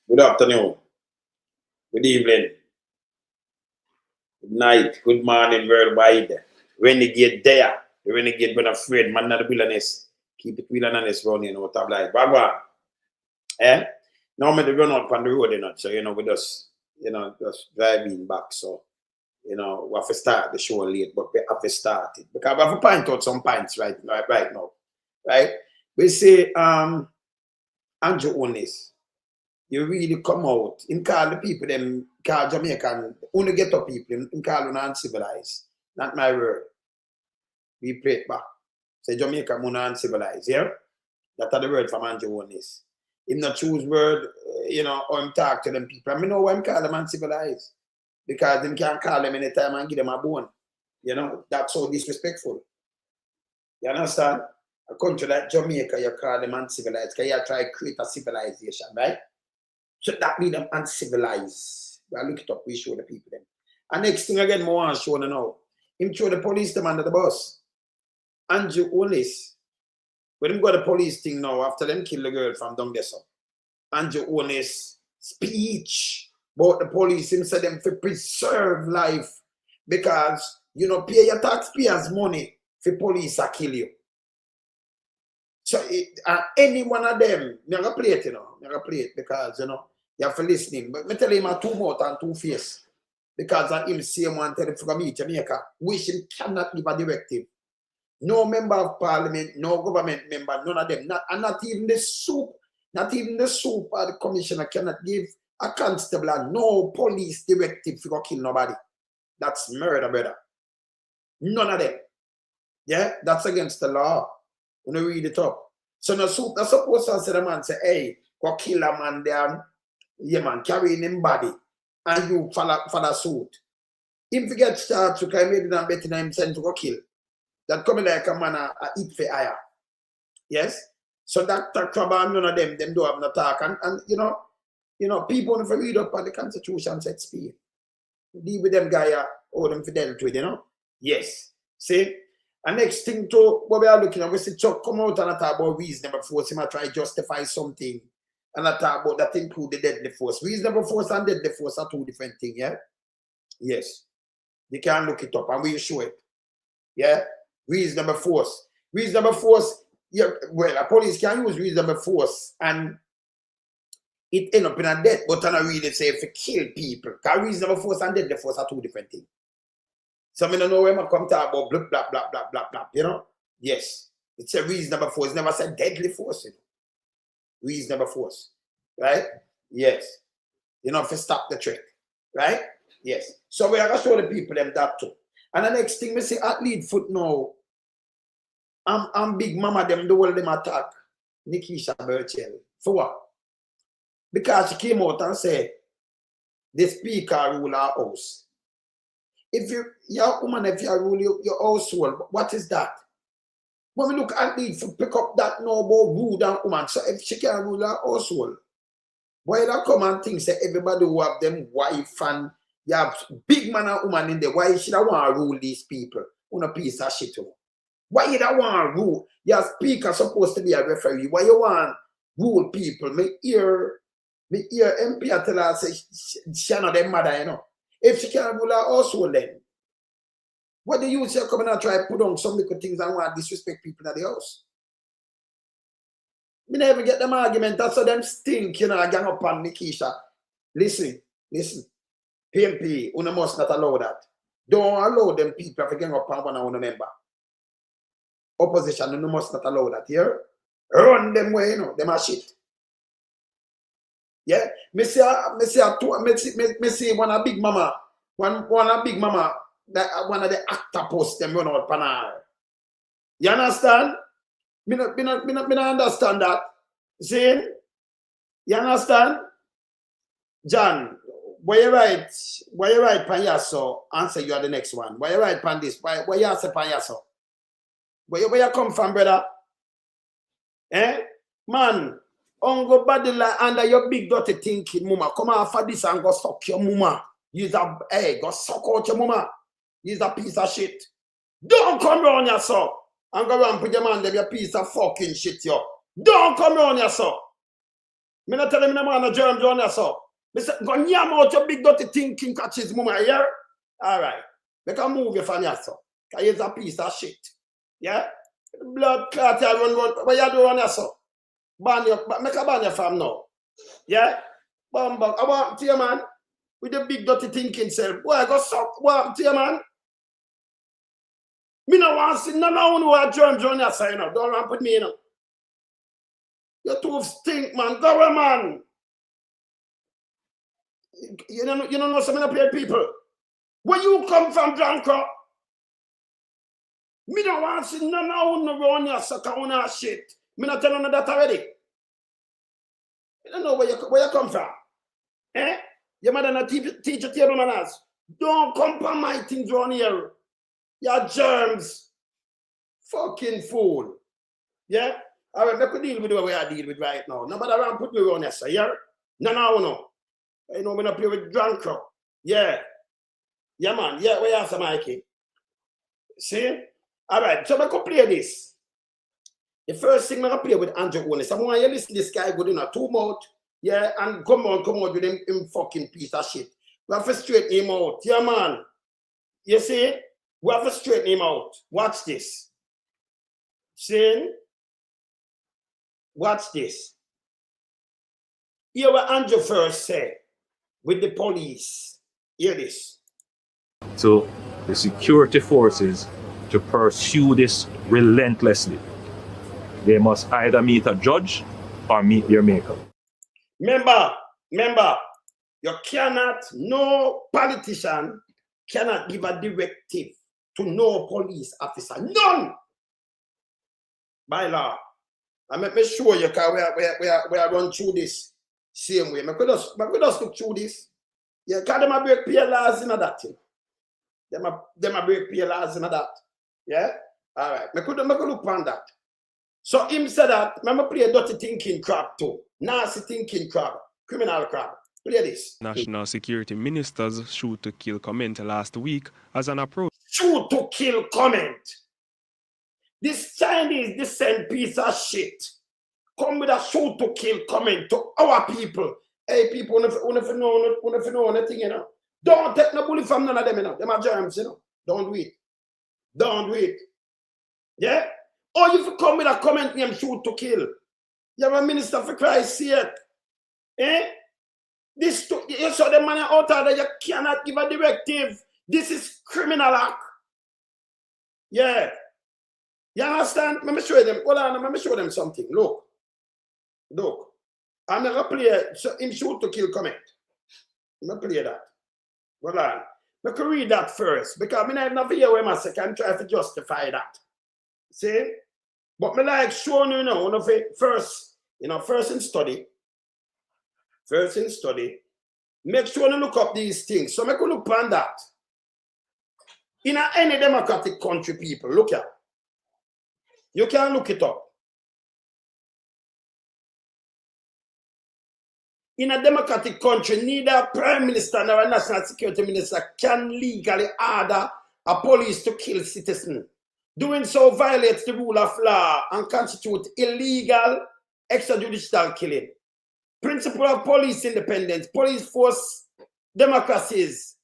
Good afternoon, good evening, good night, good morning, worldwide. Renegade there. The renegade when afraid, man not the wilderness. Keep it real and honest running out of life. Bagwan. Now me run out on the road, so we just driving back. So, we have to start the show late, but we have to start it. Because we have to point out some points right now. Right? We say Andrew Holness. You really come out and call the people them call Jamaican only get up people and call them uncivilized. Not my word. We pray it back. Say Jamaica mun uncivilized, yeah? That's the word from Andrew Holness. Him not choose word, or him talk to them people. I mean know why him call them uncivilized. Because him can't call them anytime and give them a bone. That's so disrespectful. You understand? A country like Jamaica, you call them uncivilized because you try to create a civilization, right? So that means them uncivilized. I look it up, we show the people them. And next thing again, more want to show now. Him throw the police them under the bus. Andrew Holness. When him got the police thing now, after them kill the girl from down there, so Andrew Holness speech about the police, him said them to preserve life because pay your taxpayers' money for police to kill you. So any one of them, I'm gonna play it, I'm gonna play it because you have to listen. But me tell him a two mouth and two face. Because of him same one tell him from me, Jamaica, which him cannot give a directive. No member of parliament, no government member, none of them, not even the soup or the commissioner cannot give a constable and no police directive to go kill nobody. That's murder, brother. None of them. Yeah, that's against the law. When you read it up. So no suit, that's supposed to say the man say, hey, go kill a man there, yeah man, carrying him body, and you for the suit. Him forget start to carry made it better than him sent to go kill. That coming like a man a eat for hire. Yes? So that trouble none of them do have no talk. And people if you read up on the Constitution said speed. Deal with them guy all them fidelity with, Yes. See? And next thing to what we are looking at, we see Chuck come out and talk about reasonable force. He might try to justify something. And I talk about that include the deadly force. Reasonable force and deadly force are two different things, yeah? Yes. You can look it up and we'll show it. Yeah? Reasonable force. Reasonable force, yeah, well, a police can use reasonable force and it end up in a death, but I don't really say if you kill people. Because reasonable force and deadly force are two different things. So I don't know when I come talk about blah, blah, blah, blah, blah, blah, Yes. It's a reasonable force. It's never said deadly force, Reasonable force. Right? Yes. If you stop the trick. Right? Yes. So we are going to show the people them that too. And the next thing we see Athete foot now. I'm Big Mama them, the whole them attack Nikisha Burshel. For what? Because she came out and said, the speaker rule our house. If you're a woman, if you rule your household, what is that? When we look at Athete to pick up that noble rude and woman, so if she can rule her household, why that come and think say everybody who have them wife and you have big man and woman in there, why should I want to rule these people? On a piece of shit. Why you don't want to rule? Your speaker supposed to be a referee. Why you want to rule people? Me hear MP tell her say she not them mother, If she can't rule her household then, what do you say coming and try to put on some little things and want to disrespect people at the house? Me never get them argument. That's how them stink, gang up on Nikisha. Listen. PMP, you must not allow that. Don't allow them people to gang up on one member. Opposition, you must not allow that, here. Run them way, them are shit. Yeah, me see one a big mama, that one of the actor post them run out panel. You understand? Me not understand that. See? You understand? John, why you write Panyaso? Answer you are the next one. Why you write Pan this? Why you answer Panyaso? Where you come from, brother? Man. Go body like under your big dirty thinking, mama. Come on for this and go suck your mama. Use go suck out your mama. Use a piece of shit. Don't come around yourself and go around put your man there, your piece of fucking shit, yo. Don't come around yourself. Me not tell him no man a germ John so. Me say go yam out your big dirty thinking catches mama here. Alright. Make a move your fan so. Cause he's a piece of shit. Yeah? Blood clot you run. What you do on your so? Ban your make a ban your fam now. Yeah? Bambang. I want to you man. With the big dirty thinking self. Boy, I go suck. What to you man? Me no want to see none of you who germ John your side now. Don't run put me in. You two stink, man. Go man. You don't know so many paid people. Where you come from, Dranko? Me don't want to see none of you around your sucker on your shit. Me not telling you that already. You don't know where you come from. Eh? Your mother not teach your table manners. Don't come from my things around here. Your germs. Fucking fool. Yeah? All right, I could deal with the way I deal with right now. Nobody around put me around here, sir. Yeah? No. I know I'm going to play with Dranko. Yeah. Yeah, man. Yeah, where you are, Mikey? See? All right, so I could play this. The first thing I'm going to play with Andrew Holness. I want you to listen to this guy good in a 2 mouth. Yeah, and come on with him fucking piece of shit. We have to straighten him out. Yeah, man. You see? We have to straighten him out. Watch this. See? Watch this. Hear what Andrew first said with the police. Hear this. To the security forces to pursue this relentlessly. They must either meet a judge or meet their maker. Remember, no politician cannot give a directive to no police officer. None! By law. I make me show you because we are run through this same way. I could just look through this. Yeah, because them a break peer laws in that thing. Them a break peer laws in that. Yeah? All right. I could look on that. So him said that, I'm play a dirty thinking crap too. Nasty thinking crap. Criminal crap. Play this. National Security Minister's shoot to kill comment last week as an approach. Shoot to kill comment. This Chinese descent piece of shit come with a shoot to kill comment to our people. Hey, people, if you know anything, you know. Don't take no bully from none of them, you know. Them are germs, you know. Don't do it. Don't do it. Yeah? Or if you come with a comment named shoot to kill. You have a minister for Christ's sake. Eh? This you saw the man out there that you cannot give a directive. This is criminal act. Yeah. You understand? Let me show them. Hold on, let me show them something. Look. I'm going to play him shoot to kill comment. I'm going to play that. Hold on. I can read that first. Because I never hear where I can try to justify that. See? But me like showing you now, first in study. Make sure you look up these things. So I could look on that. In any democratic country, people, look at. You can look it up. In a democratic country, neither a prime minister nor a national security minister can legally order a police to kill citizens. Doing so violates the rule of law and constitutes illegal extrajudicial killing. Principle of police independence. Police force democracies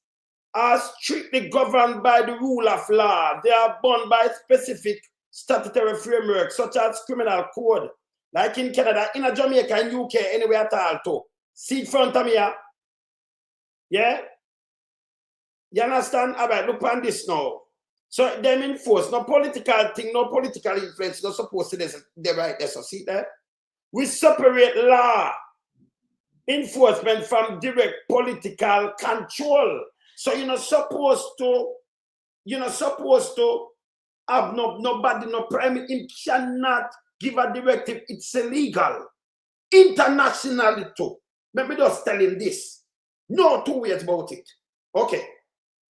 are strictly governed by the rule of law. They are bound by specific statutory framework such as criminal code, like in Canada, in Jamaica, in UK, anywhere at all too. See in front of me here. Yeah? You understand? All right, look on this now. So them enforce no political thing, no political influence, no supposed to the right there. So see that? We separate law enforcement from direct political control. So you're not supposed to have nobody, no prime. It cannot give a directive. It's illegal. Internationally too. Let me just tell him this. No two ways about it. Okay.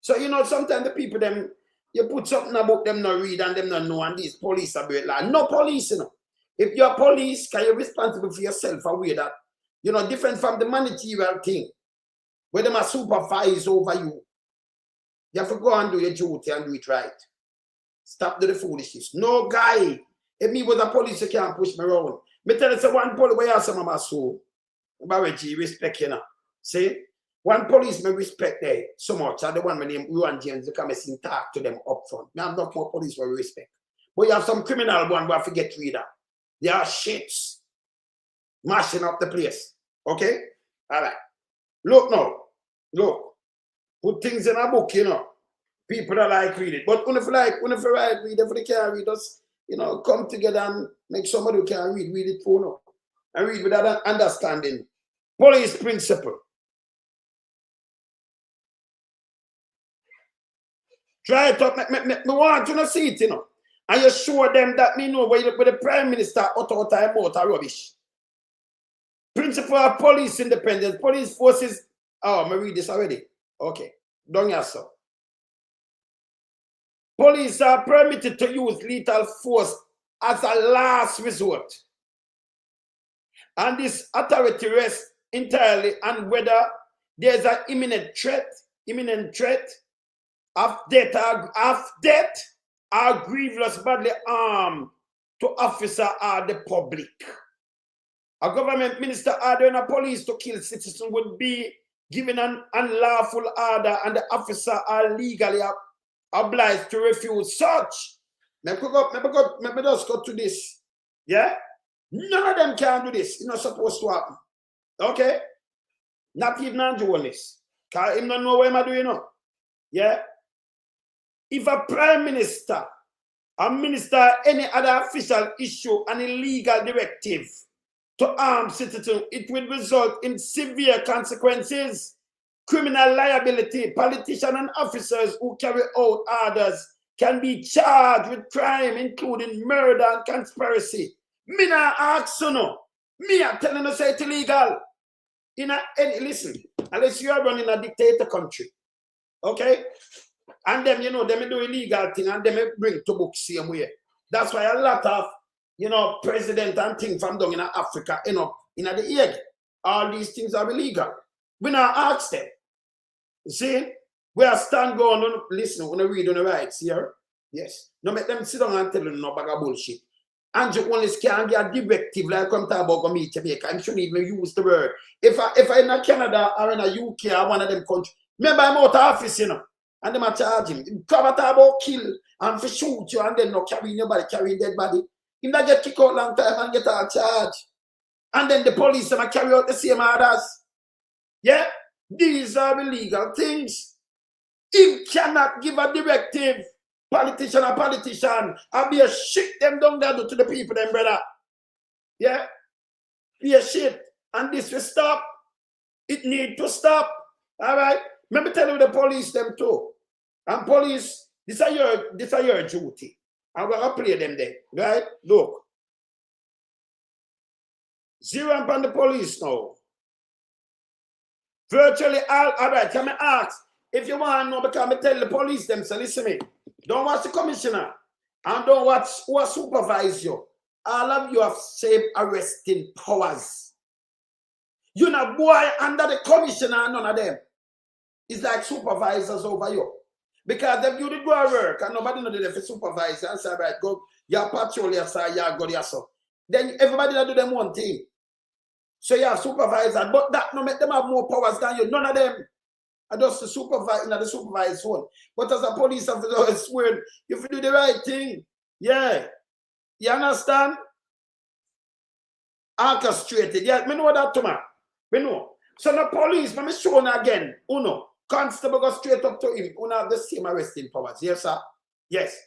So sometimes the people them you put something about them not read and them not know, and these police are break law. No police, If you're police, can you responsible for yourself aware that different from the managerial thing, where them are supervise over you. You have to go and do your duty and do it right. Stop the foolishness. No guy. If me was a police, you can't push me around. Me tell you, one police where you have some of my soul. Barrage, respect, you know. See? One policeman respect there so much, and the one my name Ruan James, they come and talk to them up front. Now, I'm not more police for respect. But you have some criminal one who have to get rid of. They are shits. Mashing up the place. Okay? All right. Look now. Look. Put things in a book, you know. People that like read it. But when if write, read, if they can't read us, you know, come together and make somebody who can read it for now. And read without understanding. Police principle. Try it up. Me want you to see it, you know. And you show them that me know where the Prime Minister out time about rubbish. Principle of police independence. Police forces. Oh, I read this already. Okay. Don't yourself. Police are permitted to use lethal force as a last resort. And this authority rests entirely on whether there's an imminent threat of death or grievous bodily harm to officer or the public. A government minister ordering a police to kill citizens would be given an unlawful order, and the officer are legally obliged to refuse such. Let me just go to this. Yeah? None of them can do this. It's not supposed to happen. Okay? Not even on journalists. Because he don't know what I'm doing, you know. Yeah? If a prime minister, a minister, any other official issue an illegal directive to arm citizens, it will result in severe consequences. Criminal liability. Politicians and officers who carry out orders can be charged with crime, including murder and conspiracy. Me not ask you no. Me are telling you say it's illegal. Listen, unless you are running a dictator country. Okay? And them, you know, them do illegal thing and them bring to book same way. That's why a lot of, you know, president and things from down in Africa end up in the egg. All these things are illegal. We not ask them. You see? We are stand going on, listen, when I read on the rights here. Yes. No make them sit down and tell you no bag of bullshit. And you only can get a directive like come talk about me Jamaica. I shouldn't even use the word. If I in a Canada or in a UK or one of them countries, remember I'm out of office, you know. And them are charging. Come about kill and for shoot you and then no carrying your body, carrying dead body. If they get kicked out long time and get a charge. And then the police them carry out the same orders. Yeah? These are illegal things. He cannot give a directive. Politician, I'll be a shit them down there to the people, them brother. Yeah? Be a shit. And this will stop. It need to stop. All right? Let me tell you the police them too. And police, this are your duty. I'm gonna play them there. Right? Look. Zero up on the police now. Virtually all right, can I ask if you want to know, because I tell the police them, so listen me. Don't watch the commissioner and don't watch who supervise you. All of you have same arresting powers. You're not boy under the commissioner, none of them. It's like supervisors over you. Because if you did go to work and nobody knows if you supervise and say, right, go, you're patrol, you say, you go there, so. Then everybody that do them one thing. So you have supervisors, but that no make them have more powers than you. None of them. I just the supervise, the supervised one. But as a police officer, I swear, if you do the right thing, yeah. You understand? Orchestrated. Yeah, me know that too, man. Me know. So the police, let me show you again. Uno. Constable go straight up to him. Uno have the same arresting powers. Yes, sir? Yes.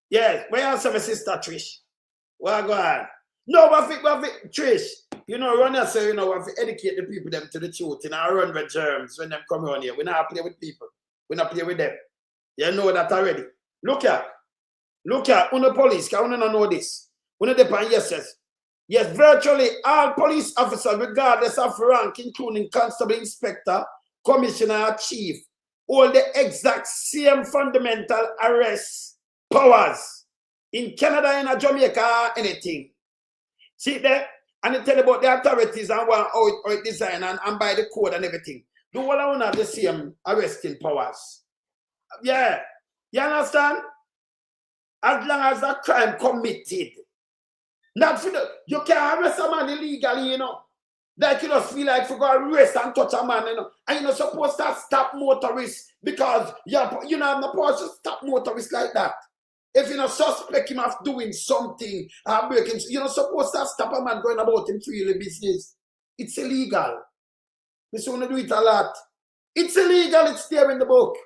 Yes. Where else my sister Trish? Well, go on. No, but Trish, you know, run yourself, you know, we have to educate the people them to the truth, and I run with germs when them come around here. We not play with people. We not play with them. You know that already. Look at the police, because we don't know this. We know depend, yes. Yes, virtually all police officers, regardless of rank, including constable, inspector, commissioner, chief, all the exact same fundamental arrest powers in Canada, in Jamaica, anything. See there? And they tell you about the authorities and how it designed and by the code and everything. Do all I want have the same arresting powers. Yeah. You understand? As long as that crime committed. Not for the, you can't arrest a man illegally, you know. Like you just feel like for go race and touch a man, you know. And you're not supposed to stop motorists because you know, I'm not supposed to stop motorists like that. If you're not suspect him of doing something, breaking, you're not supposed to stop a man going about him freely business. It's illegal. We want to do it a lot. It's illegal, it's there in the book.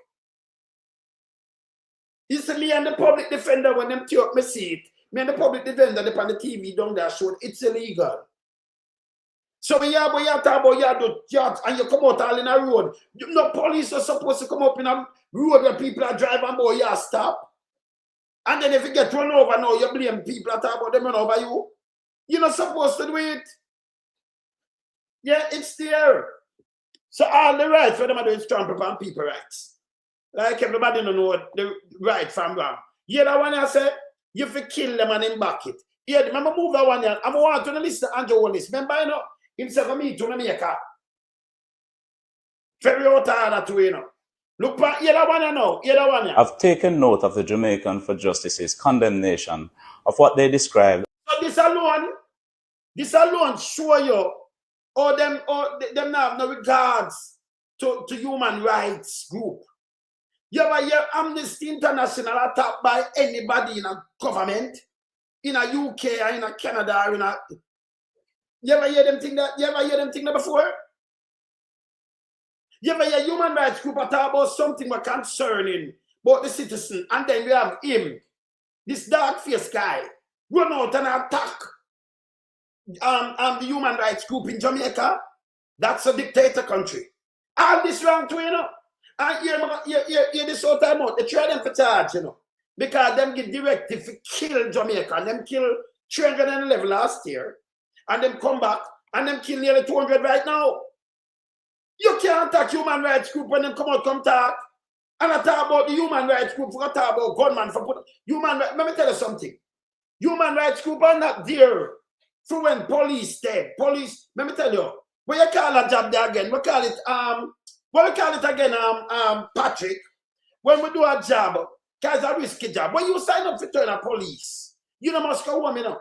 It's me and the public defender when them tear up my seat. Me and the public defender they on the TV down there showing it's illegal. So when you talk about you do yacht and you come out all in a road, no police are supposed to come up in a road where people are driving boy, you stop. And then if you get run over now, you blame people that talk about them run over you. You're not supposed to do it. Yeah, it's there. So all the rights for them are doing trample upon people rights. Like everybody don't know the right from wrong. You know one I say, you have to kill them and then back it. Yeah, remember move that one here. I'm going to listen to Andrew Holness. Remember, you know, himself and me to Jamaica. Very out of that way, you know. Look, you know one now. You know one here. I've taken note of the Jamaican for Justice's condemnation of what they described. So this alone show you or them have no regards to human rights group. You ever hear Amnesty International attacked by anybody in a government, in a UK or in a Canada or in a you ever hear them think that? You ever hear them think that before? You ever hear human rights group talk about something that concerning about the citizen, and then we have him, this dark-faced guy, run out and attack the human rights group in Jamaica? That's a dictator country. All this wrong too, you know. And hear this all time out. They try them for charge, you know. Because them get directive to kill Jamaica. And them kill 311 last year. And them come back and them kill nearly 200 right now. You can't attack human rights group when them come talk. And I talk about the human rights group, I talk about gunman for put human rights. Let me tell you something. Human rights group are not there for when police dead. Police, let me tell you, what you call a job there again? We call it what we call it again, Patrick, when we do a job, because a risky job. When you sign up for join a police, you don't must go home, you know.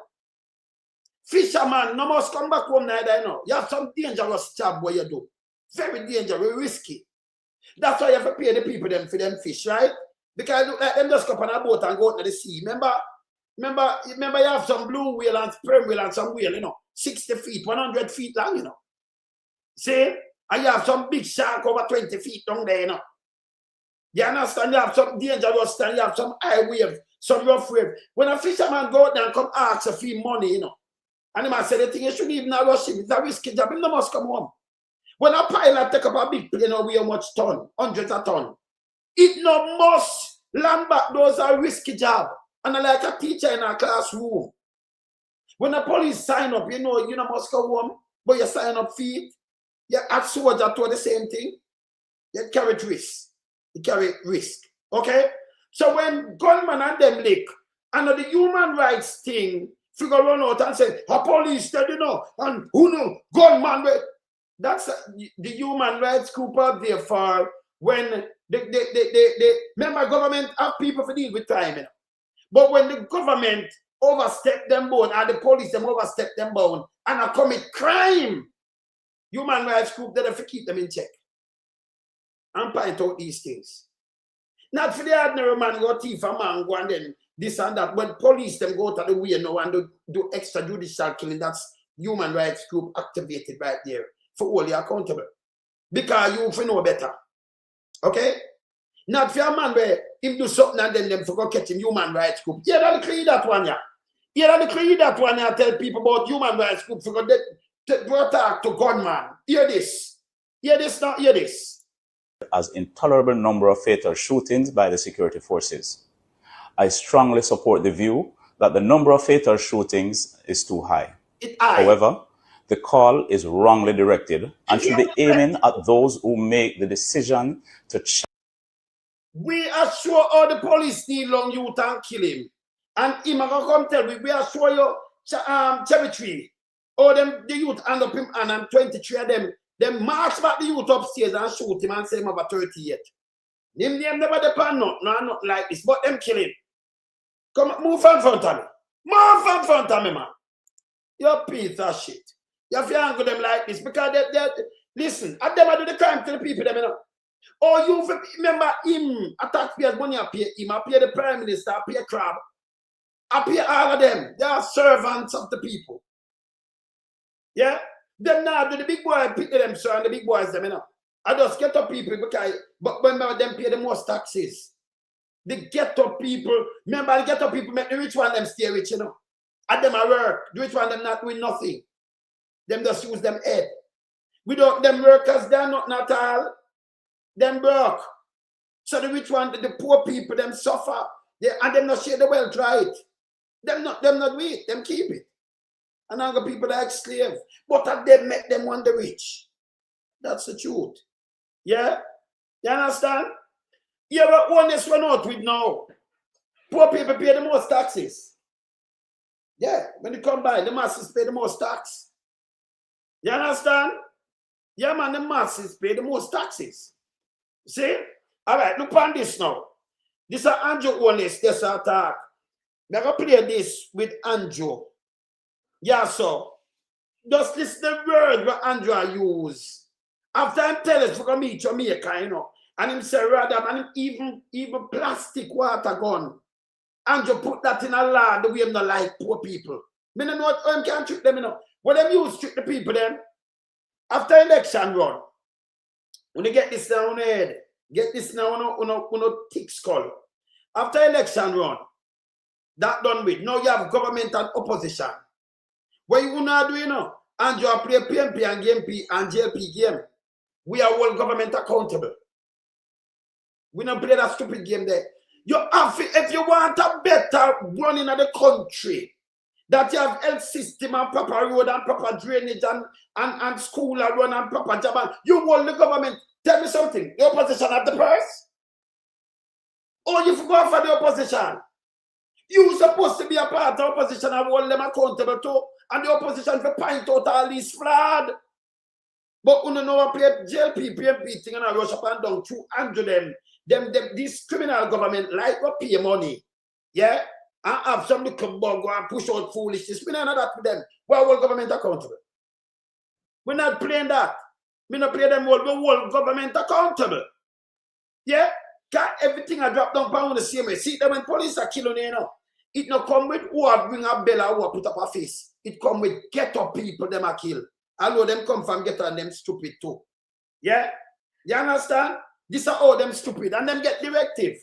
Fisherman, no must come back home neither, you know. You have some dangerous job what you do. Very dangerous, risky. That's why you have to pay the people them for them fish, right? Because look like them just come on a boat and go out to the sea. Remember you have some blue whale and sperm whale and some whale, you know, 60 feet, 100 feet long, you know. See? And you have some big shark over 20 feet down there, you know. You understand? You have some dangerous stand, you have some high wave, some rough wave. When a fisherman go out there and come ask a fee money, you know, and he might say the thing, you shouldn't even rush him. It's a risky job. He no must come home. When a pilot take up a big plane, you know, weigh how much ton? Hundreds of ton. It no must land back. Those are risky job. And I like a teacher in a classroom. When the police sign up, you know must go home, but you sign up feet. You add soldier to the same thing. You carry risk. You carry risk. Okay? So when gunman and them lick, and the human rights thing, figure run out and say, a police dead, you know, and who know, gunman. That's the human rights group out there for when the member government have people to deal with crime. You know? But when the government overstep them bound and the police them overstep them bound and commit crime, human rights group, they have to keep them in check and point out these things. Not for the ordinary man go thief a man go and then this and that. When police them go to the way now and do extrajudicial killing, that's human rights group activated right there for all you accountable. Because you know better. Okay? Not for a man where him do something and then them forgot catch him human rights group. Yeah, that'll clear that one, yeah. Yeah, that'll clear that one, yeah. Tell people about human rights group forgot to talk to gunman. Hear this. Hear this, not hear this. As intolerable number of fatal shootings by the security forces. I strongly support the view that the number of fatal shootings is too high. However, the call is wrongly directed and should be aiming at those who make the decision to we are sure all the police need long youth and kill him. And him are gonna come tell we are sure you cherry tree. All them the youth hand up him and 23 of them march back the youth upstairs and shoot him and say him over 38. Them never depend not like this, but them kill him. Come move from front of me. Move from front of me, man. You're piece of shit. You have to angle them like this because they listen, at them I do the crime to the people, them, you know. Oh, you remember him, a taxpayer's money, I pay him, I pay the Prime Minister, I pay Crab, I pay all of them. They are servants of the people. Yeah? Them now do the big boy pick them, sir, and the big boys, them, you know. I just get up people because, but remember, them pay the most taxes. The ghetto people, remember, the ghetto people make the rich one them stay rich, you know. And them are work, the rich one them not doing nothing. Them just use them head. Without them workers, they're not at all. Them broke. So the rich one, the poor people, them suffer. And them not share the wealth right. Them not do it, them keep it. And other people like slave. But at them make them want the rich. That's the truth. Yeah? You understand? Yeah, what Holness went out with now. Poor people pay the most taxes. Yeah, when you come by, the masses pay the most tax. You understand? Yeah, man, the masses pay the most taxes. See? All right, look on this now. This is Andrew Holness, this attack. I'm going to play this with Andrew. Yeah, so just listen to the word that Andrew use. After him tell us we're going to meet Jamaica, you know, and him say rather, and him even plastic water gun. Andrew put that in a law the way him not like poor people. I don't know what him can treat them, you know. What them use treat the people then? After election run, when you get this now on the head, get this now on a thick skull. After election run, that done with. Now you have government and opposition. What you wanna do, you know? Andrew play PMP and GMP and JLP game. We are all government accountable. We don't play that stupid game there. You have to, if you want a better running of the country, that you have health system and proper road and proper drainage and school and run and proper job, and you hold the government. Tell me something. The opposition have the purse? Or you forgot for the opposition? You're supposed to be a part of the opposition and hold them accountable too. And the opposition for point out all these fraud. But you know play JLP, PMP thing and I rush up and down 200 them. This criminal government like to pay money. Yeah? And have some little bug and push out foolishness. We don't know that with them. We're all government accountable. We're not playing that. We not play them all. We're all government accountable. Yeah? Because everything I drop down pound the same way. See them when police are killing you know. It not come with who have bring a bell or who put up a face. It come with ghetto people them a kill. Although them come from ghetto and them stupid too. Yeah? You understand? This are all them stupid. And them get directive.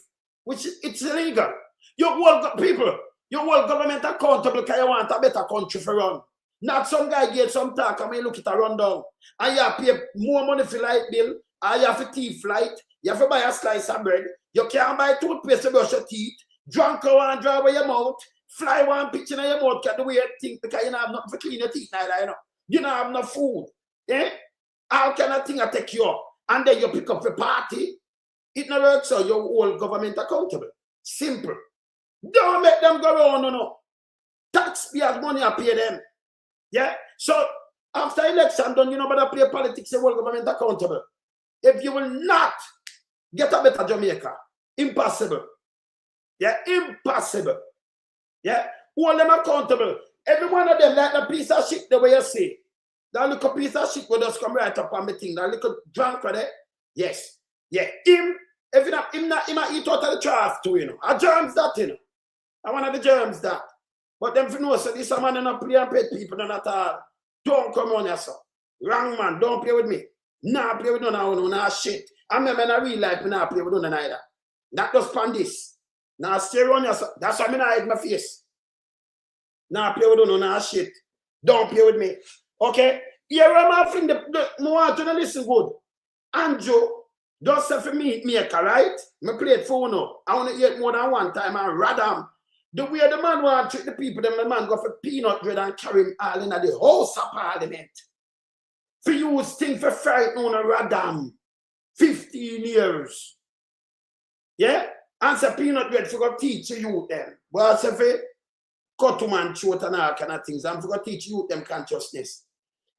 Which it's illegal. You all people, you all government accountable because you want a better country for run. Not some guy get some talk and you look at a rundown. And you have to pay more money for light bill. And you have to thief light. You have to buy a slice of bread. You can't buy toothpaste to brush your teeth. Drunk one dry away your mouth. Fly one pitch in your mouth. Get the way you think because you don't have nothing to clean your teeth neither, you know. You don't have no food. Eh? How can a thing take you up? And then you pick up a party. It not works so you're all government accountable. Simple. Don't make them go around, no. Taxpayers' money I pay them. Yeah? So, after election done, you know, but I play politics, the world government accountable. If you will not get a better Jamaica, impossible. Yeah? Impossible. Yeah? All them accountable. Every one of them, like the piece of shit, the way you say. That little piece of shit will just come right up on me thing. That little drunk right there. Yes. Yeah. Him, if you not, him might eat out of the trash too, you know. A germs that, you know. I one of the germs that. But them for know, so this man not play and pet people none at all. Don't come on here, sir. Wrong man, don't play with me. Nah play with none of you, nah shit. I remember in a real life, nah play with none either. Not just pan this. Nah stay around here, sir. That's why I hide my face. Nah play with none, nah shit. Don't play with me. Okay? Here I'm offering the want to listen good. Andrew, just say for me, maker, right? I play it for now. I want to eat more than one time and radam. The way the man want to treat the people, then the man go for peanut bread and carry him all in the House of Parliament. For use things for fright on a radam. 15 years. Yeah? And say peanut bread for go teach you them. But I say for cut to man throat and all kind of things. And for go teach you them consciousness.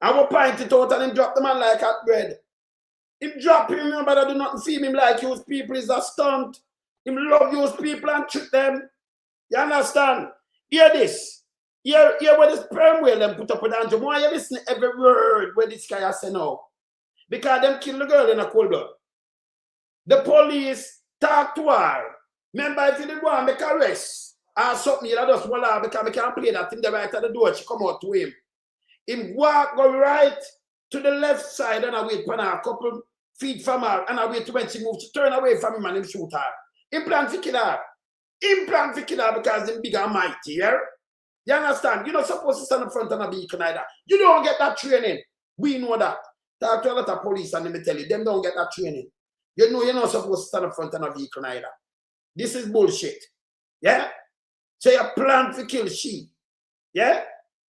I will point it out and him drop the man like hot bread. Him drop him, remember that do nothing feel him like use people is a stunt. Him love use people and treat them. You understand? Hear this. Here where the sperm whale them put up with Andrew. Why you listen to every word where this guy has said now? Because them kill the girl in a cold blood. The police talk to her. Remember, if you didn't want to make arrest or something, you just voila, because I can't play that in the right at the door, she come out to him. Him walk, go right to the left side and I wait for her a couple feet from her and I wait when she moves to turn away from him and him shoot her. Him plan to kill her. Him plan to kill her because him big and mighty, yeah? You understand? You're not supposed to stand in front of a vehicle either. You don't get that training. We know that. Talk to a lot of police and let me tell you, them don't get that training. You know you're not supposed to stand in front of a vehicle either. This is bullshit. Yeah? So you plan to kill she. Yeah?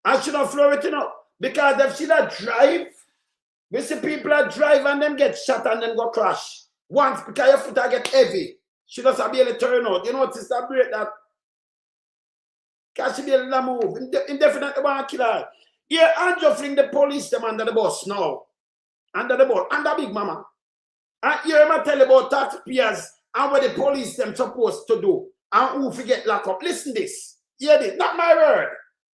And she don't floor it enough. Because if she that drive, we see people that drive and them get shot and then go crash. Once because your foot get heavy. She doesn't be able to turn out. You notice that break that. Because she be able to move. Indefinitely want to kill her. Yeah, Andrew fling the police them under the bus now. Under the bus. Under Big Mama. And here I tell you about taxpayers and what the police them supposed to do. And who forget lock up. Listen this. Hear this. Not my word.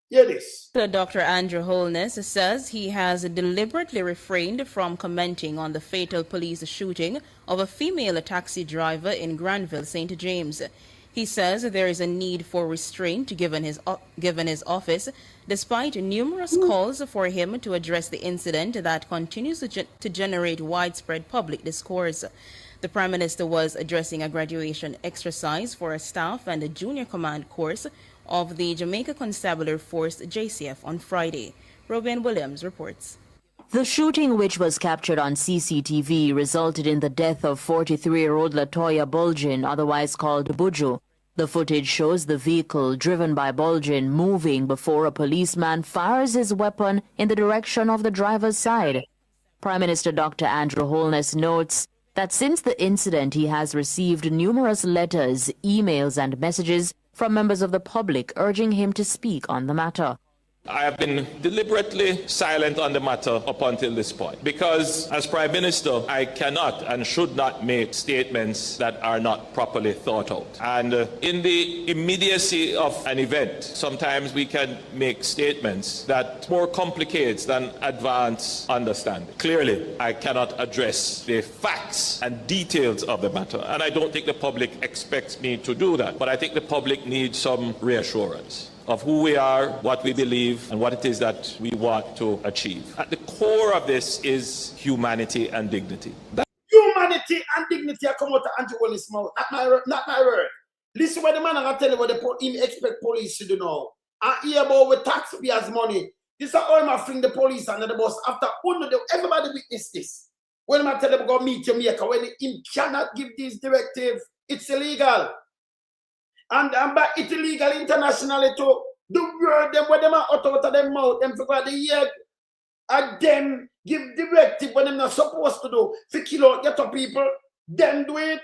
Hear this. Dr. Andrew Holness says he has deliberately refrained from commenting on the fatal police shooting of a female taxi driver in Granville, St. James. He says there is a need for restraint given his office, despite numerous calls for him to address the incident that continues to generate widespread public discourse. The Prime Minister was addressing a graduation exercise for a staff and a junior command course of the Jamaica Constabulary Force JCF on Friday. Robin Williams reports. The shooting, which was captured on CCTV, resulted in the death of 43-year-old Latoya Bulgin, otherwise called Buju. The footage shows the vehicle driven by Bulgin moving before a policeman fires his weapon in the direction of the driver's side. Prime Minister Dr. Andrew Holness notes that since the incident he has received numerous letters, emails and messages from members of the public urging him to speak on the matter. I have been deliberately silent on the matter up until this point because as Prime Minister, I cannot and should not make statements that are not properly thought out. And in the immediacy of an event, sometimes we can make statements that more complicates than advance understanding. Clearly, I cannot address the facts and details of the matter, and I don't think the public expects me to do that, but I think the public needs some reassurance of who we are, what we believe, and what it is that we want to achieve. At the core of this is humanity and dignity. Humanity and dignity are come out of Andrew Holness' mouth. Not my word. Listen what the man I tell you what him expect police to do now. And hear about with taxpayers' money. This is how him fling the police under the bus after everybody witness this. When I tell them go meet Jamaica, when him cannot give this directive, it's illegal. And but it's illegal internationally too. The word them when them are out of them mouth, them forgot the year and them give directive when them not supposed to do. To kill out, get up people, them do it.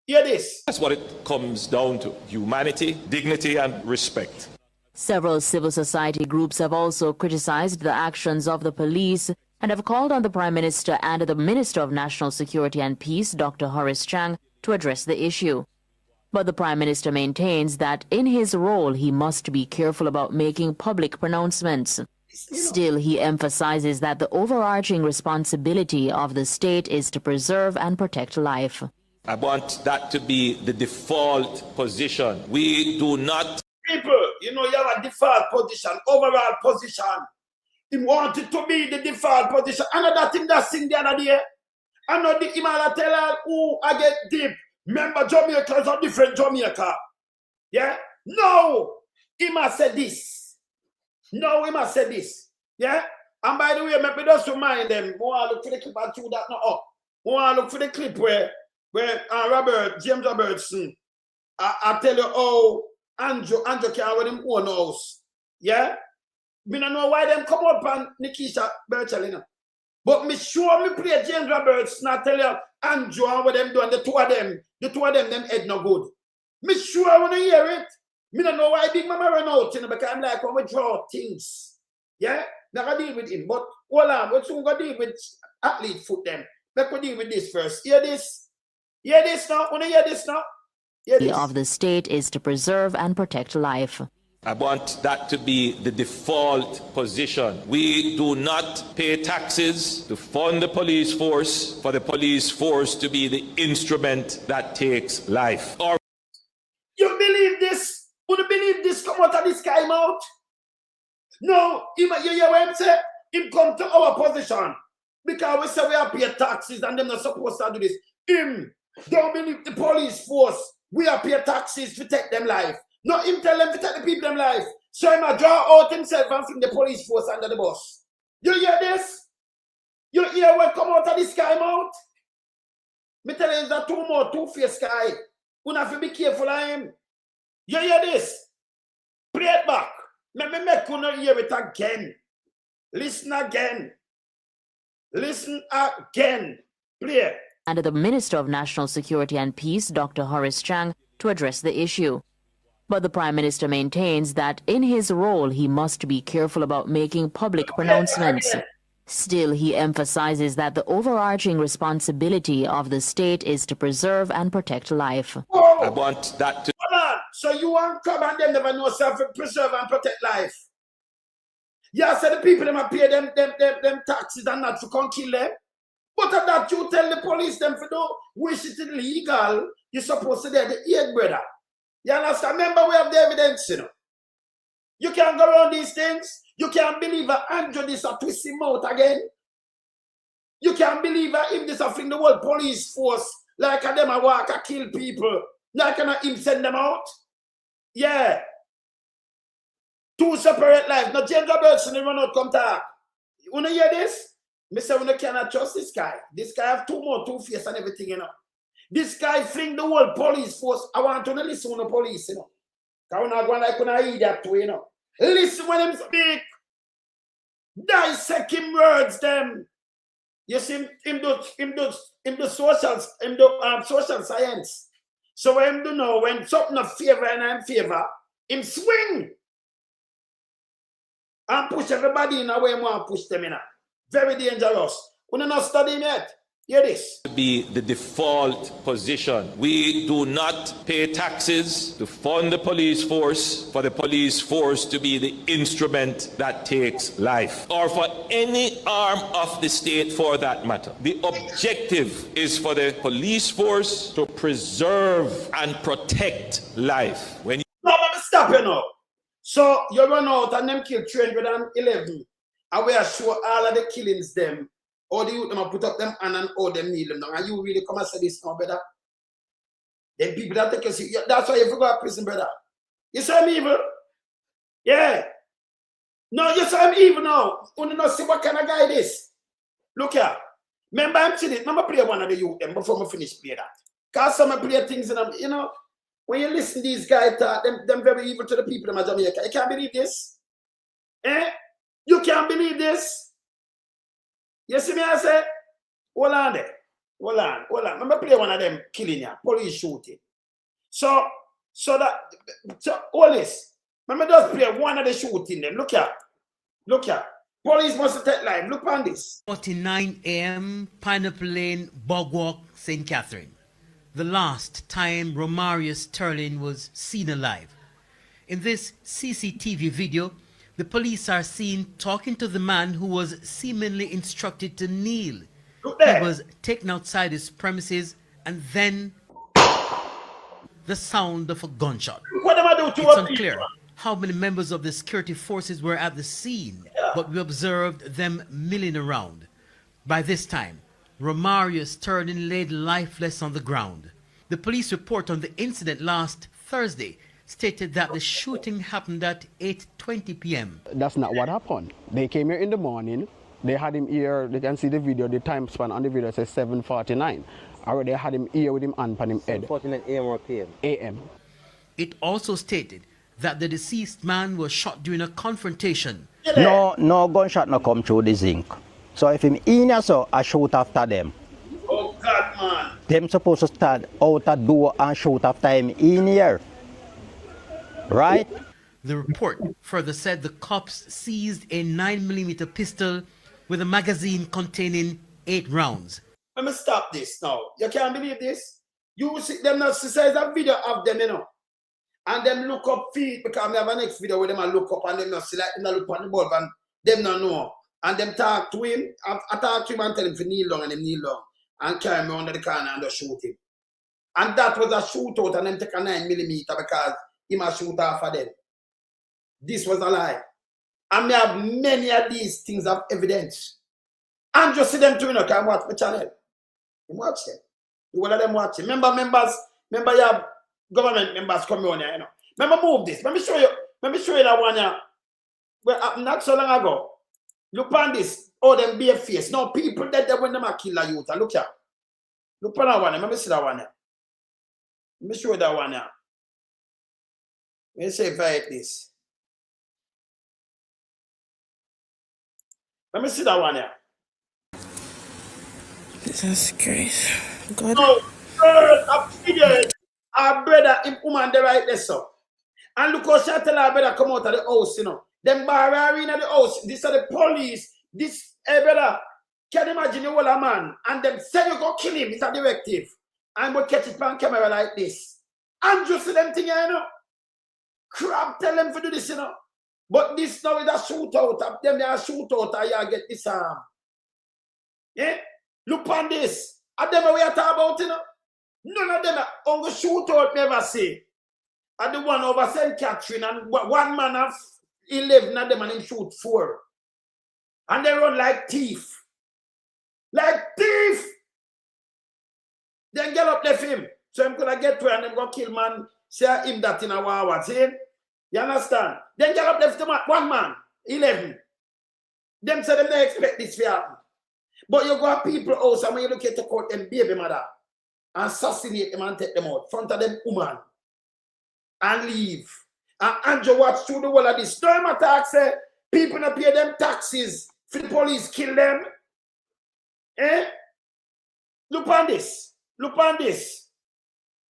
Hear this. That's what it comes down to. Humanity, dignity and respect. Several civil society groups have also criticized the actions of the police and have called on the Prime Minister and the Minister of National Security and Peace, Dr. Horace Chang, to address the issue. But the Prime Minister maintains that in his role he must be careful about making public pronouncements. Still, he emphasizes that the overarching responsibility of the state is to preserve and protect life. I want that to be the default position. We do not... People, you know, you have a default position, overall position. He wanted to be the default position. Another thing that sing the other day, I know the email tell her who I get deep. Remember, Jamaica is a different Jamaica. Yeah? No! He must say this. No, he must say this. Yeah? And by the way, maybe just remind them, we want to look for the clip and chew that not up. We want to look for the clip where James Robertson, I tell you how Andrew can with him own house. Yeah? Me don't know why them come up and Nikisha Burshel, you know. But me sure me play James Robertson, I tell you, Andrew and what them do, and the two of them head no good. Me sure I want to hear it. Me don't know why Big Mama run out, you know, because I'm like, when we draw things. Yeah? Now I deal with him. But hold on, we're soon going to deal with athlete foot them. Let's deal with this first. Hear this? Hear this now? Want to hear this now? Hear this? Of the state is to preserve and protect life. I want that to be the default position. We do not pay taxes to fund the police force for the police force to be the instrument that takes life. Or you believe this? Would you believe this come out of this guy mouth? No, you hear what I'm saying? Him come to our position. Because we say we are pay taxes and them not supposed to do this. Him don't believe the police force. We are pay taxes to take them life. Not him tell them to take the people them life. So him a draw out himself and fling the police force under the bus. You hear this? You hear what come out of this guy mouth? Me tell you that two-faced guy. You have to be careful of him. You hear this? Play it back. Let me make you hear it again. Listen again. Listen again. Play it. And the Minister of National Security and Peace, Dr. Horace Chang, to address the issue. But the Prime Minister maintains that in his role, he must be careful about making public pronouncements. Still, he emphasizes that the overarching responsibility of the state is to preserve and protect life. I want that to... Hold on. So you want to and them never know self to preserve and protect life. Yeah, so the people them pay them taxes and not to come kill them. But at that you tell the police them for do wish it illegal, you're supposed to do the aid, brother. You understand? Remember, we have the evidence, you know. You can't go around these things. You can't believe that Andrew this a twist him out again. You can't believe that him this a fling the whole police force like a them a walk a kill people. Like him send them out. Yeah. Two separate lives. Now James Robertson run out come talk. You wanna hear this? Me say we cannot trust this guy. This guy have two-face and everything, you know. This guy fling the whole police force. I want to listen to the police, you know. Because we're not going like when I hear that too, you know. Listen when him speak. Dissect him words, them. You see, him do social science. So when him do know when something of favor and I'm favor, him swing. And push everybody in a way more push them in. Very dangerous. We're not studying yet. Hear this. Be the default position. We do not pay taxes to fund the police force for the police force to be the instrument that takes life, or for any arm of the state for that matter. The objective is for the police force to preserve and protect life. When you... No, let me stop you now. So you run out and them kill 311. And we are sure all of the killings them. Or the youth them put up them and all them kneel them down. And you really come and say this now, brother? Then people that take you see, that's why you forgot prison, brother. You say I'm evil? Yeah. No, you say I'm evil now. You know see what kind of guy this? Look here. Remember I'm chilling. Remember play one of the youth them before I finish play that. Cause some play things in them, you know. When you listen to these guys talk, them very evil to the people in Jamaica. You can't believe this? Eh? You can't believe this? You see me, I say, hold on there. Hold on. Remember play one of them killing you, police shooting. So Holness, remember just play one of the shooting them. Look here. Police must take life. Look on this. 49 a.m. Pineapple Lane, Bogwalk, St. Catherine. The last time Romario Sterling was seen alive. In this CCTV video, the police are seen talking to the man who was seemingly instructed to kneel. He was taken outside his premises and then the sound of a gunshot. What am I doing to It's a unclear people? how many members of the security forces were at the scene, but we observed them milling around. By this time, Romario Sterling laid lifeless on the ground. The police report on the incident last Thursday stated that the shooting happened at 8:20 p.m. That's not what happened. They came here in the morning. They had him here. They can see the video. The time span on the video says 7:49. Already had him here with him hand on him head. 7:49 a.m. or p.m. A.m. It also stated that the deceased man was shot during a confrontation. No gunshot no come through the zinc. So if him in here, so I shoot after them. Oh God, man. Them supposed to stand out the door and shoot after him in here. Right? The report further said the cops seized a 9mm pistol with a magazine containing 8 rounds. Let me stop this now. You can't believe this? You see them not says a video of them, you know. And them look up feet because I have a next video where them a look up and them not see like them not look on the bulb and them not know. And them talk to him. I talk to him and tell him to kneel down and him kneel down and carry me under the corner and just shoot him. And that was a shootout and them take a 9mm because he must shoot off of them. This was a lie. And me have many of these things of evidence. And just see them too, you know, can watch my channel. You watch them. You all of them watching. Remember you have government members coming on here, you know. Remember move this. Let me show you that one here. Well, not so long ago. Look on this. Oh, them bare face. No, people dead there when them a kill a youth. Look here. Look on that one here. Let me see that one here. Let me show you that one here. Let me see if I hit this. Let me see that one here. Jesus Christ. God. No, our brother, him woman, they right there, so. And look how she tell our brother come out of the house, you know. Them bar in the house. This are the police. This, hey brother, can you imagine you all a man? And them say you go kill him. It's a directive. And we catch it on camera like this. And just see them thing, you know. Crap, tell them to do this, you know. But this now is a shootout. Them they are shootout and you get this arm. Yeah? Look on this. And them we are talking about, you know. None of them are on the shootout never see. And the one over St. Catherine and one man have 11 of them and him shoot 4. And they run like thief. Like thief! Then get up left him. So I'm gonna get to and them gonna kill man. Say him that in a war. See? You understand? Then get up left the man, one man, 11. Them say them they expect this to happen. But you go to people house and when you look at the court, them baby mother, and assassinate them and take them out, front of them woman, and leave. And Andrew watch through the whole of this. Don't attack, say, people not pay them taxes, for the police kill them. Eh? Look on this. Look on this.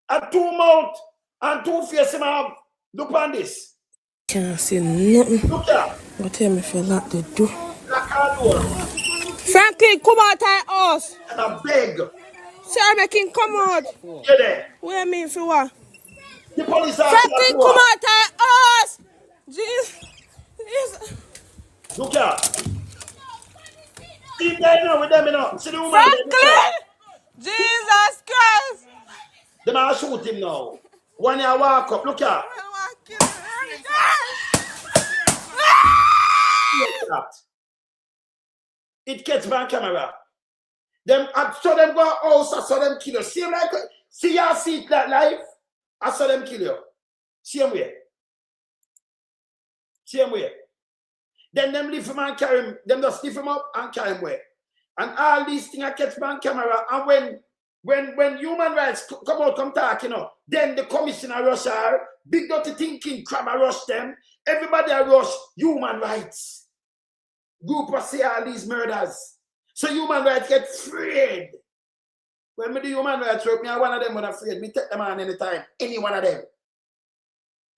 A 2 mouth and 2 face him have. Look on this. Can't see nothing. Look here. What tell me if you lock the door? Lock our door. Frankie, come out of house. And I beg. Sir, make him come out. Get there. What you mean for what? The police are Frankie, come out of house. Jesus. Look here. See there now with them, you know. See the woman. Franklin! Jesus Christ. They might shoot him now. When you walk up, look here. It gets my camera. Them, I saw them go house, I saw them kill you. See like, see your seat that life? I saw them kill you. Same way. Same way. Then them lift him and carry him. Them just lift him up and carry him away. And all these things I catch my camera. And when human rights come out, come talk, you know, then the commissioner rush her, big dirty thinking crab rush them. Everybody rush human rights. Group of say all these murders. So human rights get afraid. When me do human rights work, me are one of them when I'm afraid. Me take them on anytime. Any one of them.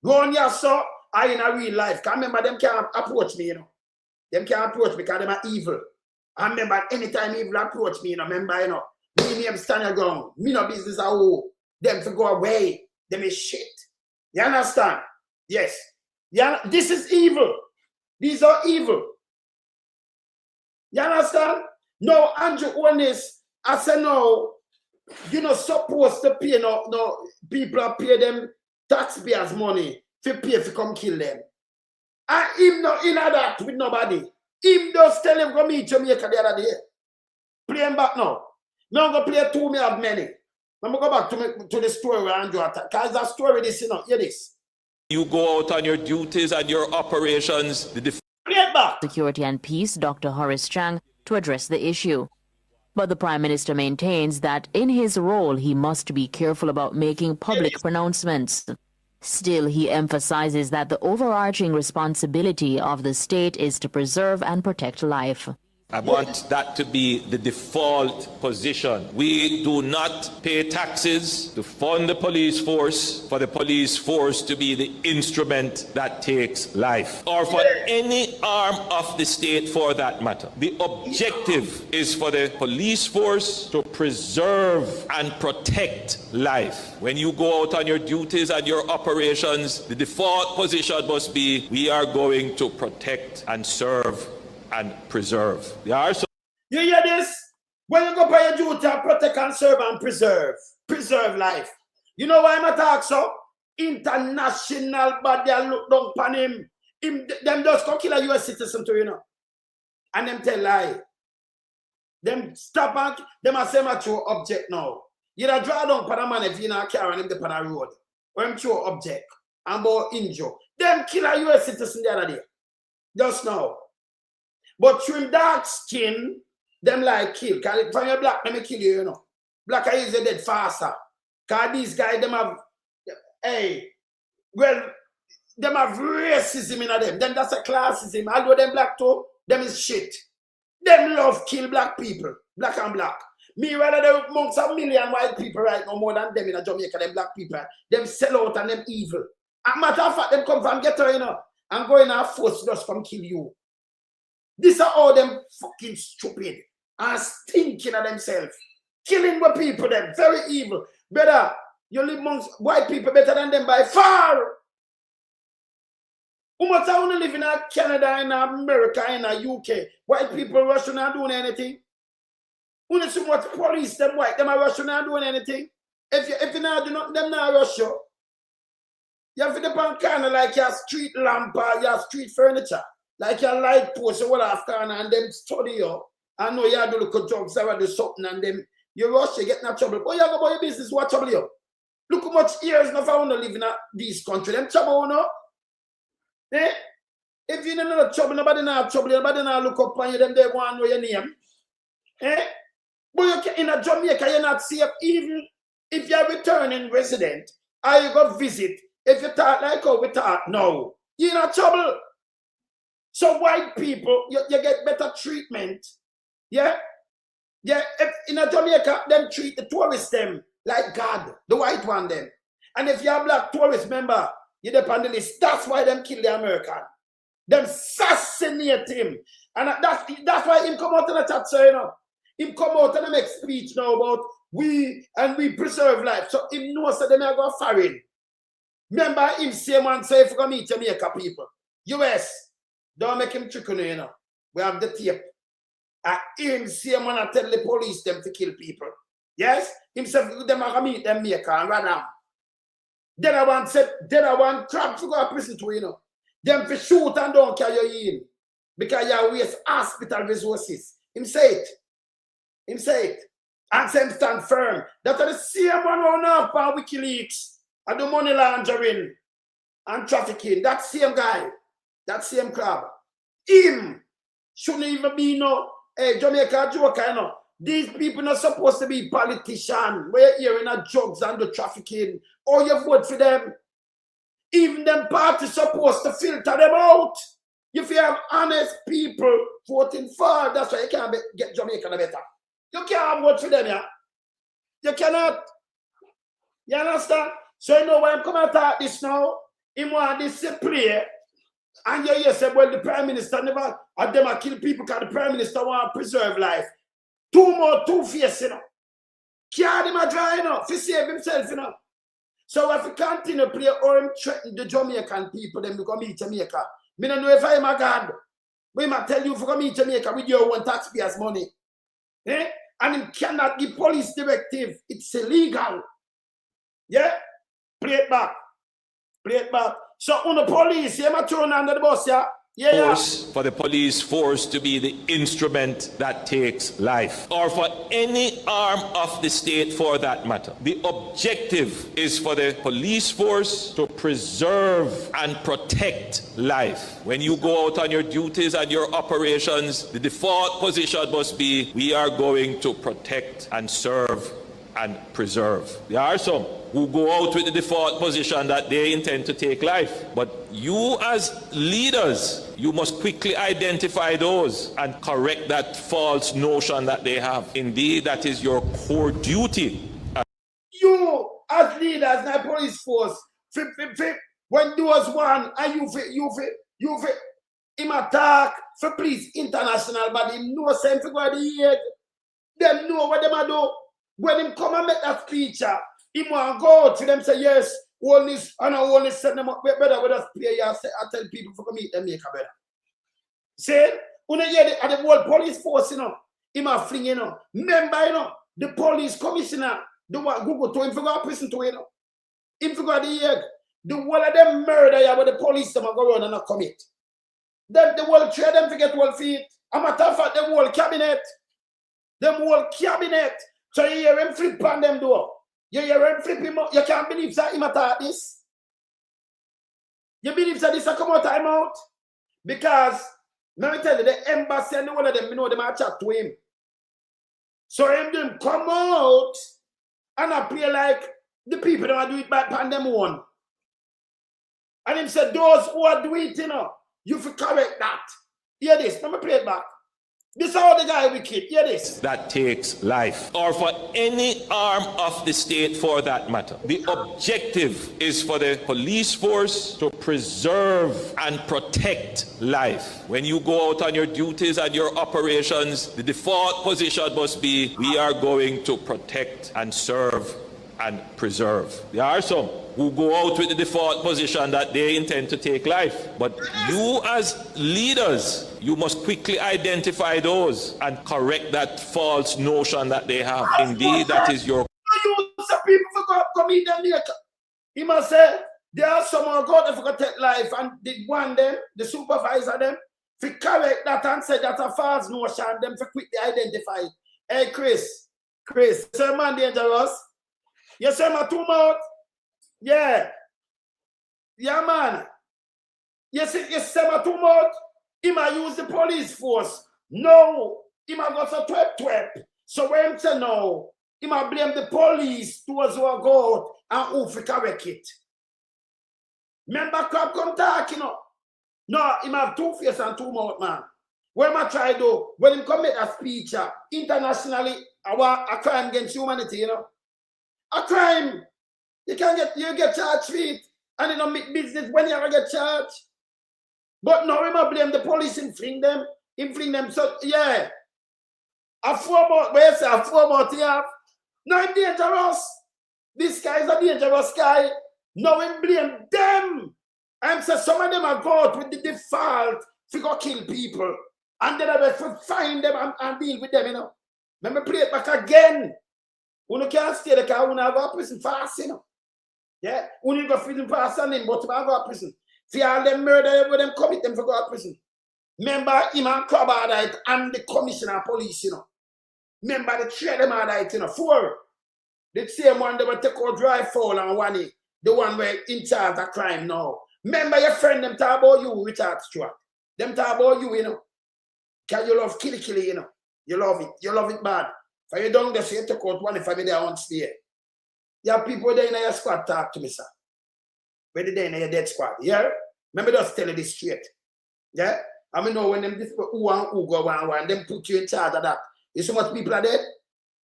Go on here, so I in a real life. Because remember, them can't approach me, you know. Them can't approach me because them are evil. I remember anytime evil approach me, you know, remember, you know, me name stand your ground. Me no business at all. Them to go away. Them is shit. You understand? Yes. Yeah, this is evil. These are evil. You understand? No, Andrew Holness, I said no, you're not supposed to pay no people are pay them taxpayers' money to pay to come kill them. And him not in that with nobody. Him just tell him go meet Jamaica the other day. Play him back now. Now I'm going to play 2 me of many. I'm going to go back to the story where Andrew attacked. Because that story this, you know, hear this. You go out on your duties and your operations. Security and Peace, Dr. Horace Chang, to address the issue. But the Prime Minister maintains that in his role he must be careful about making public pronouncements. Still, he emphasizes that the overarching responsibility of the state is to preserve and protect life. I want that to be the default position. We do not pay taxes to fund the police force for the police force to be the instrument that takes life, or for any arm of the state for that matter. The objective is for the police force to preserve and protect life. When you go out on your duties and your operations, the default position must be, we are going to protect and serve and preserve. There are some. You hear this? When you go by your duty, protect and serve and preserve. Preserve life. You know why I'm talking so? International body look down upon him. Them just go kill a US citizen too, you know. And them tell lie. Them stop and them a say mature object now. You don't draw down upon a man if you not carrying him upon a road. Or him throw object and about injure. Them kill a US citizen the other day. Just now. But through dark skin, them like kill. Because if you're black, let me kill you, you know. Black are usually dead faster. Because these guys, them have, hey, well, them have racism in them. Then that's a classism. Although them black too, them is shit. Them love kill black people, black and black. Me rather there amongst a million white people right now, more than them in Jamaica, them black people. Them sell out and them evil. As a matter of fact, them come from ghetto, you know, and go in a force just come kill you. These are all them fucking stupid and stinking of themselves. Killing the people, them very evil. Better, you live amongst white people better than them by far. How much I want to live in Canada, in America, in UK? White people Russian not doing anything. Who knows so much police, them white, them are Russian not doing anything. If you not do nothing, them not Russia. You have to depend kind of like your street lamp or your street furniture. Like your light post or whatever, and them study you. I know you have to look at drugs or do something, and then you rush, you get in trouble. But you go about your business, what trouble you? Look how much years now I want to live in this country. Them trouble, no? Eh? If you don't know trouble, nobody not trouble, nobody not look up on you, them they want to know your name. Eh? But you in Jamaica, you're not safe, even if you're a returning resident, or you go visit. If you talk like how we talk now, you're in trouble. So white people, you get better treatment. Yeah? Yeah, if in Jamaica, them treat the tourists them like God, the white one them. And if you're a black tourist member, you depend on the list. That's why them kill the American. Them assassinate him. And that's why him come out in the chat, so you know. Him come out and make speech now about we preserve life. So him knows that them are going foreign. Remember him say man say if we're going to meet Jamaica people. US. Don't make him trick on you, you know. We have the tape. And him say man I tell the police them to kill people. Yes? Himself them are going to meet them maker and run them. Then I want crap to go to prison too, you know. Them for shoot and don't carry you in. Because you waste hospital resources. Him say it. Him say it. And same stand firm. That are the same one on up on WikiLeaks and the money laundering and trafficking. That same guy. That same crab. Him shouldn't even be no Jamaica joker, you know. These people not supposed to be politicians. We're hearing a drugs and the trafficking. Or you vote for them. Even them parties supposed to filter them out. If you have honest people voting for, that's why you can't get Jamaica better. You can't vote for them, yeah? You cannot. You understand? So you know why I'm coming to talk this now? He want this to play. And you say, well, the Prime Minister never, and them kill people because the Prime Minister want to preserve life. Two-face, you know. Can't him a dry, you know, to save himself, you know. So if you continue to play or him threaten the Jamaican people, then we go meet Jamaica. I don't know if I am a God. We might tell you if you go meet Jamaica with your own taxpayers' money. Eh? And him cannot give police directive. It's illegal. Yeah? Play it back. Play it back. So on the police, you might throw under the bus, yeah? Force for the police force to be the instrument that takes life, or for any arm of the state for that matter. The objective is for the police force to preserve and protect life. When you go out on your duties and your operations, the default position must be, we are going to protect and serve and preserve. There are some who go out with the default position that they intend to take life. But you as leaders, you must quickly identify those and correct that false notion that they have. Indeed, that is your core duty. You as leaders in the police force, when those one and you him attack for police international, but him no sense to go to the head. Them know what them a do. When him come and make that speech, him want go out to them say yes, Holness, and Holness set them up better with us play. I tell people for come meet them make a better. Say, when you hear the whole police force, you know, him a fling, you know. Remember, you know, the police commissioner, the one who go to him for go to prison to, you know. Him for go to the head. The whole of them murder you with the police them go around and not commit. Then the whole trade them to get 12 feet. A matter of fact, them whole cabinet. Them whole cabinet. So you hear him flip on them door. You hear him flip him out. You can't believe that him attack this. You believe that this a come out time out? Because, let me tell you, the embassy and one of them, you know, them a chat to him. So him come out and appear like the people that do it by them one. And him said, those who are doing it, you know, you have to correct that. Hear this, let me play it back. This is how the guy wicked. Hear this. That takes life, or for any arm of the state for that matter. The objective is for the police force to preserve and protect life. When you go out on your duties and your operations, the default position must be, we are going to protect and serve and preserve. There are some who go out with the default position that they intend to take life. But you as leaders, you must quickly identify those and correct that false notion that they have. Indeed, that is your... You some people forgot to meet them later. He must say, there are some who go to protect life and they want them, the supervisor them, to correct that and say that's a false notion, them to quickly identify it. Hey, Chris, say man dangerous. You say my two mouth? Yeah. Yeah, man. You say my two mouth? He might use the police force. No. He might go to twep. So when he say no, he might blame the police towards who go out and who for correct it. Remember crap come talk, you know. No, he might have two face and two mouth, man. When I try to, when he come make a speech internationally, a crime against humanity, you know. A crime. You get charged for it. And you don't make business when you ever get charged. But now we might blame the police and fling them. So yeah. A 4 month, where you say a 4 month you have. Now it's dangerous. This guy is a dangerous guy. Now we blame them. And so some of them are go out with the default to go kill people. And then I will find them and deal with them, you know. Let me play it back again. You can't stay there because you have a prison fast, you know. Yeah? You go prison fast and then, but you have a prison. See all them murder, when them commit them for go to prison. Remember him and Club and the commissioner of police, you know. Remember the three of them are that, you know. 4. The same one they will take out dry fall and one, the one where in charge of crime now. Remember your friend them talk about you, Jcf.Chuck. Them talk about you, you know. Because you love killy, you know. You love it. You love it bad. For you don't just you take out one if I be there on stay. You have people there in your squad talk to me, sir. Where they there in your dead squad. Yeah? Remember just tell you this straight. Yeah? I mean know when them who and who go one, them put you in charge of that. You see so much people are dead?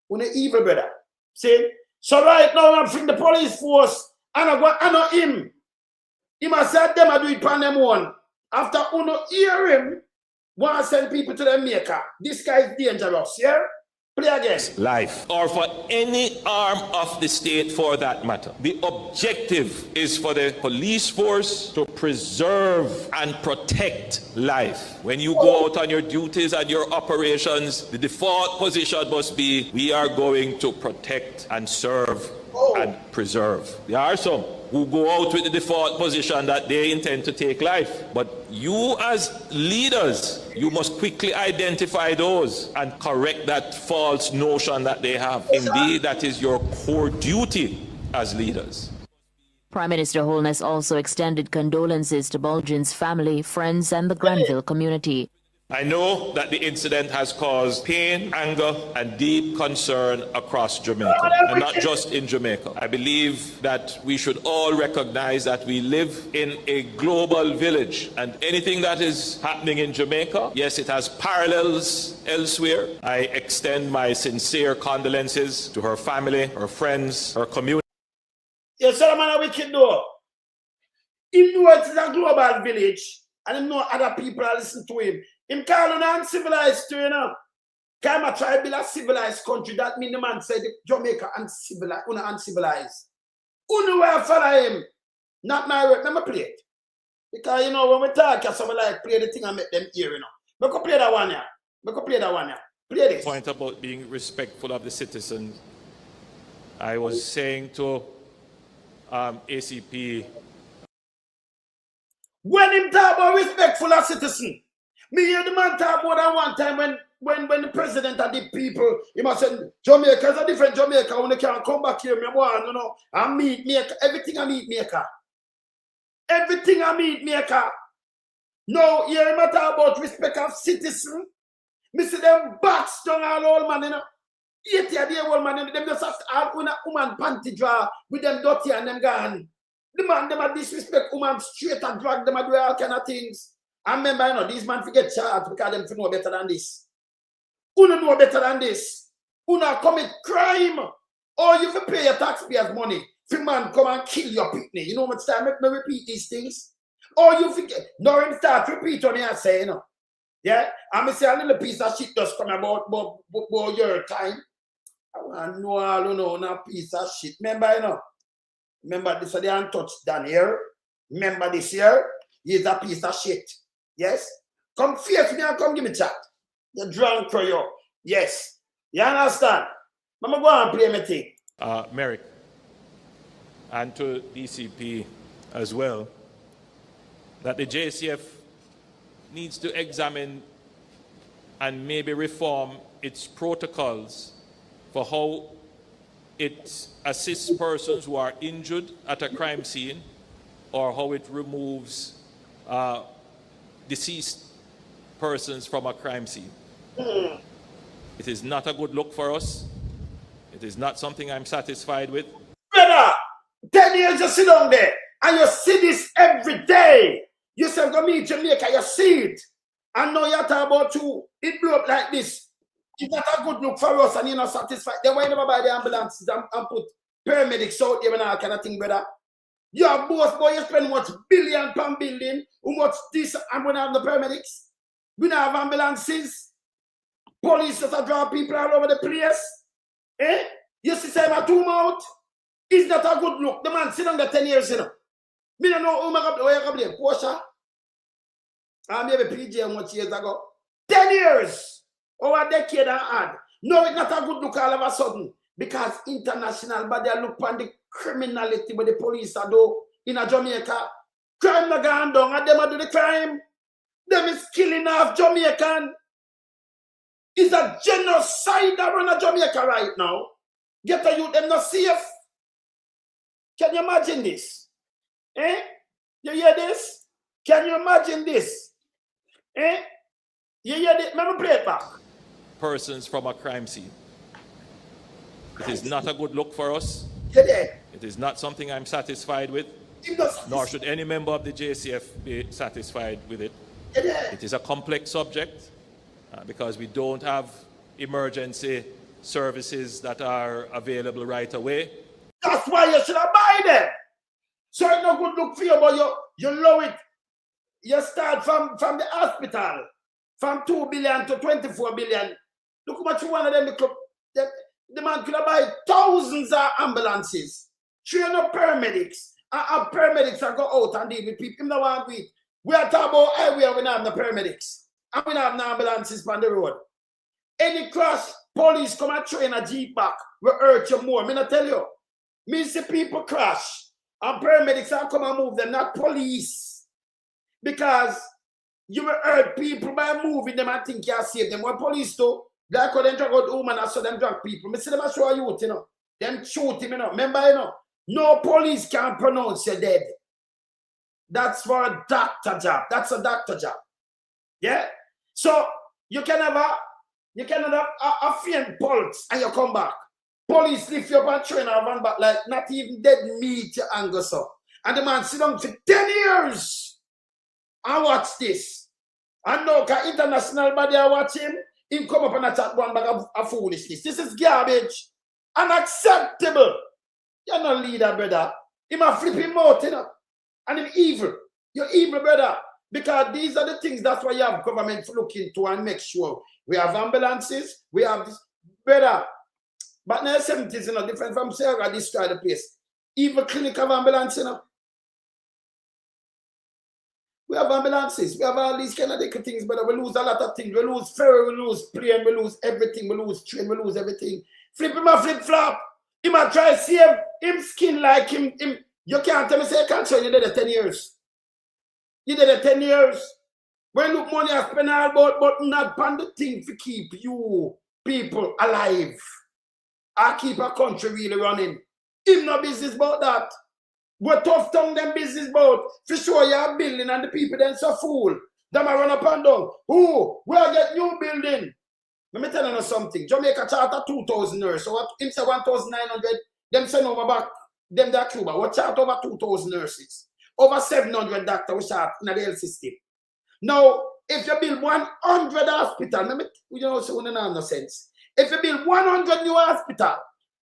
When they evil, brother. See? So right now I'm from the police force and I know him. He must say them I do it pan them one. After uno hear him, want to send people to the maker. This guy is dangerous, yeah? Play again. Life, or for any arm of the state for that matter. The objective is for the police force to preserve and protect life. When you go out on your duties and your operations, the default position must be, we are going to protect and serve and preserve. There are some who go out with the default position that they intend to take life. But you as leaders, you must quickly identify those and correct that false notion that they have. Indeed, that is your core duty as leaders. Prime Minister Holness also extended condolences to Bulgin's family, friends and the Granville community. I know that the incident has caused pain, anger, and deep concern across Jamaica, and not just in Jamaica. I believe that we should all recognize that we live in a global village, and anything that is happening in Jamaica, yes, it has parallels elsewhere. I extend my sincere condolences to her family, her friends, her community. Yes, sir, man, a wicked though. He knows it is a global village, and he know other people are listening to him. Him call on uncivilized too, you know. Can I try to build a civilized country? That means the man said Jamaica uncivilized, uncivilized. Who will follow him? Not my work, let me play it. Because you know when we talk, someone like play the thing and make them hear, you know. We can play that one here. We can play that one here. Play this. Point about being respectful of the citizens. I was saying to ACP. When him talk about respectful of citizen, me hear the man talk more than one time when the president and the people, he must say, Jamaica is a different Jamaica when they can come back here, me want, you know, and meat maker, everything a meat maker. Everything a meat maker. No, hear him talk about respect of citizen. Me see them bats down all old man, you know. 80-year old man, them just have all woman panty draw with them dirty and them gone. The man, them a disrespect woman straight and drag them a do all kind of things. And remember, you know, these men forget charged because them know better than this. Who don't know better than this? Who not commit crime? Or you have to pay your taxpayers' money. For man come and kill your picnic. You know how much time make me repeat these things? Or you forget. Now him start repeat on here say, you know. Yeah? And I say a little piece of shit just come about your time. I want to know all you know, a piece of shit. Remember, you know. Remember this is the untouched down here. Remember this here? He's a piece of shit. Yes? Come face me and come give me chat. You're drunk for you. Yes. You understand? I'm going to go and play my thing. Merrick, and to DCP as well, that the JCF needs to examine and maybe reform its protocols for how it assists persons who are injured at a crime scene, or how it removes deceased persons from a crime scene. It is not a good look for us. It is not something I'm satisfied with. Brother, 10 years you sit down there and you see this every day. You say, go meet Jamaica, you see it. And now you're talking about it blew up like this. It's not a good look for us and you're not satisfied. Then why never buy the ambulances and put paramedics out there and all kind of thing, brother? Your boss, boy, you spend much billion pound building, how much this, and we don't have the paramedics. We don't have ambulances. Police just draw people all over the place. Eh? You see, say my two mouth. It's not a good look. The man sit on the 10 years, you know. Me don't know who you can blame. Porsche. Maybe PJ much years ago. 10 years. Over a decade and had. No, it's not a good look all of a sudden. Because international body look on the criminality where the police are do in a Jamaica. Crime not gone down and them do the crime. Them is killing off Jamaican. It's a genocide that run a Jamaica right now. Get a youth them not safe. Can you imagine this? Eh? You hear this? Can you imagine this? Eh? You hear this? Let me play it back. Persons from a crime scene. It is not a good look for us. It is not something I'm satisfied with. Nor should any member of the JCF be satisfied with it. It is a complex subject because we don't have emergency services that are available right away. That's why you should buy them. So it's not good look for you, but you low it. You start from the hospital, from 2 billion to 24 billion. Look how much one of them the man could buy thousands of ambulances, train up paramedics, and paramedics that go out and deal with people. Him no want to we are talking about highway, we don't have the paramedics. And we don't have no ambulances on the road. Any crash, police come and train a Jeep back, will hurt you more. Me not tell you. Me see people crash, and paramedics are come and move them, not police. Because you will hurt people by moving them and think you are safe them. What police do? Like how them drag out women and so them drag people. Me see them show you, you know. Them shoot him, you know. Remember, you know, no police can pronounce you dead. That's for a doctor job. That's a doctor job. Yeah? So you can have a faint pulse and you come back. Police lift you up and train and run back like not even dead meat you anger so. And the man sit down for 10 years and watch this. And now the international body are watching him come up and attack one bag of foolishness. This is garbage. Unacceptable. You're not leader, brother. Him a flip him out, you know. And him evil. You're evil, brother. Because these are the things, that's why you have government to look into and make sure. We have ambulances, we have this, brother. But now 70s, you know, different from Sarah, destroy the place. Even clinic of ambulance, you know. We have ambulances, we have all these kind of things, but we lose a lot of things. We lose ferry, we lose plane, we lose everything, we lose train, we lose everything. Flip him a flip flop. He might try to save him skin like him. You can't tell me, say, I can't show you did it 10 years. You did it 10 years. When look money I spend all about, but not on the thing to keep you people alive. I keep a country really running. Him no business about that. What tough tongue them business about? For sure you are building and the people then so fool. Them I run up and down. Who? Where get new building? Let me tell you something. Jamaica charter 2,000 nurses. So what him say 1,900, them send over back, them that Cuba. What chart over 2,000 nurses. Over 700 doctors we chart in the health system. Now, if you build 100 hospital, you know, so no sense. If you build 100 new hospital,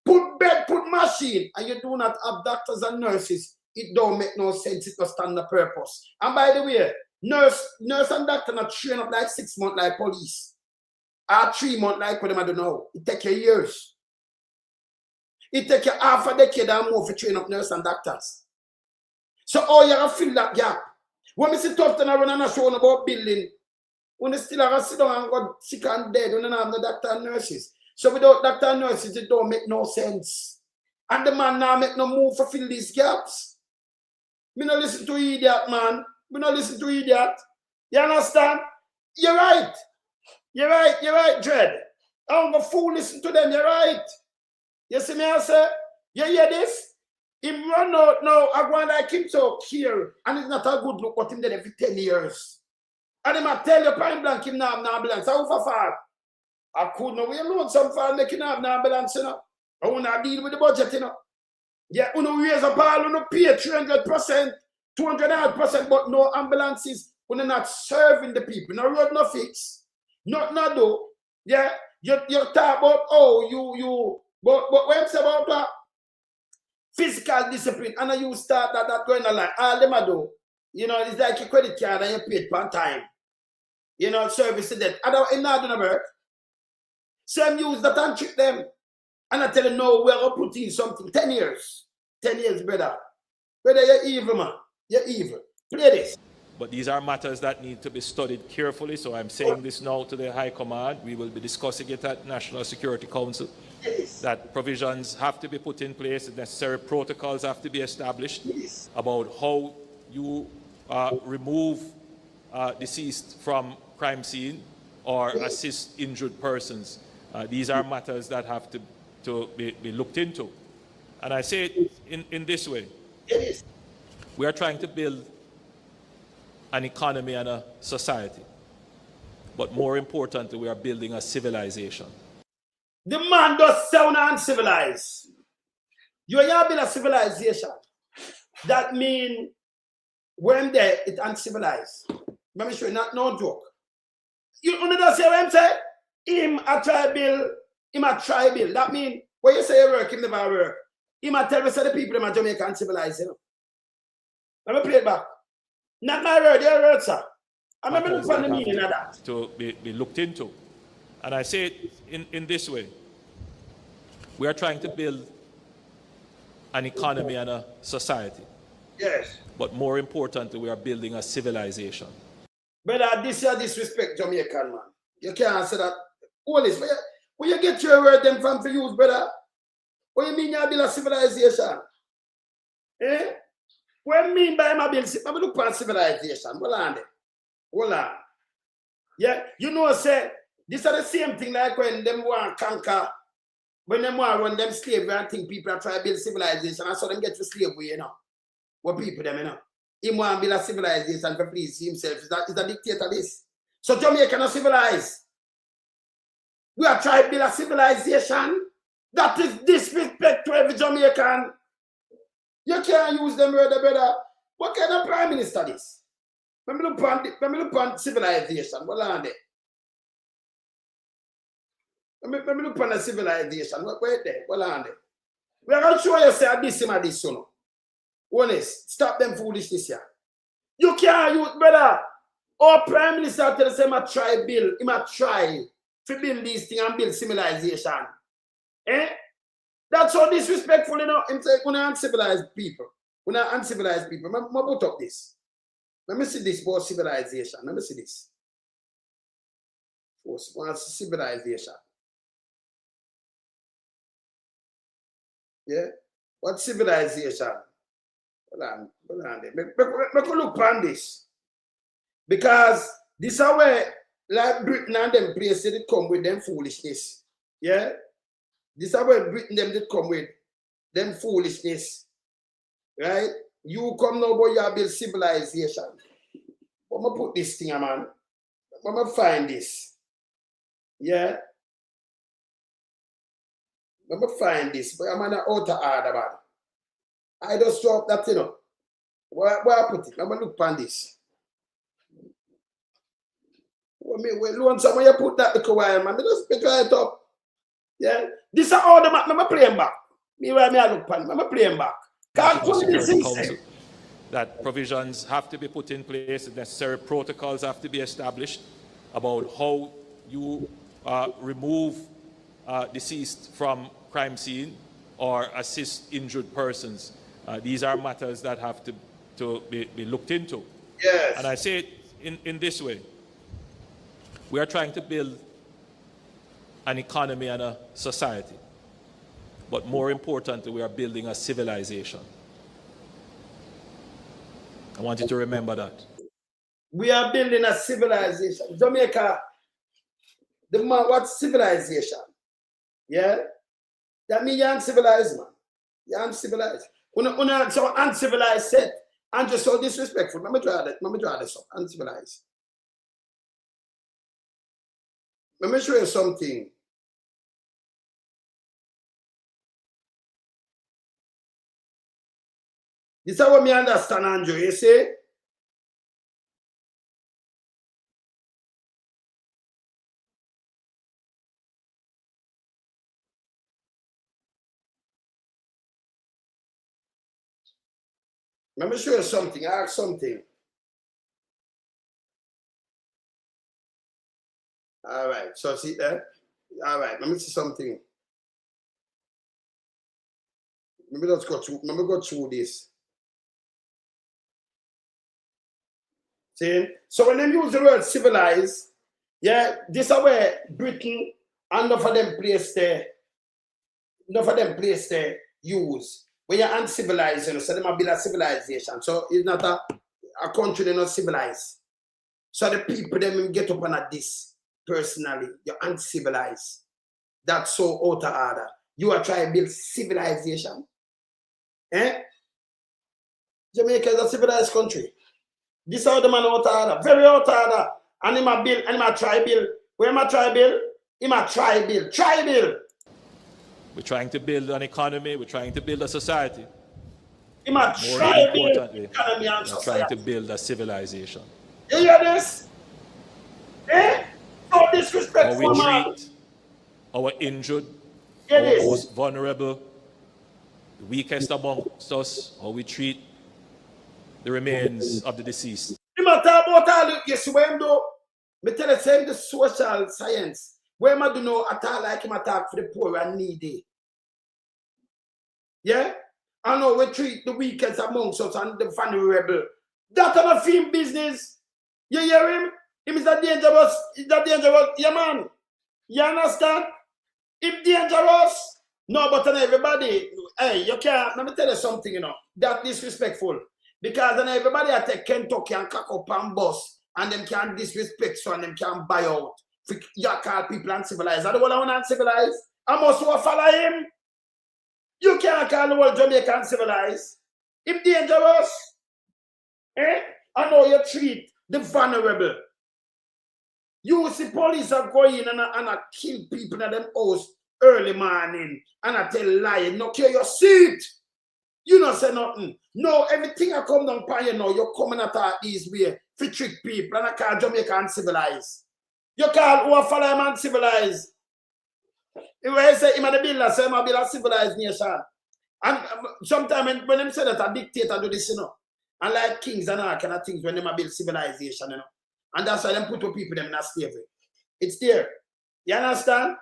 put bed, put machine, and you do not have doctors and nurses, it don't make no sense. It doesn't stand the purpose. And by the way, nurse and doctor not train up like 6 months like police. Or 3 months like what them I don't know. It take you years. It take you half a decade and more for train up nurse and doctors. So all you have to fill that gap. When we sit tough and I run and show about building, when they still have to sit down and got sick and dead, when they don't have the doctor and nurses. So without doctor and nurses, it don't make no sense. And the man now make no move to fill these gaps. Me no listen to idiot, man. Me no listen to idiot. You understand? You're right. You're right, Dread. I don't go fool listen to them, you're right. You see me, I say, you hear this? Him run out now, I go and like him so here, and it's not a good look what him did every 10 years. And him I tell you, point blank, him now have no ambulance. How far? I couldn't know we alone some far make him have no ambulance, you know. I want to deal with the budget, you know. Yeah, you know, raise up all, you know, pay 300%, 200%, but no ambulances, when they're not serving the people. No road, no fix. Not do. Yeah, you talk about, oh, but when you say about that, physical discipline, and you start that going along. All them I do, you know, it's like your credit card and you pay it per time. You know, service to that. I don't know work. Same use that and trick them. And I tell you, no, we're going to put in something. 10 years. 10 years, brother. Brother, you're evil, man. You're evil. Play this. But these are matters that need to be studied carefully. So I'm saying this now to the High Command. We will be discussing it at National Security Council. Yes. That provisions have to be put in place, the necessary protocols have to be established. Yes. About how you remove deceased from crime scene or assist injured persons. These are matters that have to be looked into. And I say it in this way. Yes. We are trying to build an economy and a society. But more importantly, we are building a civilization. The man does sound uncivilized. You are building a civilization. That means when there it's uncivilized. Let me show you, not no joke. You understand what I'm saying? Him a try build. That means when you say you work, him never work. Him a tell me say the people in Jamaica uncivilized, you know. Let me play it back. Not my word, your word, sir. I remember looking for the meaning of that. To be looked into. And I say it in this way. We are trying to build an economy and a society. Yes. But more importantly, we are building a civilization. Brother, this is disrespect Jamaican, man. You can't answer that. Holness, where you get your word them from for use, brother? What you mean you build a civilization? Eh? What you mean by my build? I look for civilization. Hold on. Yeah, you know, say, this are the same thing like when them want to conquer, when them want to run them slavery and think people are trying to build civilization and so them get to slavery, you know. What people them, you know. He want to build a civilization for please himself. Is a dictator this. So Jamaica not civilized. We are trying to build a civilization. That is disrespect to every Jamaican. You can't use them word, brother. What kind of prime minister this? Let me look on civilization. What are they? Let me look on the civilization. Wait there. What are they? We are going to show you say this and this, you know. Honest. Stop them foolishness here. You can't use, brother. Our prime minister tell us he might try build. He might try to build these things and build civilization. Eh? That's so disrespectful, you know. Him say, we're not uncivilized people. We're not uncivilized people. I'm put up this. Let me see this for civilization. Let me see this. For civilization. Yeah? What civilization? Hold on. Make look on this. Because this is where, like Britain and them places, it come with them foolishness. Yeah? This is where Britain them did come with them foolishness. Right? You come now, boy, you build civilization. I'm going to put this thing, man. I'm going to find this. Yeah? I'm going to find this. But I'm on an outer order, man. I just drop that, you know. Where I put it? I'm going to look on this. When someone you put that little while, man, just pick it up. Yeah? This is all the man. I'm playing back. Me where I look on, I'm playing back. That provisions have to be put in place, necessary protocols have to be established about how you remove deceased from crime scene or assist injured persons. These are matters that have to be looked into. Yes. And I say it in this way. We are trying to build an economy and a society. But more importantly, we are building a civilization. I want you to remember that. We are building a civilization. Jamaica, what's civilization? Yeah? That means you're uncivilized, man. You're uncivilized. So uncivilized set and just so disrespectful. Let me draw this up. Uncivilized. Let me show you something. This is what me understand, Andrew, you see? Let me show you something. Ask something. All right. So see there? All right. Let me see something. Let me go through this. See? So when they use the word civilized, yeah, this is where Britain and enough of them place there use. When you're uncivilized, you know, so they might build a civilization. So it's not a country they're not civilized. So the people them get up on this personally. You're uncivilized. That's so out of order. You are trying to build civilization. Eh? Jamaica is a civilized country. This is how the man out of order. Very out of order. And he might build, and he might try build. Where am I try build? He might try build. Try build. We're trying to build an economy. We're trying to build a society. He might More try build importantly, economy and we're trying to build a civilization. You hear this? Eh? So disrespectful, how we treat our injured, Hear our this? most vulnerable, the weakest amongst us, how we treat the remains of the deceased. You matter about all the yes, when do me tell you same the social science. Where I do know at all like him attack for the poor and needy. Yeah? I know we treat the weakest amongst us and the vulnerable. That's not a film business. You hear him? Him is that dangerous. Is that dangerous? Yeah, man. You understand? If dangerous, no, but then everybody, hey, you can't, let me tell you something, you know, that disrespectful. Because then everybody at take Kentucky and cock up and bus, and them can't disrespect so and them can't buy out. You call people uncivilized. I don't want to uncivilized. I must follow him. You can't call the world Jamaica uncivilized. If dangerous, eh? I know you treat the vulnerable. You see police are going and kill people in them house early morning and I tell lie. No care your seat. You don't say nothing. No, everything I come down by you now, you're coming at these way to trick people and I call Jamaica uncivilized. You call who follow him uncivilized. If I say him at the builder, say him a build a civilized nation. And sometimes when them say that a dictator do this, you know, and like kings and all kind of things when them a build civilization, you know. And that's why them put people them in a slavery. It's there. You understand?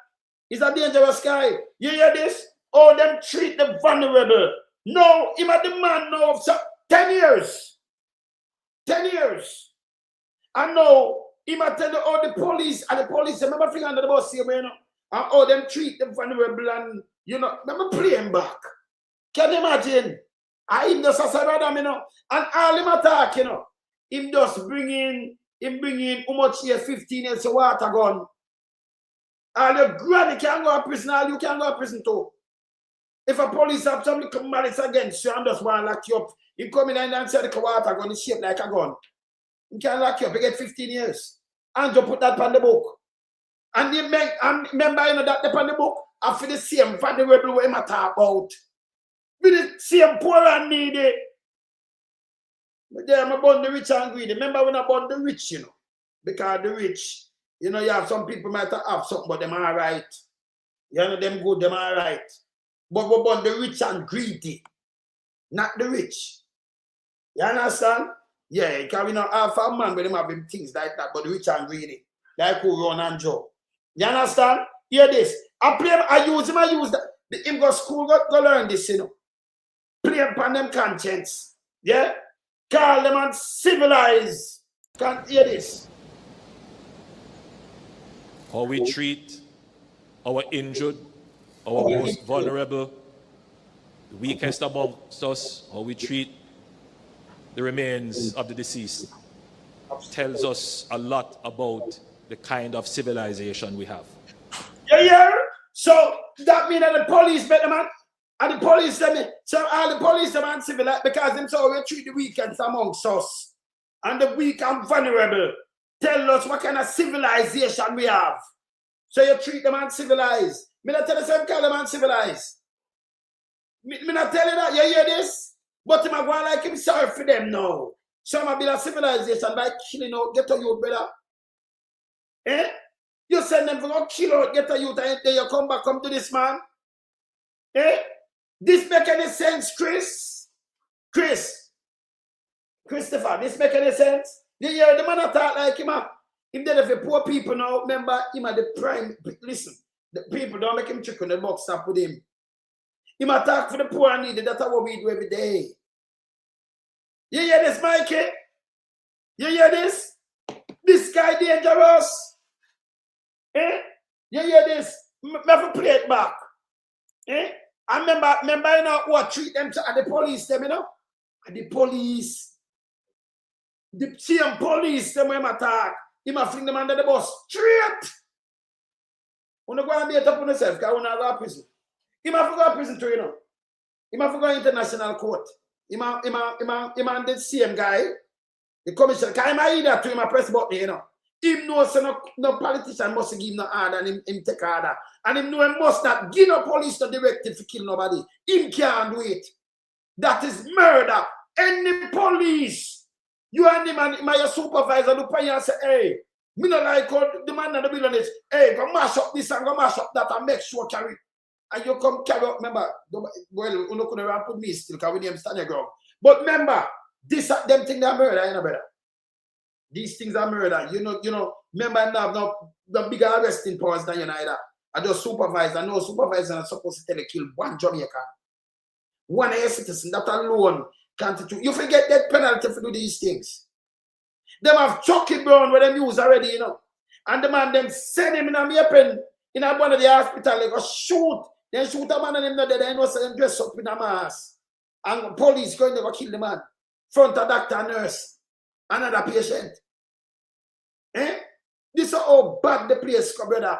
It's a dangerous guy. You hear this? Oh, them treat the vulnerable. No, him a the man now of 10 years. 10 years. And now, him a tell you, oh, the police, remember finger under the bus here, you know, and oh, them treat them vulnerable and, you know, remember play him back. Can you imagine? I him just a brother, you know, and all him attack, you know, him just bring in how much year, 15 years of water gun. And your granny can go to prison, and you can go to prison too. If a police have somebody come malice against you and just want to lock you up, you come in and say the water gun is shaped like a gun. You can lock you up, you get 15 years. And you put that on the book. And you remember, you know, that on the book, after the same vulnerable way I talk about. With the same poor and needy. But then I'm about the rich and greedy. Remember when I about the rich, you know. Because the rich, you know, you have some people might have something, but them are right. You know, them good, them are right. But we about the rich and greedy. Not the rich. You understand? Yeah, because we not have a man where them have them things like that, but the rich and greedy. Like who run and Joe. You understand? Hear this. I use that. Him go school, go learn this, you know. Play upon them conscience. Yeah? Call them uncivilized. Can't hear this. How we treat our injured, our most vulnerable, the weakest amongst us, how we treat the remains of the deceased, tells us a lot about the kind of civilization we have. Yeah. So that means that the police better man, and the police so all the police them uncivilized because them so we treat the weakest amongst us. And the weak and vulnerable. Tell us what kind of civilization we have. So you treat them uncivilized. Me not tell you some call them uncivilized. Me not tell you that. You hear this? But him a go like him sorry for them now. So I'm a build a civilization by killing out, get a youth better. Eh? You send them to go kill out, get a youth, and then you come to this man. Eh? This make any sense, Chris? Christopher, this make any sense? You hear the man attack like him. Him dead for poor people now. Remember, him at the prime. Listen, the people don't make him trick on the box up with him. Him attack for the poor and needy. That's what we do every day. You hear this, Mikey? You hear this? This guy dangerous. Eh? You hear this? Never play it back. Eh? I remember you know what treat them to at the police, them, you know? At the police. The same police, them when attack. He might fling them under the bus. Straight. When you go and be a top on yourself, because you want to go to prison. He might go to prison too, you know. He might go to international court. He might the same guy, the commissioner, because he might either to him a press button, you know. Him knows so no politician must give no order and him take order. And him know he must not give no police the directive to kill nobody. Him can't do it. That is murder. Any police. You and him and my supervisor look at you and say, hey, me not like the man in the building is, hey, go mash up this and go mash up that and make sure carry. And you come carry up, remember, well, you know, couldn't put me still because we didn't stand your ground. But remember, them things are murder, you know, brother. These things are murder. You know, remember now, the bigger arresting powers than you know either. And just supervisor, no supervisor are supposed to tell you kill one Jamaican. One of your citizens, that alone can't do. You forget that penalty for do these things. Them have Chucky Brown where them use already, you know. And the man them send him in a weapon in a one of the hospital, they go shoot. Then shoot a man and him not dead. They know them dress up in a mask. And police going to go kill the man. Front of doctor and nurse. Another patient. Eh? This is how bad the place go, brother.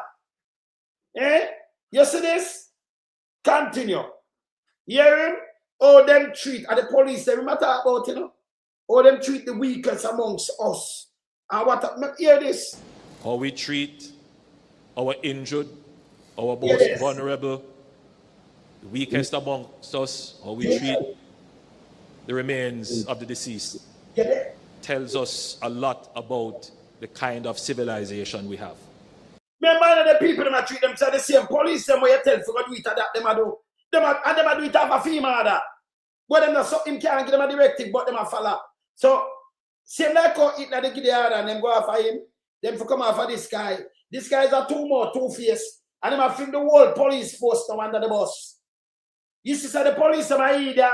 Eh? You see this? Continue. Hear him? Oh, them treat, and the police, they matter about, you know. Oh, them treat the weakest amongst us. And what, hear this? how we treat our injured, our most vulnerable, the weakest amongst us, how we treat the remains of the deceased, tells us a lot about the kind of civilization we have. Remember the people that treat themselves the same police, them where you tell for do it that them do. And them do it have a female that. But them not something can't give them a directive, but them a follow. So same like how Hitler they give the order and them go after him, them for come after this guy. These guys are two-faced. And them have filmed the whole police force now under the bus. You see, so the police them are idiot.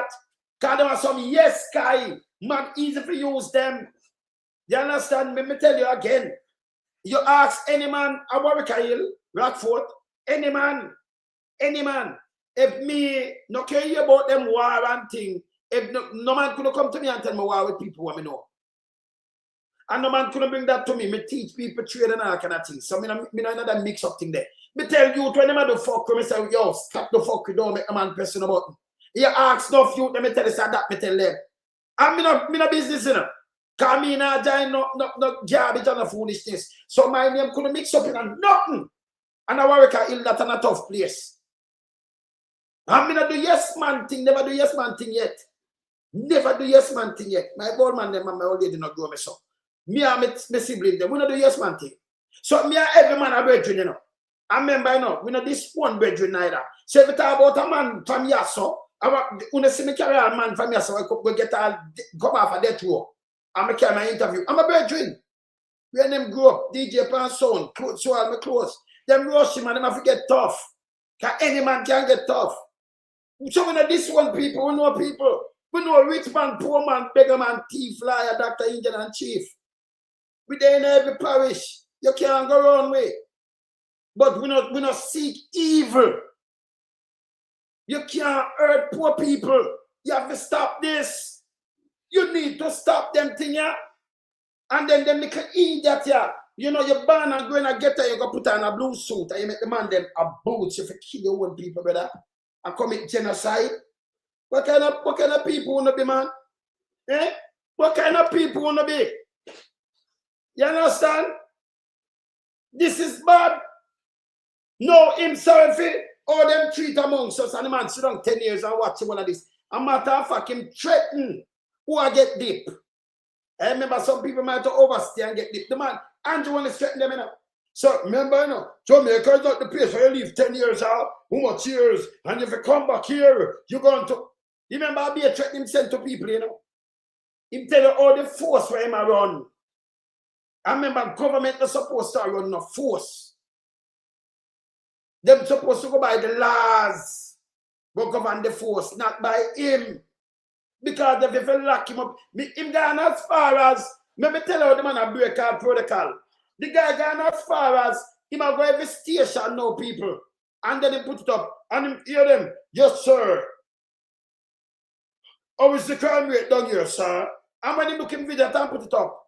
Because them are some yes guy. Man, easy for use them. You understand? Let me tell you again. You ask any man, Awarikail, Rockford, any man, if me no care about them war and thing, if no man could come to me and tell me war with people what me know. And no man couldn't bring that to me. Me teach people trade and all kind of things. So me not another mix up thing there. Me tell you when them do fuck with me say, yo, stop the fuck you don't make a man press on the button. You ask no few, let me tell you that, me tell them. And me no business, you know. Because me not join no garbage and no foolishness. So my name couldn't mix up in nothing. And I work at ill that in a tough place. And me not do yes man thing, never do yes man thing yet. Never do yes man thing yet. My old man them and my old lady not do me so. Me and my sibling them, we not do yes man thing. So me and every man a brethren, you know. I remember, you know, we not this one brethren neither. So if you talk about a man from Yasso, when you see me carry a man from Yasso, I could get a come off a death row. I'm carry my interview. I'm a brethren. When them grow up, DJ and son, so all my clothes. Them rush him and them have to get tough. Because any man can get tough. So we know this one people, we know people. We know rich man, poor man, beggar man, thief, liar, doctor, Indian, and chief. We there in every parish. You can't go wrong way. But we not seek evil. You can't hurt poor people. You have to stop this. You need to stop them thing, yeah. And then they make an idiot, yeah. You know, you're born and going to get there, you go put on a blue suit and you make the man them a boots if you kill your own people, brother. And commit genocide. What kind of people wanna be, man? Eh? What kind of people wanna be? You understand? This is bad. No, him sorry for all them treat amongst us and the man sit down 10 years and watch one of this. A matter of fact, him threaten who I get deep. I remember some people might overstay and get deep. The man, Andrew want to threaten them, you know. So remember, you know, Jamaica is not the place where you live 10 years out, how much years, and if you come back here, you're going to. You remember I'll be a threat him sent to people, you know. Him tell you all the force where him run. I remember government is supposed to run no force. They're supposed to go by the laws, but govern the force, not by him. Because if you lock him up, him gone as far as, let me tell you the man a break our protocol. The guy gone as far as, he might go every station know people. And then he put it up, and him hear them, yes sir. How is the crime rate down here, sir? And when he look in video and put it up,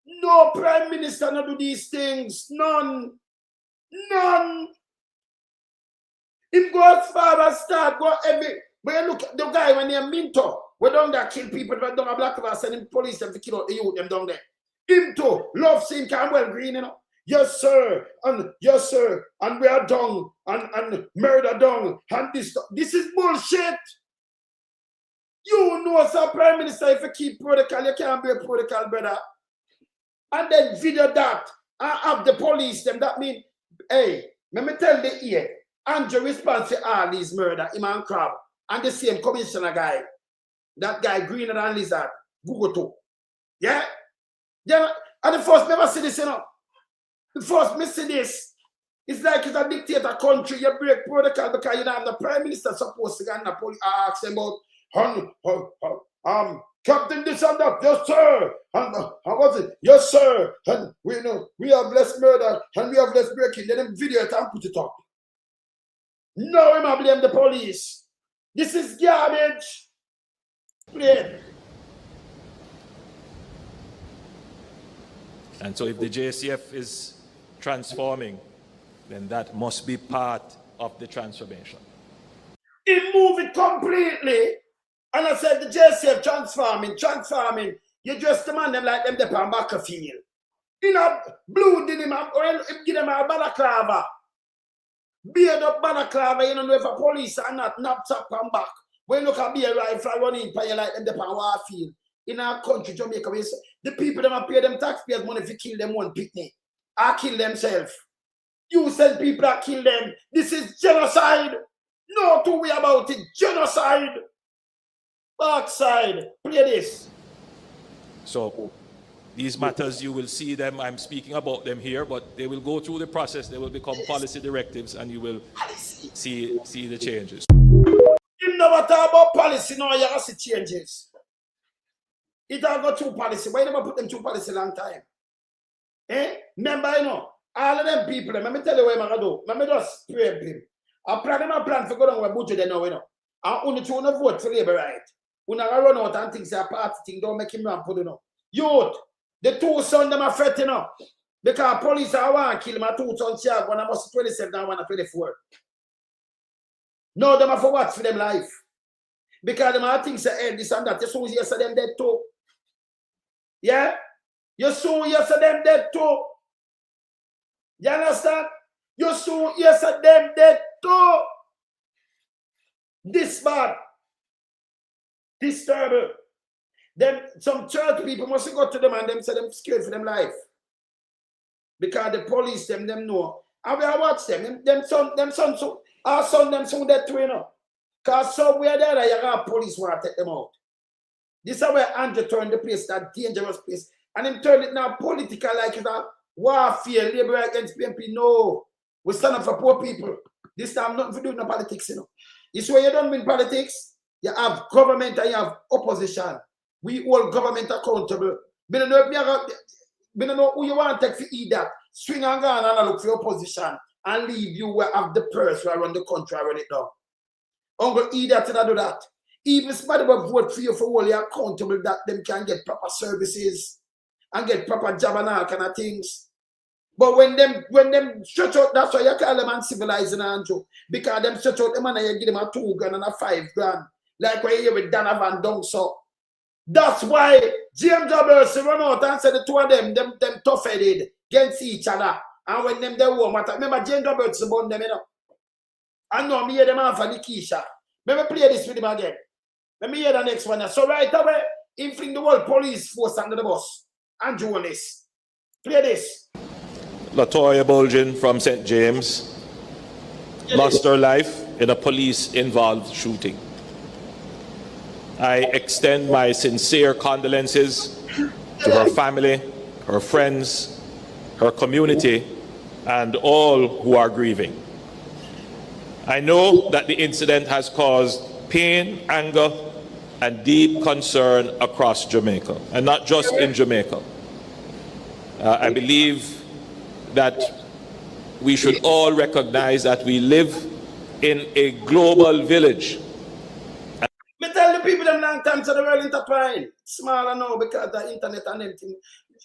no prime minister not do these things. None. Him go as far as start, go every, but you look at the guy when you're Minto, we down there kill people, but down a black of us, sending police them to kill out the youth them down there. Him too, love seeing Campbell Green, you know. Yes, sir, and we are done, and murder done, and this is bullshit. You know, sir, Prime Minister, if you keep protocol, you can't be a protocol, brother. And then video that, and have the police them, that mean, hey, let me tell the ear, Andrew responds to all these murder, him and Crab, and the same commissioner guy, that guy greener than lizard, Google too. Yeah? And the first never see this, you know. The first me see this. It's like it's a dictator country, you break protocol because you don't have the prime minister supposed to go and the police ask him about Captain this and that, yes sir. And what's it? Yes sir. And we know we have less murder and we have less breaking. Then them video it and put it up. No, we might blame the police. This is garbage. Play. And so if the JCF is transforming, then that must be part of the transformation. He moved it completely. And I said the JCF transforming. You just demand them like them on battlefield. In a blue denim, or give them a balaclava. Beard up balaclava, you don't know if a police or not, naps up and back. When you look at be a rifle running for you like them, the power field. In our country, Jamaica, the people that pay them taxpayers money if you kill them one picnic. Or kill themselves. You send people that kill them. This is genocide. No two way about it. Genocide. Backside. Play this. So these matters, you will see them. I'm speaking about them here, but they will go through the process. They will become policy directives, and you will see the changes. You never talk about policy, no, you have to see changes. It has got two policy. Why never put them two policy long time? Eh? Remember, you know, all of them people, let me tell you what I'm going to do. Let me just pray him. I plan for go down with budget, they know, you know. And only to vote for labor right. When I run out and things are party thing, don't make him run, put it on. Youth, the two sons, them are fretting up. Because police are want to kill my two sons here. One must 27 and one 24. No, them are for what? For them life. Because them are things say this and that. You saw yesterday them dead too. Yeah? You saw yesterday them dead too. You understand? You saw yesterday them dead too. This bad. This terrible. Them some church people must go to them and them say them scared for them life. Because the police them know. And we are watch them. Them son so our son them so dead too, you know. Because somewhere there you got police want to take them out. This is where Andrew turned the place, that dangerous place. And him turn it now political like it's a warfare, labor against PMP. No. We stand up for poor people. This time nothing to do with no politics, you know. It's where you don't win politics. You have government and you have opposition. We hold government accountable. We don't know who you want to take for eat that. Swing and go and look for your opposition and leave you where have the purse where run the country, I run it down. Uncle eat that and do that. Even somebody will vote for you for all you're accountable that them can get proper services and get proper job and all kind of things. But when them stretch out, that's why you call them uncivilized and Andrew. Because them stretch out them and you give them a 2 grand and a 5 grand. Like what you hear with Donovan Dung so. That's why James Burshel run out and said the two of them tough-headed against each other. And when them they war matter. Remember James Burshel born them, you know. I know me hear them off of the Keisha. Let me play this with him again. Let me hear the next one. So right away, he fling the whole police force under the bus. And Holness. Play this. Latoya Bulgin from St. James lost her life in a police-involved shooting. I extend my sincere condolences to her family, her friends, her community, and all who are grieving. I know that the incident has caused pain, anger, and deep concern across Jamaica, and not just in Jamaica. I believe that we should all recognize that we live in a global village. Me tell the people them long time to the world intertwined. Smaller now because the internet and everything.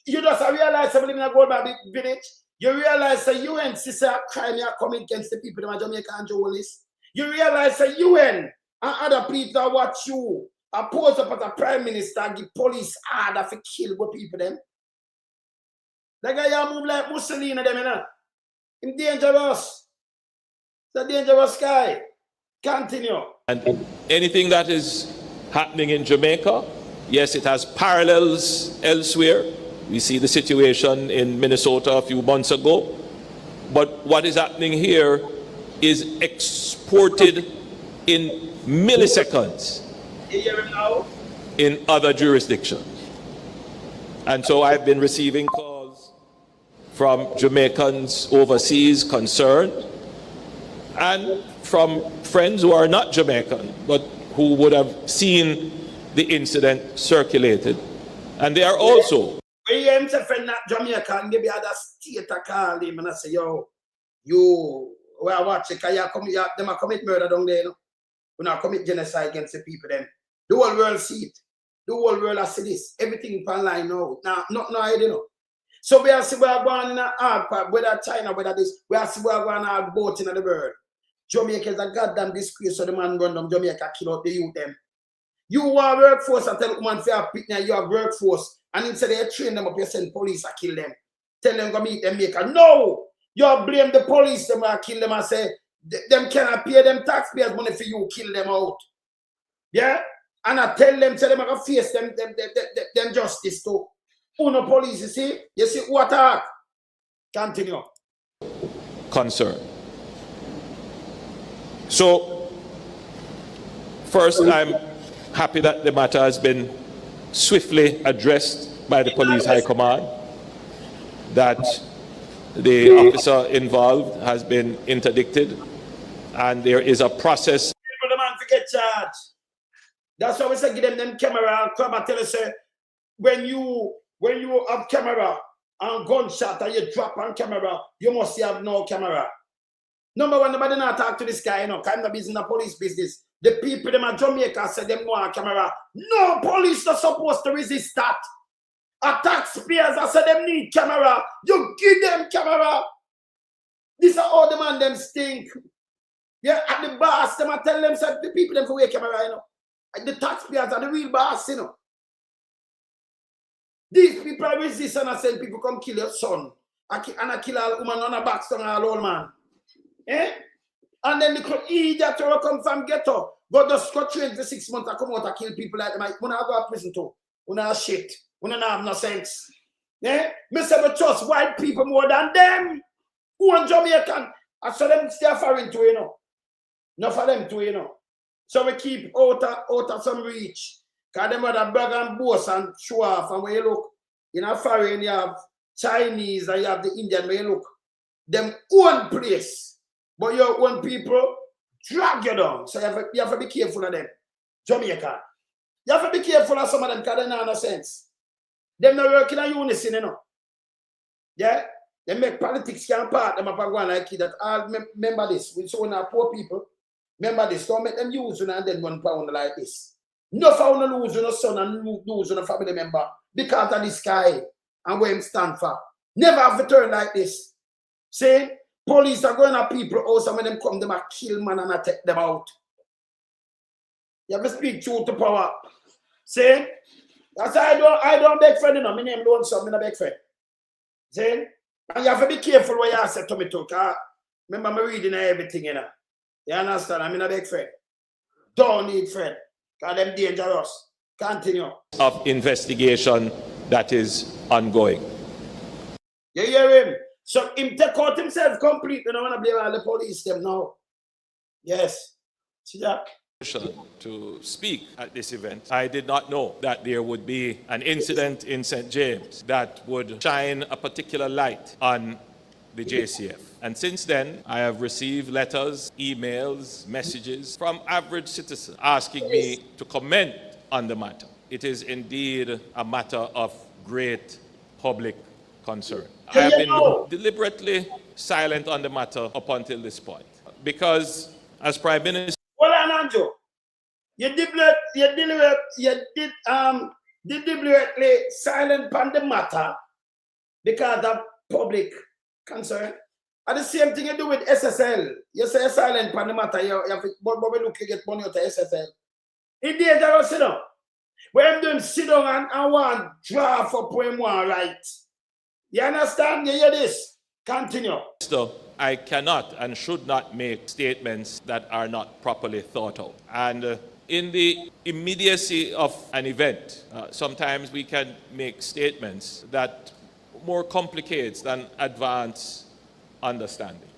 You just realize that we live in a global village. You realize that UN say a crime you coming against the people in Jamaica and Holness. You realize that UN and other people that watch you oppose up as a prime minister and give police order for kill what people them. The guy you move like Mussolini them, you know. He's dangerous. It's a dangerous guy. Continue. And anything that is happening in Jamaica, yes, it has parallels elsewhere. We see the situation in Minnesota a few months ago. But what is happening here is exported in milliseconds in other jurisdictions. And so I've been receiving calls from Jamaicans overseas concerned and from friends who are not Jamaican, but who would have seen the incident circulated. And they are also... When you have a friend not Jamaican, maybe other state to call him and I say, yo, you, well, watch it, because them are commit murder down there, you know? We not commit genocide against the people, them. The whole world see it. The whole world has see this. Everything online now. Now, not idea, you know. So we are see we are going in a hard part, whether China, whether this, we are see we are going hard boat in the world. Jamaica is a goddamn disgrace, so the man run them Jamaica kill out the youth them. You are workforce, I tell woman for your picnic, you have workforce, and instead they train them up, you send police and kill them. tell them go meet them maker. No! You blame the police, them and kill them and say, them cannot pay them taxpayers money for you, kill them out. Yeah? And I tell them, say them are going to face them justice too. Uno police, you see what attack? Continue. Concern. So, first, I'm happy that the matter has been swiftly addressed by the police high command, that the officer involved has been interdicted, and there is a process. People, the man forget charge. That's why we say give them camera and come and tell us, when you have camera and gunshot and you drop on camera, you must have no camera. Number one, nobody not talk to this guy, you know, kind of business, the police business. The people, them at Jamaica said them no on camera. No police are supposed to resist that. A taxpayers, I said them need camera. You give them camera. These are all the man them stink. Yeah, at the boss, them I tell them, said the people them for wear camera, you know. The taxpayers are the real boss, you know. These people are resisting and saying people come kill your son. And I kill all woman on a back son all old man. Eh? And then the idiot will come from ghetto. But just got trained for 6 months and come out and kill people like them. When I go to prison too. When I shit. When I have no sense. Eh? Me say we trust white people more than them. Who are Jamaican? I saw them stay foreign too, you know. Not for them too, you know. So we keep out of some reach. Because them other brag and boast and show off. And when you look in a foreign, you have Chinese and you have the Indian. When you look, them own place. But your own people drag you down. So you have to be careful of them. Jamaica. You have to be careful of some of them because they don't have no sense. Them not working in unison, you know. Yeah? They make politics can part them up and go on like that. All remember this. We saw now poor people. Remember this. Don't make them use you and then £1 like this. No for you lose your son and lose your family member because of this guy and where him stand for. Never have a turn like this. See? Police are going at people house and when them come, them a kill man and a take them out. You have to speak truth to power. See? That's why I don't beg friend, you know. My name don't so I'm not beg friend. See? And you have to be careful what you say to me too. Remember me reading everything, you know. You understand? I'm not a big friend. Don't need friend. Because them dangerous. Continue. Of investigation that is ongoing. You hear him? So him take out himself completely. You don't want to blame all the police them now. Yes. See that? To speak at this event, I did not know that there would be an incident in St. James that would shine a particular light on the JCF. And since then, I have received letters, emails, messages from average citizens asking me to comment on the matter. It is indeed a matter of great public concern. I have been deliberately silent on the matter up until this point because as Prime Minister, well, Ananjo, you deliberately silent on the matter because of public concern. And the same thing you do with SSL. You say silent on the matter, you have to, but we look to get money out of SSL. It's dangerous, you know. When them sit down and want draft up when one right. You understand? You hear this? Continue. So I cannot and should not make statements that are not properly thought out. And in the immediacy of an event, sometimes we can make statements that more complicates than advance understanding.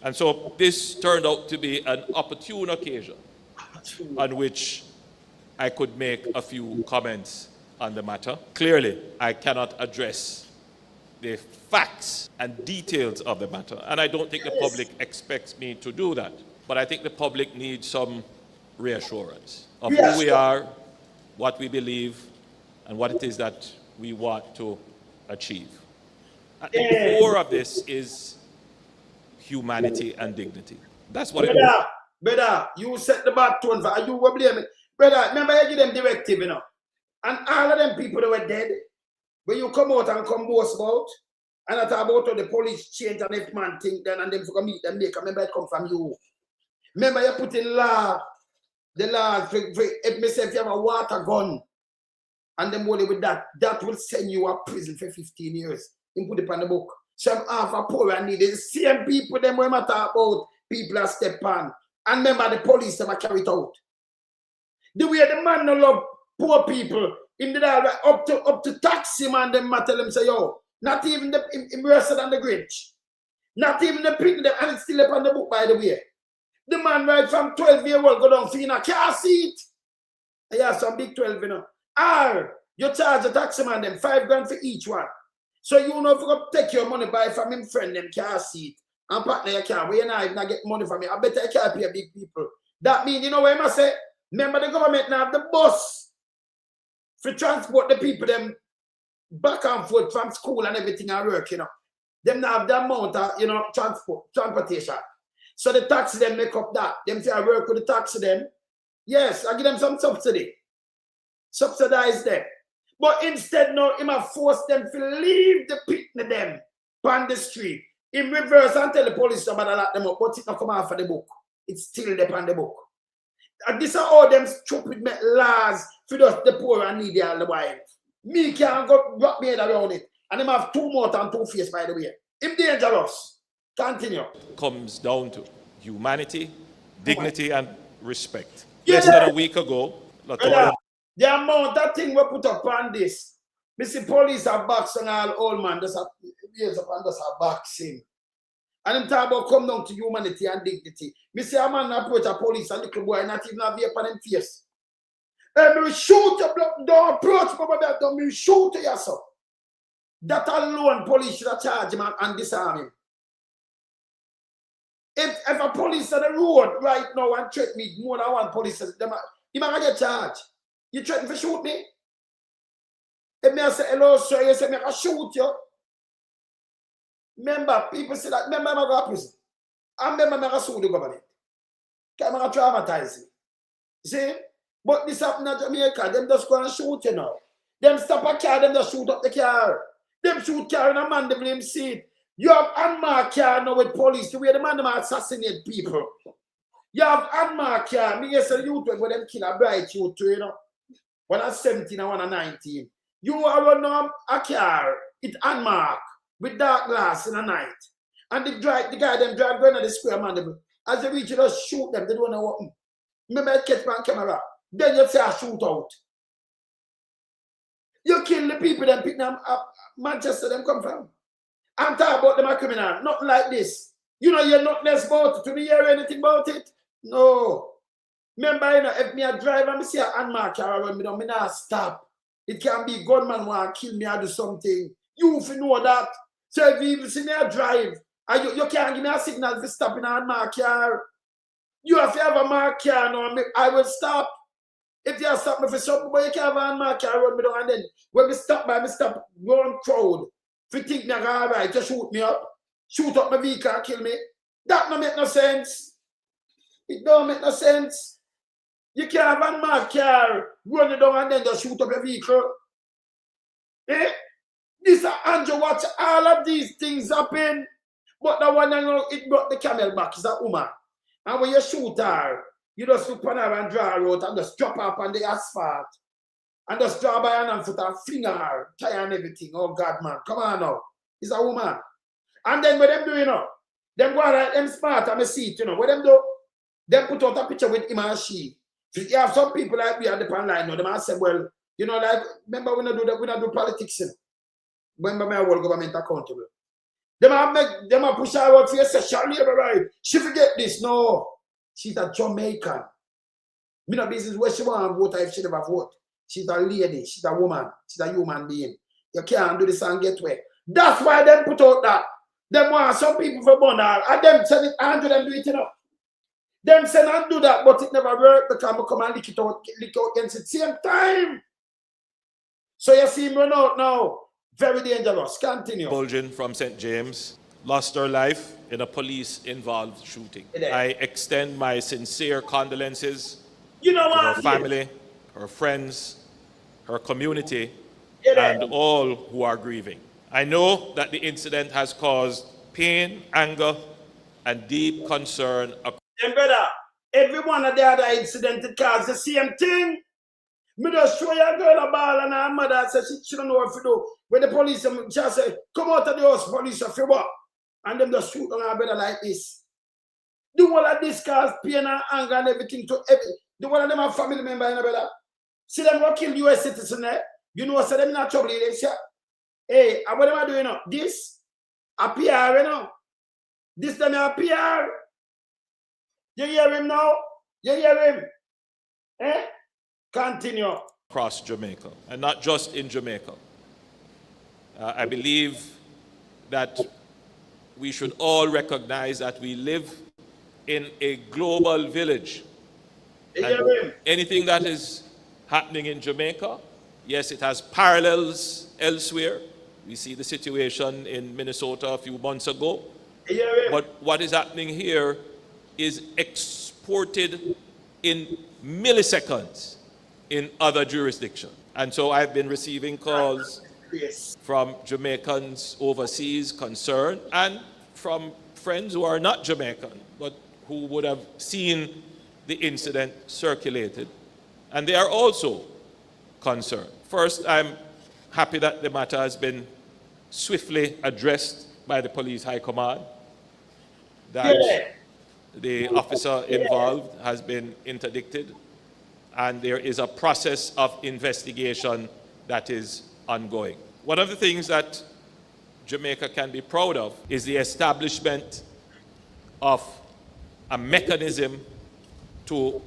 And so this turned out to be an opportune occasion on which I could make a few comments on the matter. Clearly, I cannot address the facts and details of the matter, and I don't think the public expects me to do that. But I think the public needs some reassurance of who we are, what we believe, and what it is that we want to achieve. At the core of this is humanity and dignity. That's what it is. Brother, you set the bad tone for you will blame it. Brother, remember you give them directive, you know. And all of them people that were dead, when you come out and come boast about, and I talk about the police change and if man think then and them for meet them make, remember it come from you. Remember you put in the law if me say if you have a water gun and them only with that will send you a prison for 15 years. He put it on the book. Some half a poor and needy. The same people them when I talk about people are step on. And remember the police them carry it out. The way the man no love poor people in the up to taxi man them tell them say yo, not even the worse than the Grinch. Not even the picking them and it's still up on the book by the way. The man right from 12-year-old go down for in a car seat. Yeah, some big 12, you know. Or you charge a taxi man them $5 grand for each one. So you know if you go take your money buy from him friend them car seat and partner your car, where you not even get money from me. I better you can't pay big people. That means you know what I must say? Remember the government now have the bus for transport the people them back and forth from school and everything and work, you know. Them now have the amount of you know transportation. So the taxi them make up that. Them say I work with the taxi them. Yes, I give them some subsidy. Subsidize them. But instead now, he might force them to leave the picnic them on the street. In reverse and tell the police somebody lock them up, but it not come out for the book. It's still there on the book. And this are all them stupid laws for the poor and needy all the while. Me can't go wrap my head around it. And him have two mouth and two face by the way. Him dangerous. Continue. Comes down to humanity, dignity, and respect. Yeah. Less than a week ago, Latoya. The amount of thing we put up on this, me see police are boxing all old man, just a boxing. And them talk about come down to humanity and dignity. Me see a man approach a police and little boy not even have a on him face. And me shoot your blood, don't approach me, don't me shoot yourself. That alone police should have charged him and disarm him. If a police on the road right now and threaten me more than one police, he might get charged. You threaten to shoot me? If me say hello sir, you say me I shoot you. Remember, people say that, remember I go to prison. I remember I sue the government. Because I traumatize you. See? But this happened in Jamaica, them just go and shoot you now. Them stop a car, them just shoot up the car. Them shoot car in a man, them blame seat. You have unmarked car now with police, the way the man them assassinate people. You have unmarked car. Me yes, a youth when them kill a bright youth too, you know. One at 17 and one at 19. You are running a car, it unmarked, with dark glass in the night. And the guy them drive going to the square man. As they reach, you just shoot them, they don't know what. Remember I catch my camera. Then you say I shoot out. You kill the people them pick them up Manchester them come from. I'm talking about them a criminal, nothing like this. You know you're not less about it. Do you hear anything about it? No. Remember, you know, if me a drive and me see an unmarked car around me, me not stop. It can be gunman want to kill me or do something. You if you know that. So if you even see me a drive, and you can't give me a signal to stop in an unmarked car. You have to have a marked car now, I will stop. If you stop me for something, but you can't have an unmarked car around me down, and then when me stop by, me stop one crowd. If you think me all right, just shoot me up. Shoot up my vehicle and kill me. That don't make no sense. It don't make no sense. You can't have a marked car, run it down and then just shoot up your vehicle. Eh? This Andrew watch all of these things happen. But the one it brought the camel back is a woman. And when you shoot her, you just look on her and draw her out and just drop her up on the asphalt. And just draw by her and foot and fling her, tie and everything. Oh God, man. Come on now. It's a woman. And then what them do, you know, them go out them smart on the seat, you know. What them do? Them put out a picture with him and she. You have some people like we at the pan line now, they might say, well, you know, like, remember we don't do politics, you know. Remember my whole government accountable. They might push her out for you, say, Charlie, right? She forget this. No. She's a Jamaican. Me no business where she want to vote if she never vote. She's a lady, she's a woman, she's a human being. You can't do this and get away. That's why they put out that. Them want some people for burn her. And them send it, and them do it, you know. Them send and do that, but it never worked because we come and lick out against it same time. So you see me run out now. Very dangerous. Continue. Bulgin from St. James lost her life in a police-involved shooting. I extend my sincere condolences to her family, her friends, her community, and all who are grieving. I know that the incident has caused pain, anger, and deep concern. And brother, every one of the other incidents it caused the same thing. Me just show your girl a ball and her mother says she don't know what to do. When the police just say, come out of the house, police are free. And them just shoot on our brother like this. Do all of this cause pain and anger and everything to every. Do all of them have family member in a brother. See them go kill US citizen there. You know, so them not trouble. They say, hey, what am I doing now? This a PR, you know. This them a PR. You hear him now? You hear him? Eh? Continue. Across Jamaica, and not just in Jamaica. I believe that we should all recognize that we live in a global village. And anything that is happening in Jamaica, yes, it has parallels elsewhere. We see the situation in Minnesota a few months ago. But what is happening here is exported in milliseconds in other jurisdictions. And so I've been receiving calls from Jamaicans overseas concerned and from friends who are not Jamaican, but who would have seen the incident circulated. And they are also concerned. First, I'm happy that the matter has been swiftly addressed by the police high command, that the officer involved has been interdicted, and there is a process of investigation that is ongoing. One of the things that Jamaica can be proud of is the establishment of a mechanism to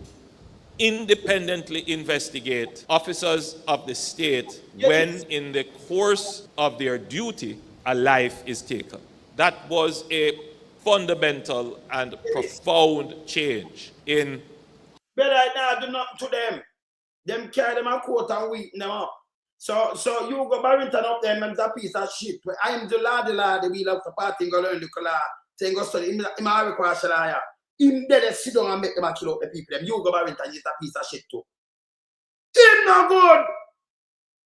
independently investigate officers of the state when in the course of their duty a life is taken. That was a fundamental and profound change in. But right now, do nothing to them. Them carry them a court and weep them up. So you go Barrington up there and a piece of shit. I'm the lad, we love to party and go learn the color. Saying go study. I'm a request lawyer. Him dead sit down and make them kill out the people. Them you go Barrington, is a piece of shit too. Him no good.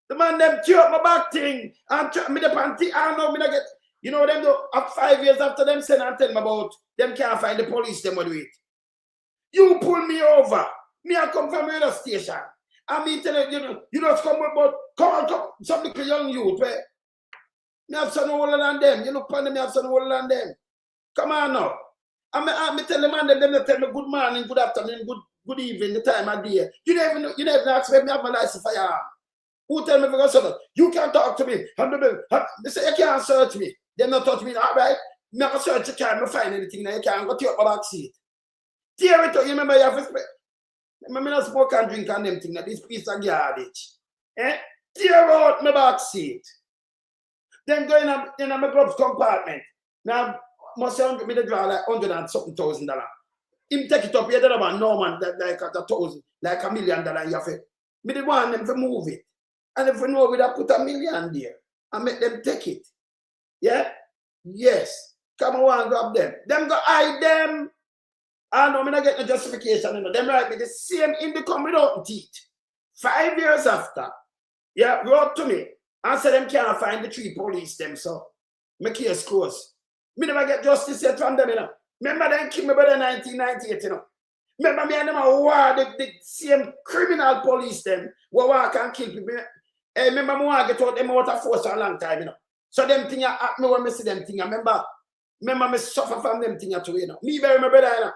The man them tear up my back thing and trap me the panty. I know me not get. You know them though. Up 5 years after them send and tell me about them can't find the police. Them would do it. You pull me over. Me I come from radio station. I mean tell you just come about come some little young youth where me have some older than them. You look upon them, me have some older than them. Come on now. I tell the man them tell me good morning, good afternoon, good evening, the time of day. You never expect me have my license for you. Who tell me for something? You can't talk to me. They say you can't search me. They not touch me. All right. Me have to search, you can't find anything now. You can't go to your back seat. Tear it up. You remember you have to spray. Remember not smoke and drink and them thing. This piece of garbage. Tear out my back seat. Then go in my gloves compartment. Now must have me the draw like $100 and something $1,000. Him take it up. You don't about no man that like $1,000, like $1 million. You have to. Me the one them to move it. And if we know we have put $1 million there and make them take it. Yeah? Yes. Come on and grab them. Them go hide them. I know me not get no justification. You know. Them right me the same in the come without teeth. 5 years after, yeah, wrote to me and said them can't find the 3 police them. So my case closed. Me never get justice yet from them, you know. Remember them kill me brother in 1998, you know. Remember me and them are war the same criminal police them who walk and kill people. Hey, remember me want to get out them out of force for a long time, you know. So them things at me when me see them things. Remember me suffer from them things too, you know. Me very my brother, you know.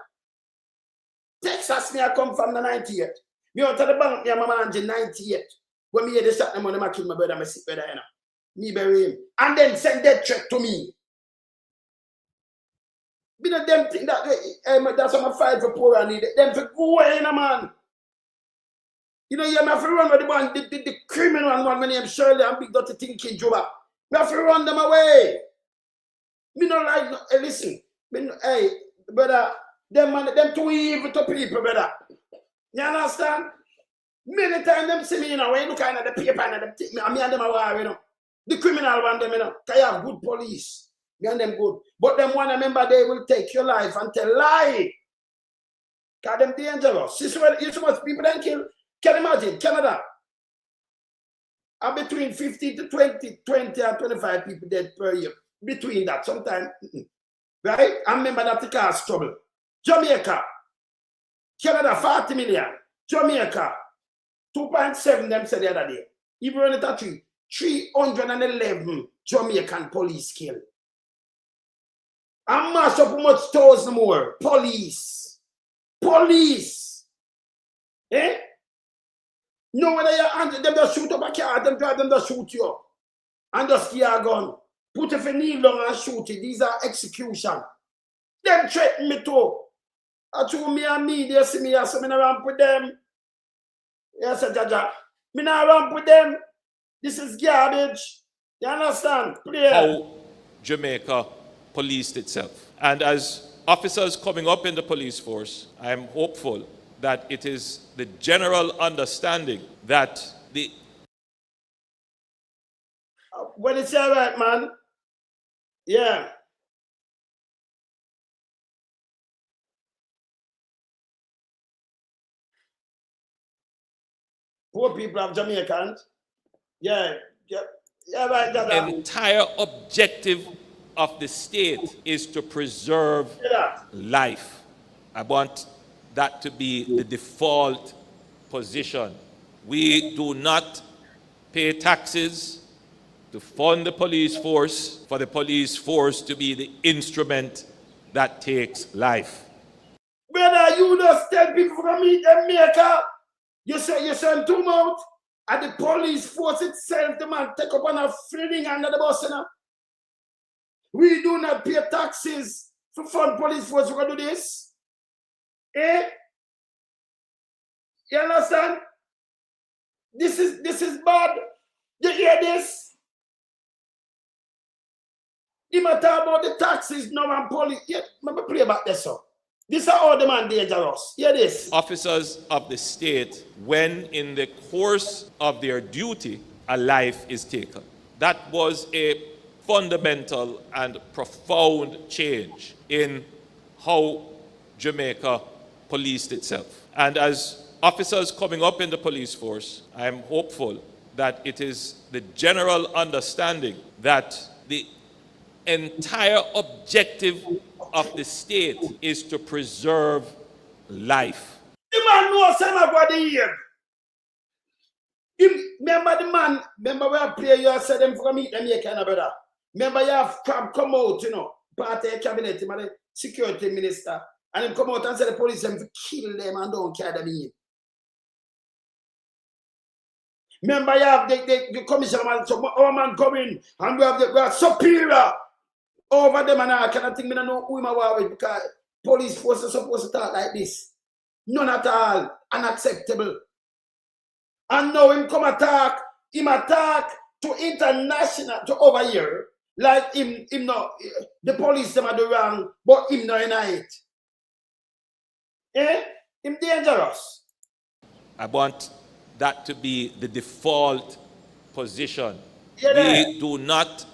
Texas me I come from the 98. Me out of the bank, me and my man in 98. When me hear they shot them on them, I kill my brother, my sick brother, you know. Me bury him. And then send that threat to me. Me not them thing that that's what I fight for poor and need them for go away, you know, man. You know, you have to run with the one, the criminal one, my name Shirley and big dirty thinking Juba. Me have to run them away. Me not like, hey, listen, hey, brother, them too evil to people, brother. You understand? Many times them see me, you know, when you look at the paper and them take me and them are war, you know. The criminal one, them, you know, they have good police. Me and them good. But them one, remember, they will take your life and tell lie. Because them dangerous. You see what people then kill? Can you imagine? Canada. And between 50 to 20 and 25 people dead per year. Between that, sometimes. Right? I remember that the cause trouble. Jamaica. Canada, 40 million. Jamaica. 2.7 them said the other day. Even when it's a 3. 311 Jamaican police killed. And mash up much thousand more. Police. Eh? No, when them just shoot up a car, them drive them just shoot you up. And just steal a gun. Put if you kneel down and shoot it. These are execution. Them threaten me too. I told me and me, they see me, I say me not ramp with them. Yes, Jaja. Me not ramp with them. This is garbage. You understand? Clear. How Jamaica policed itself. And as officers coming up in the police force, I am hopeful that it is the general understanding that the... When it's all right, man. Yeah. Poor people of Jamaicans. Yeah, right. The entire objective of the state is to preserve life. I want that to be the default position. We do not pay taxes to fund the police force, for the police force to be the instrument that takes life. Brother, you just tell people from meet them maker. You send two out, and the police force itself, the man take up on a fling under the bus. You know? We do not pay taxes for fund police force. We're gonna do this. Eh? You understand? This is bad. You hear this? You might talk about the taxes now and police. Yeah, let me play about this song. These are all the man dangerous. Hear this. Officers of the state, when in the course of their duty, a life is taken. That was a fundamental and profound change in how Jamaica policed itself. And as officers coming up in the police force, I am hopeful that it is the general understanding that the entire objective of the state is to preserve life. The man knows some about the year. Remember the man, remember where I play you said them for meet them here kind of brother. Remember you have Crab come out, you know, part of the cabinet, the security minister, and him come out and say the police them to kill them and don't carry them in. Remember you have the commissioner man, so our man coming, and we have superior over them, and I cannot think me don't know who am I war with, because police force is supposed to talk like this. None at all. Unacceptable. And now him come attack to international, to over here, like him no, the police them are the wrong, but him no in it. Eh? Him dangerous. I want that to be the default position. Yeah, we do not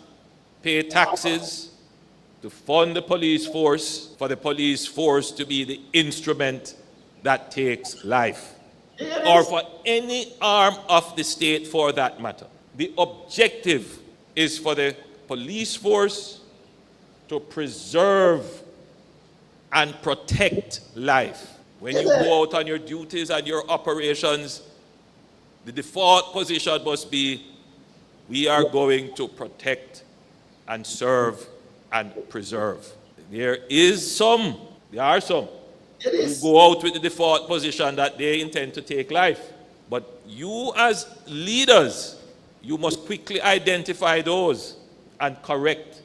pay taxes to fund the police force, for the police force to be the instrument that takes life, or for any arm of the state for that matter. The objective is for the police force to preserve and protect life. When you go out on your duties and your operations, the default position must be, we are going to protect and serve and preserve. There are some who go out with the default position that they intend to take life. But you as leaders, you must quickly identify those and correct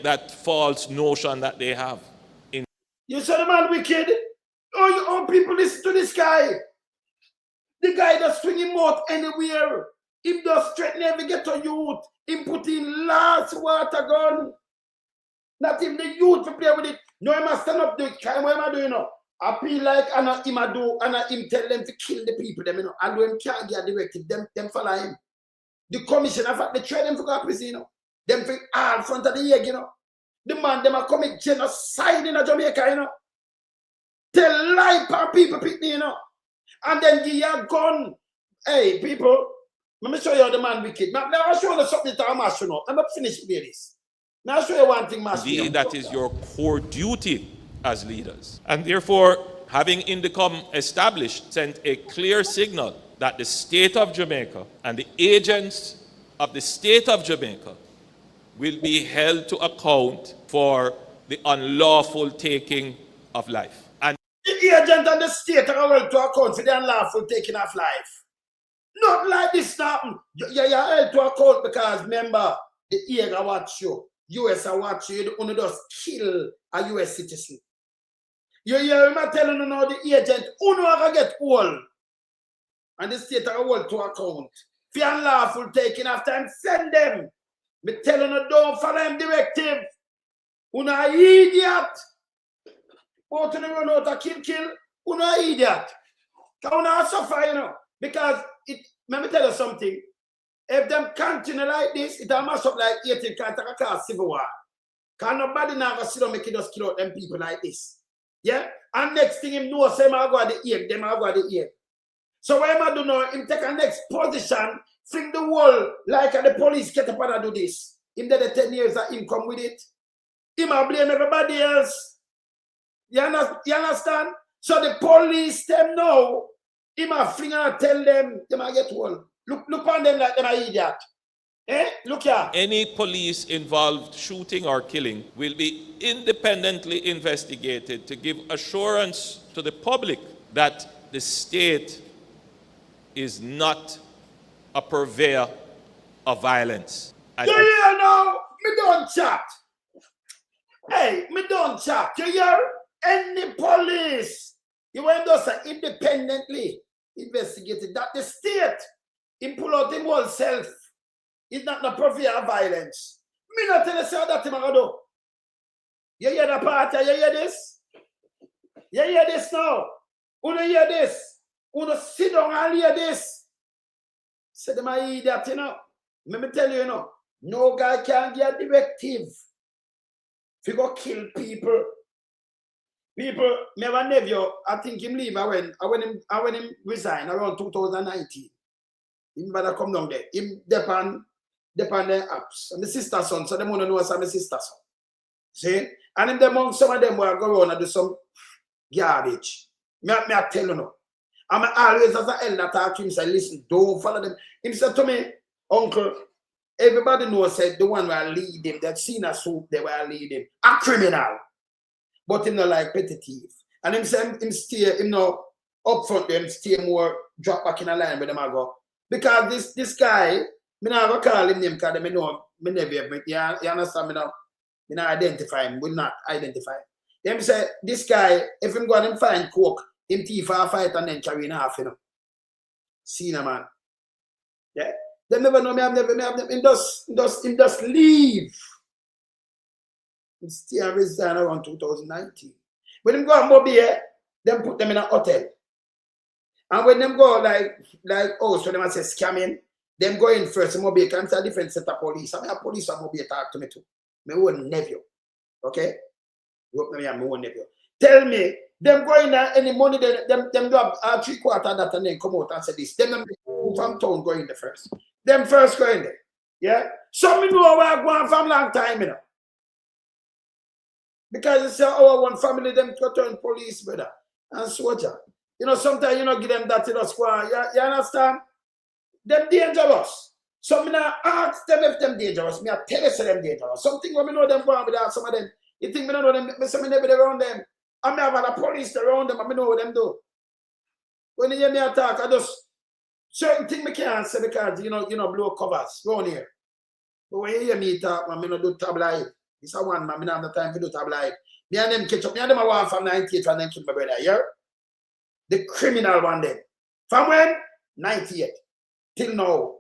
that false notion that they have. You said the man wicked? Oh, people listen to this guy. The guy that's swinging out anywhere. Him just threaten every ghetto youth. Him put in last water gun. Not even the youth to play with it. No, he must stand up do it. What am I doing now? I feel like him tell them to kill the people, them, you know. And when him can't get a directive, them follow him. The commissioner, they try them to go to prison, you know. Them for all front of the egg, you know. The man, them are commit genocide in Jamaica, you know. Tell lie for people, you know. And then give you a gun. Hey, people, let me show you how the man wicked. Now I'll show you something that I'm asking you. I'm not finished with this. Now I'll show you one thing, Master. That is your core duty as leaders. And therefore, having Indicom established, sent a clear signal that the state of Jamaica and the agents of the state of Jamaica will be held to account for the unlawful taking of life. And the agent and the state are held to account for the unlawful taking of life. Not like this happen. You're held to account because remember, the EAG watch you, US watch you, you only just kill a US citizen. You hear me telling you now, the agent, who know get old? And the state are held to account. For unlawful taking of time, send them. Me telling you, don't follow them directive. Una idiot. Go to the run out of kill. Una idiot. Because una suffer, you know. Because let me tell you something. If them continue like this, it'll mash up like 18 can't cause civil war. Because nobody now go sit down make it just kill out them people like this. Yeah? And next thing him know, say him go at the ear, them go at the ear. So what am I do now? Him take a next position, fling the wall like the police get up and do this. Him did the 10 years that him come with it. Him a blame everybody else. You understand? So the police them know. Him a fling and tell them a get one. Look on them like them a idiot. Eh? Look here. any police involved shooting or killing will be independently investigated to give assurance to the public that the state is not a purveyor of violence. You hear now? Me don't chat. Hey, me don't chat. You hear? Any police, you want to independently investigated that the state, in pull out him whole self, is not the purveyor of violence. Me not tell you say that him a do. You hear the part? You hear this? You hear this now? Who do hear this? Who do sit down and hear this? Say them a idiot, you know. Let me tell you, you know, no guy can get a directive if you go kill people. People, my nephew, I think him leave when him resign around 2019. Him better come down there. Him depend the apps. And my sister's son, so them want to know what's my sister's son. See? And in the month, some of them will go around and do some garbage. Me I tell you now. I'm always as an elder talk to him, say, listen, don't follow them. He said to me, uncle, everybody knows said the one will lead him, that seen a soup, they will lead him. A criminal. But him not like petty thief. And him say him stay, him no up front them, stay more, drop back in a line with them I go. Because this guy, me not go call him name because me know me never, you understand me now? Me not identify him, will not identify him. Him say, this guy, if him go and him find coke, him thief a fight and then carry in half, you know. See na man. Yeah. They never know me, him just leave. Him stay and resign around 2019. When him go and Mobile, them put them in a hotel. And when them go like oh, so them say scamming, them go in first, Mobile can say a different set of police. I mean, a police and Mobile talk to me too. My own nephew. Okay? You hope me my own nephew. Tell me, them go in there, any money, them do a 3/4 of that and then come out and say this. Them from town go in there first. Them first go in there. Yeah? So me know where I go from long time, you know. Because it's our one family, them to turn police, brother, and soldier. You know, sometimes you know give them that in the squad. You understand? Them dangerous. So me not ask them if them dangerous. Me I tell you say them dangerous. Something when me know them go on with that, some of them. You think me don't know them, me say me never around them. I me have a police around them, and me know what them do. When you hear me attack, I just certain things me can't say because you know blow covers around here. But when you hear me talk, man, me no do tabloid. It's a one, man. Me don't have the time to do tabloid. Me and them catch up. Me and them are one from 98 and then kill my brother. Yeah? The criminal one then. From when? 98. Till now.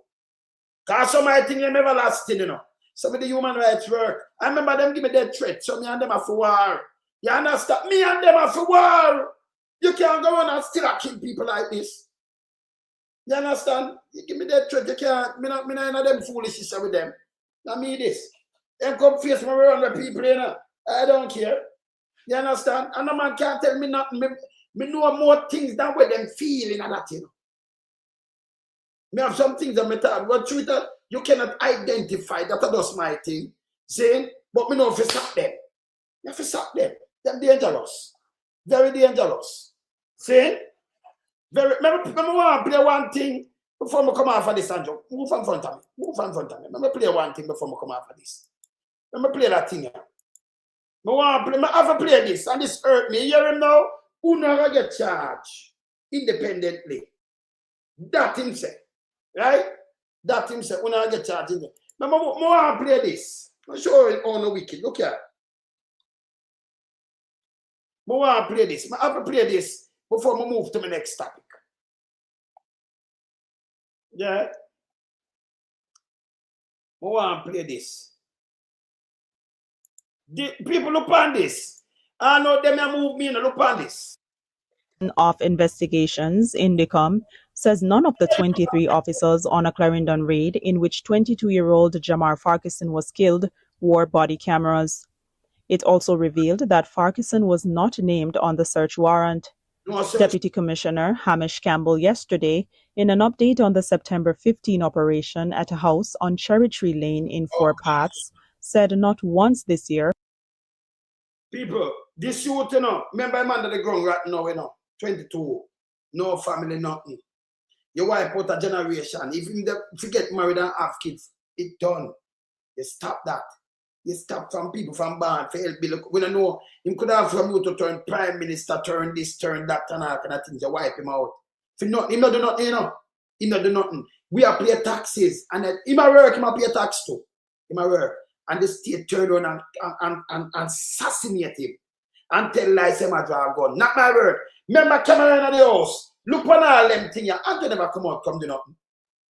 Because some I think them everlasting, you know. Some of the human rights work. I remember them give me death threat. So me and them are for war. You understand? Me and them are for war. You can't go on and still kill people like this. You understand? You give me death threat. You can't. Me not them foolishness with them. Now me this. Them come face me around the people, you know. I don't care. You understand? And no man can't tell me nothing. Me know more things than what them feeling and that, you know. Me have some things that me talk. But truth you cannot identify that just my thing. Saying, but me know if you stop them. You have to stop them. They're dangerous. Very dangerous. See? Remember want to play one thing Before I come off of this, Andrew, move in front of me. Move in front of me. Let me play one thing before I come off of this. Let me play that thing here. I have to play this, and this hurt me. You hear him now? Who never get charged independently? That him say. Right? That him say, who never get charged independently. I want to play this. I'm sure it's on the wicked. Look here. I want to play this. I have to play this before I move to my next topic. Yeah. I want to play this. The people look on this. I know them move me and look on this. Of investigations, Indicom says none of the 23 officers on a Clarendon raid in which 22-year-old Jamar Farquharson was killed wore body cameras. It also revealed that Farquharson was not named on the search warrant. Deputy Commissioner Hamish Campbell yesterday, in an update on the September 15 operation at a house on Cherry Tree Lane in Four Paths, said not once this year. People, this youth, remember I'm under the ground right now, 22, no family, nothing. You wipe out a generation. If you get married and have kids, it's done. You stop that. You stop from people from barn for help. Look, we don't know. Him could have from you to turn prime minister, turn this, turn that, and all kind of things. You wipe him out. For nothing, he not do nothing, He not do nothing. We are pay taxes, and he might work, he might pay tax too. He might work. And the state turn on and assassinate him. And tell lies him a draw a gun. Not my word. Remember camera in the house. Look on all them things. And they never come out, come do nothing.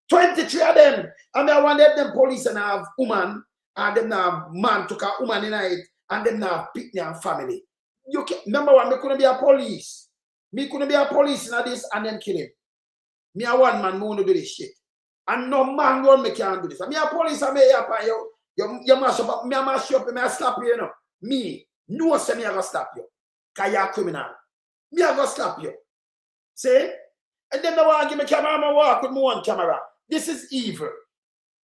23 of them. And I want them police and have woman. And them have man took a woman in it. And them have picnic and family. You can, number one, me couldn't be a police. Me couldn't be a police in this and then kill him. Me a one man, me want to do this shit. And no man run me can't do this. And me a police and me here upon you. You mash up, me a mash you up, me a slap you, Me, no say me a go slap you. Because you're a criminal. Me a go slap you. See? And then they want to give me camera, I walk with me one camera. This is evil.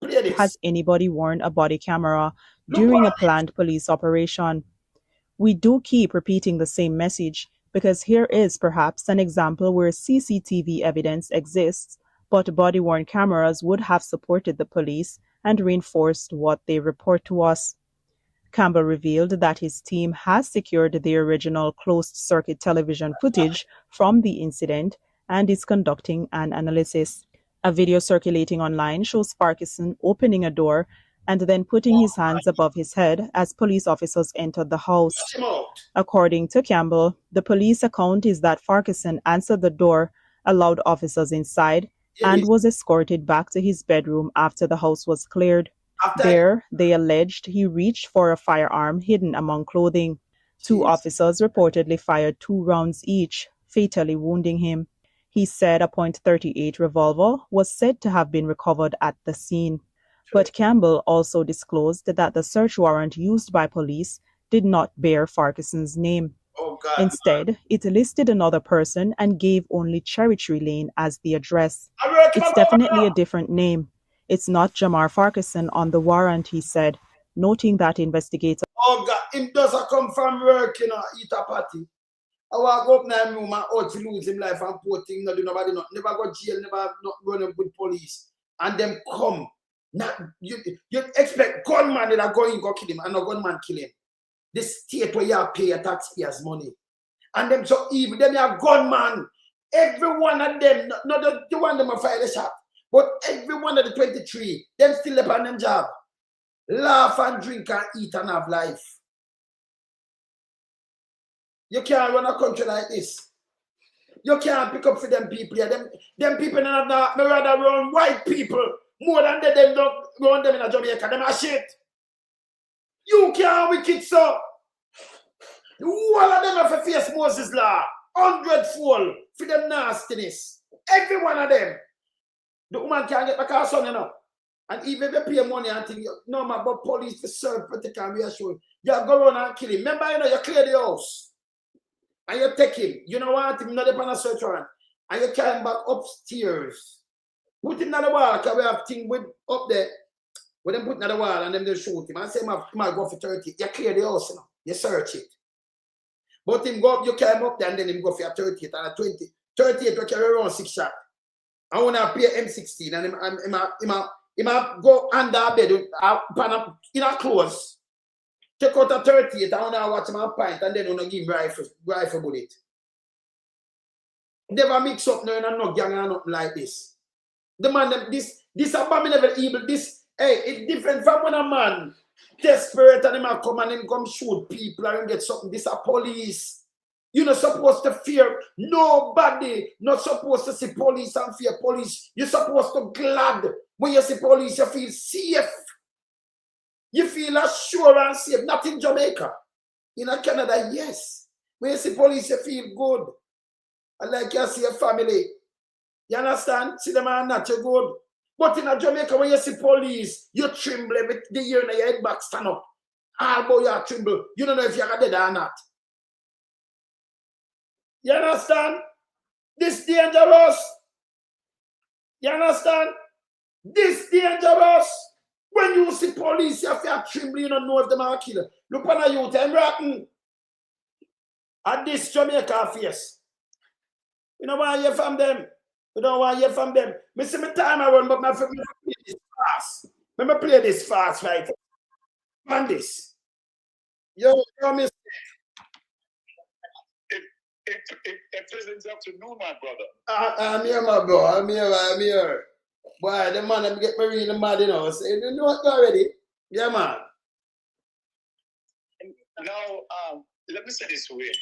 Play this. Has anybody worn a body camera during a planned police operation? We do keep repeating the same message because here is perhaps an example where CCTV evidence exists, but body-worn cameras would have supported the police and reinforced what they report to us. Campbell revealed that his team has secured the original closed-circuit television footage from the incident and is conducting an analysis. A video circulating online shows Farquharson opening a door and then putting his hands above his head as police officers entered the house. According to Campbell, the police account is that Farquharson answered the door, allowed officers inside, and was escorted back to his bedroom after the house was cleared. There, they alleged he reached for a firearm hidden among clothing. Two officers reportedly fired 2 rounds each, fatally wounding him. He said a .38 revolver was said to have been recovered at the scene. But Campbell also disclosed that the search warrant used by police did not bear Farquharson's name. Instead, it listed another person and gave only Cherry Tree Lane as the address. It's definitely a different name. It's not Jamar Farquharson on the warrant, he said, noting that investigators... Oh God, him doesn't come from work, eat a party. I walk up now in my room and out to lose him life and poor thing, not do nobody, never go jail, never not running with police. And them come. Not, you expect gunman that are going to go kill him and no gunman kill him. The state where you pay your taxpayers' money. And them so evil, them are gunman. Every one of them, not the one them a fire the shot, but every one of the 23, them still up on them job. Laugh and drink and eat and have life. You can't run a country like this. You can't pick up for them people here. Them people not rather run white people more than them don't run them in a Jamaica. Them are shit. You can't wicked so. All of them have to face Moses' law. 100-fold for them nastiness. Every one of them. The woman can't get back her son, And even if you pay money and think, no man, but police for serve, protect and reassure. You go around and kill him. Remember, you clear the house. And you take him. You know what? Him not on a search warrant. And you carry him back upstairs. Put him on the wall, because we have things with up there. With them put on the wall and then they shoot him. And say, man, go for 30. You clear the house, You search it. But him go up, you carry him up there and then him go for a 38 and a 20. 38 will carry around 6 shots. I want to pay M16 and him go under bed in a clothes. Take out a 38, I want to watch him a pint and then want to give him rifle bullet. Never mix up no gang or nothing like this. The man, this abominable evil, this, hey, it's different from when a man desperate and him come and him come shoot people and get something. This a police. You're not supposed to fear nobody. Not supposed to see police and fear police. You're supposed to glad when you see police. You feel safe. You feel assured and safe. Not in Jamaica. In Canada, yes. When you see police, you feel good. And like you see a family. You understand? See them are not you good. But in Jamaica, when you see police, you tremble every the ear in your head back stand up. All about you tremble. You don't know if you're dead or not. You understand? This dangerous. You understand? This dangerous. When you see police, you have to tremble, you don't know if them are killer. Look on you, time rotten. At this Jamaica face. You don't want to hear from them. You don't want to hear from them. I see my time around, but I play this fast. Let me play this fast, right? On this. Yo, miss. It pleasant afternoon, my brother. I'm here, my bro. I'm here. Boy, the man that get me really mad, you know. Say, you know what already? Yeah, man. Now, let me say this way.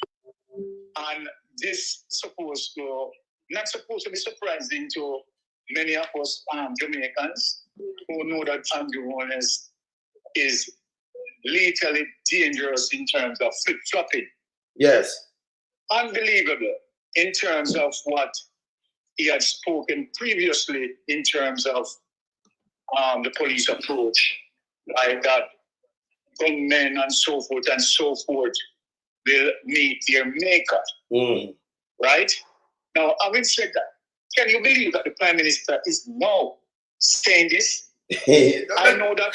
And this not supposed to be surprising to many of us Jamaicans who know that Holness is lethally dangerous in terms of flip-flopping. Yes. Unbelievable in terms of what he had spoken previously in terms of the police approach, like that gunmen and so forth will meet their maker. Right? Now, having said that, can you believe that the Prime Minister is now saying this? I know that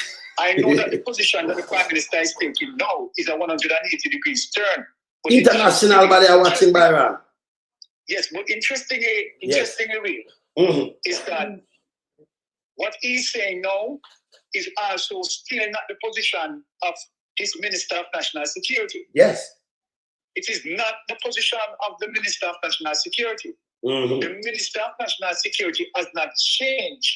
the position that the Prime Minister is taking now is a 180 degrees turn. International body are watching Byron. Yes, but interestingly, is that what he's saying now is also still not the position of his Minister of National Security. Yes. It is not the position of the Minister of National Security. The Minister of National Security has not changed.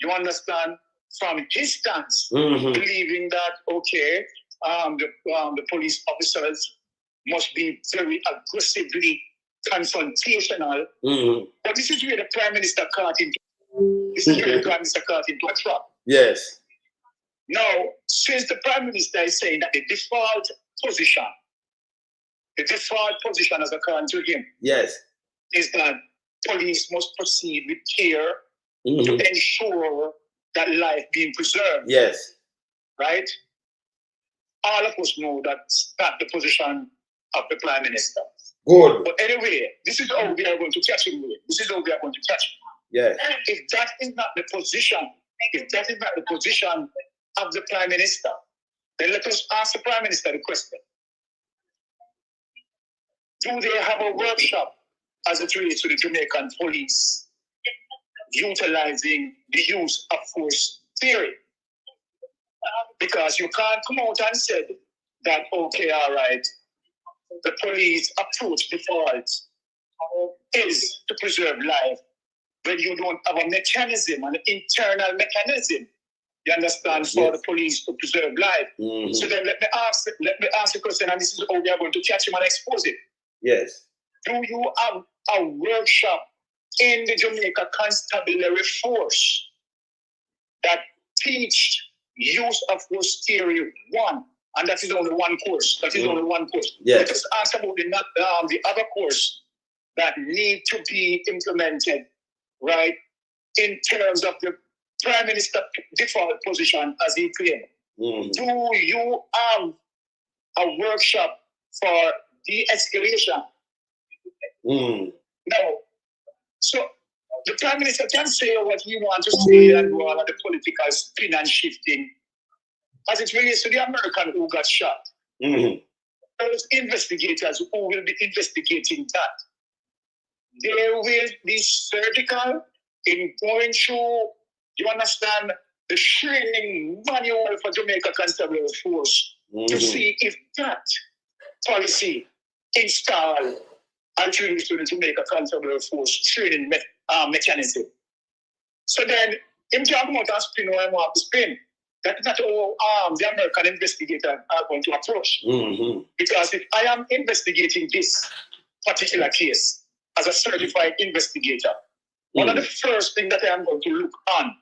You understand? From his stance, believing that, okay, the police officers must be very aggressively confrontational. But this is where the Prime Minister caught into a trap. Yes. Now, since the Prime Minister is saying that the default position as according to him, yes, is that police must proceed with care to ensure that life being preserved. Yes. Right? All of us know that's not the position of the Prime Minister. Good. But anyway, this is how we are going to catch him. Yes. If that is not the position of the Prime Minister, then let us ask the Prime Minister the question. Do they have a workshop as it relates to the Jamaican police utilizing the use of force theory? Because you can't come out and say that, okay, all right, the police approach default is to preserve life when you don't have a mechanism, an internal mechanism, you understand, for the police to preserve life. So then let me ask the question, and this is how we are going to catch him and expose it. Yes. Do you have a workshop in the Jamaica Constabulary Force that teach use of force theory 1, and that is only one course. Yes. Let us ask about the other course that need to be implemented, right, in terms of the Prime Minister default position as he claimed. Do you have a workshop for de-escalation? No. So the Prime Minister can say what he wants to say and do all of the political spin and shifting as it relates to the American who got shot. Those investigators who will be investigating that. they will be surgical in going through, you understand, the training manual for Jamaica Constabulary Force to see if that policy installed and introduced to the Jamaica Constabulary Force training mechanism. So then, him can come out and spin what I want to spin. That's not how the American investigators are going to approach. Because if I am investigating this particular case as a certified investigator, one of the first things that I am going to look on,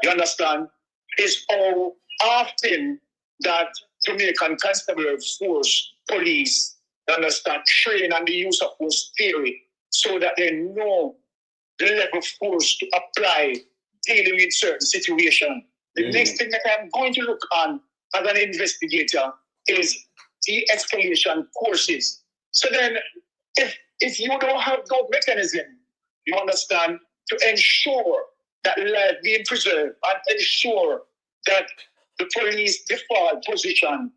you understand, is how often that Jamaican Constabulary Force police, you understand, train on the use of force theory so that they know the level of force to apply dealing with certain situations. The next thing that I'm going to look on as an investigator is de-escalation courses. So then, if you don't have those mechanisms, you understand, to ensure that life being preserved and ensure that the police default position,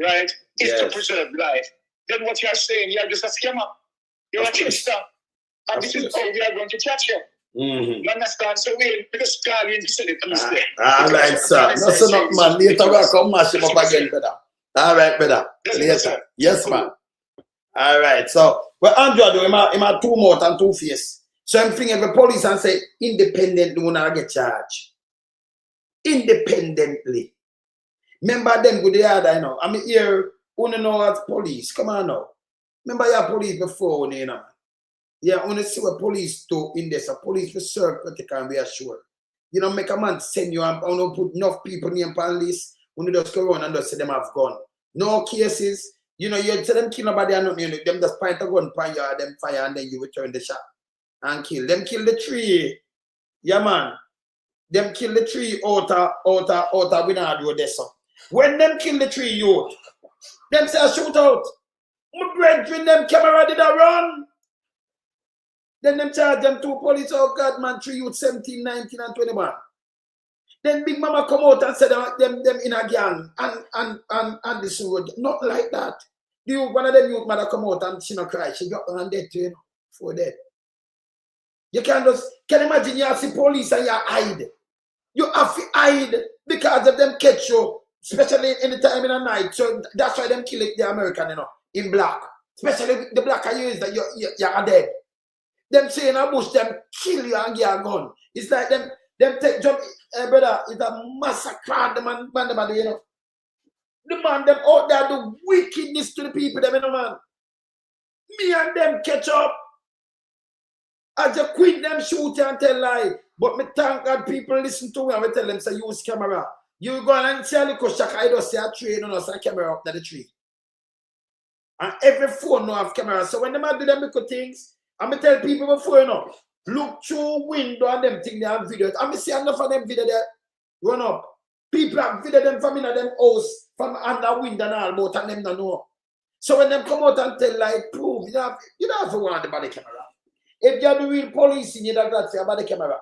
right, is to preserve life, then what you're saying, you're just a scammer. You're a trickster. And this is how we are going to catch you. You understand? So we because God said it mistake. All right, sir. No, so not man. Later we'll come mash him up again, brother. All right, brother. Later. Yes, man. All right. So well, Andrew, him have two mouth and two face. So I'm thinking the police and say independently when I get charged. Independently. Remember them good the other, you know. I mean here, who know what police. Come on now. Remember your police before, you know. Yeah, only see what police do in this. A police will serve critical and reassure. You know, make a man send you and put enough people name on list when you just go around and just say them have gone. No cases. You know, you tell them kill nobody and nothing, you know, them just point a gun pan you or them fire and then you return the shot and kill. Them kill the tree. Yeah, man. Them kill the tree out of Winard Road there, so. When them kill the tree, you them say shoot out. My brethren, them camera did a run. Then them charge them two police, oh God, man, 3 youth, 17, 19, and 21. Then Big Mama come out and said them in a gang and this road. Not like that. One of them youth mother come out and she no cry. She got on dead too, you know, for dead. You can imagine you see police and you hide. You have to hide because of them catch you, especially any time in the night. So that's why them kill the American, you know, in black. Especially the black I use that you are dead. Them say in a bush, them kill you and get a gun. It's like them take jump, brother, it's a massacre, the man, you know. The man, them out there do wickedness to the people, them, you know, man. Me and them catch up. As you quit them shoot and tell lie. But me thank God people listen to me and we tell them, say, use camera. You go and tell the Chuck, I don't say a tree, no, say a camera up to the tree. And every phone no have camera. So when them do them little things, I'm going to tell people before, you know, look through window and them things they have videos. I'm going to see enough of them videos there run up. People have video them from in them house, from under window and all about, and them don't know. So when them come out and tell like proof, you don't have to want the body camera. If you're the real police, you don't have to say about the camera.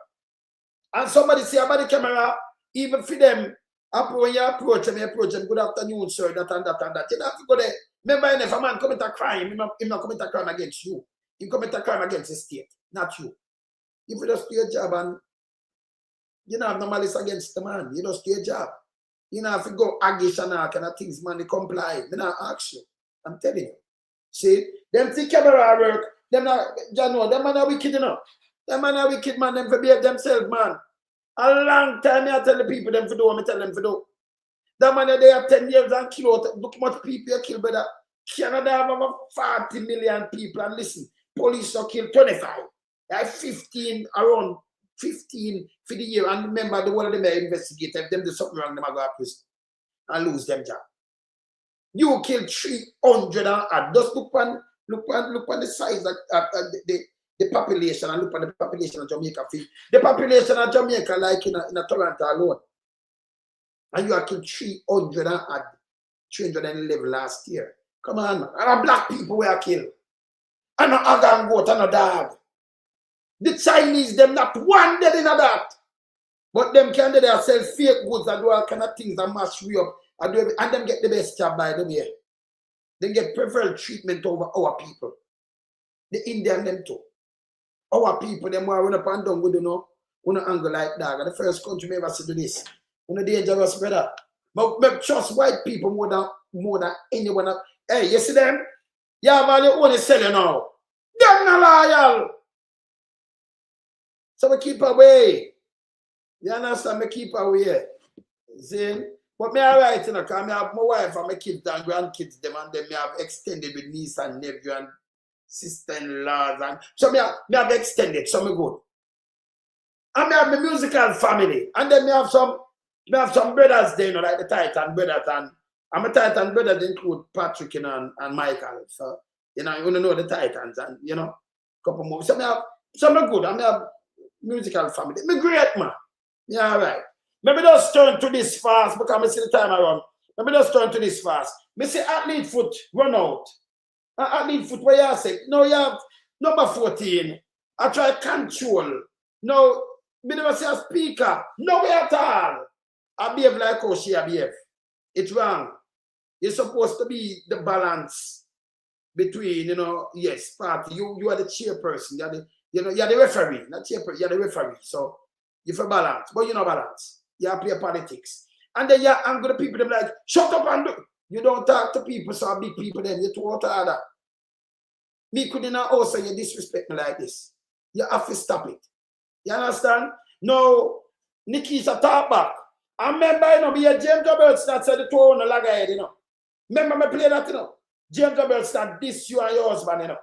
And somebody say about the camera, even for them, when you approach them, good afternoon, sir, that and that and that. You don't have to go there. Remember, if a man commit a crime, he not commit a crime against you. You commit a crime against the state, not you. If you just do your job and you don't have no malice against the man, you just do your job. You don't have to go aggish and all kind of things, man, they comply. They not ask you. I'm telling you. See, them see camera work, them not, you know, them man are wicked enough. Them man are wicked, man, them for behave themselves, man. A long time I tell the people them for do what I tell them for do. That man they have 10 years and kill out. Look how much people you kill, brother. Canada have over 40 million people and listen. Police are killed 25. Like 15, around 15 for the year. And remember, the one of them are investigated. If them do something wrong, them are going to prison and lose them job. You kill 300 and add. Just look on the size of the population and look on the population of Jamaica. The population of Jamaica, like in a Toronto alone. And you have killed 300 and add 311 last year. Come on, man. And black people were killed. And no other and goat and no dog. The Chinese, them not one dead in that. But them can they sell fake goods and do all kind of things and mash we up. And them get the best job by the way. They get preferred treatment over our people. The Indian them too. our people, them want to run up and down with, you know, angle like that. The first country me ever see do this. Dangerous, brother. But trust white people more than anyone else. Hey, you see them? You have all your own selling now. Them not loyal. So we keep away. You understand? Me keep away. See? But me alright, you know, because I have my wife and my kids and grandkids, them and them me have extended with niece and nephew and sister-in-laws. And so me have extended, so me good. And me have my musical family. And then me have some brothers there, you know, like the Titan brothers. And my Titan brothers include Patrick, you know, and Michael. So, you know the Titans and, you know, couple more. So me good. And me have musical family. Me great, man. Yeah, all right. Maybe just turn to this fast because I see the time around. Maybe just turn to this fast. Me see athlete foot run out. Athlete foot, where you say? No, you have number 14. I try control. No, me never see a speaker. No way at all. I behave like how she behave. It's wrong. It's supposed to be the balance between, you know, yes, party. You are the chairperson. You're the referee. Not chairperson, you're the referee. So you for balance. But you know balance. You play politics. And then you're angry the people, them like, shut up and do. You don't talk to people, so big people then. You're too out of order. Me couldn't also you disrespect me like this. You have to stop it. You understand? No, Nikki's a talk back. I remember, you know, be a James Governmental said the two on the lag ahead, you know. Remember me play that, you know. James Governmental this you and your husband, you know.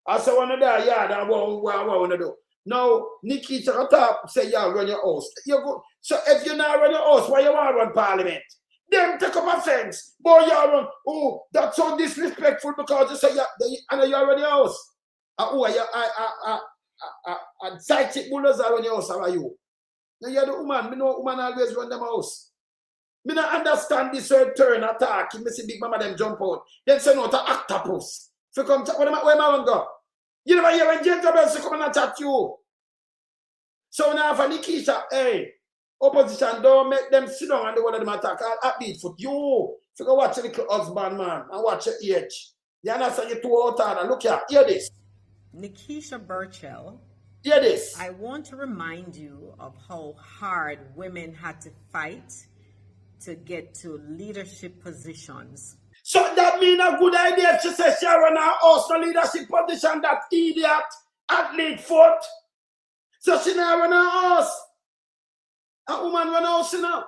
I said one of that, yeah, that what want to do. Now, Nikki to top say, yeah, run your house. You go. So if you not run your house, why you want to run parliament? Them take up offense. Boy, you run. Oh, that's so disrespectful because you say, yeah, and you run your house. I psychic bulldozer run your house, how are you? Now you're the woman. Me know woman always run them house. Me not understand this turn attack. Me see big mama them jump out. Then say no to octopus. So come where am I go? You never hear when James Governmental come and attack you. So now for Nikisha, hey, opposition don't make them sit down and do one of them attack. I'll beat foot. You go watch a little husband, man, and watch your age. You understand? You're too out and look here. Hear this. Nikisha Burshel. Hear this. I want to remind you of how hard women had to fight to get to leadership positions. So that means a good idea if she says she run her house no leadership position, that idiot, athlete foot. So she now run her house. A woman run her house, you know.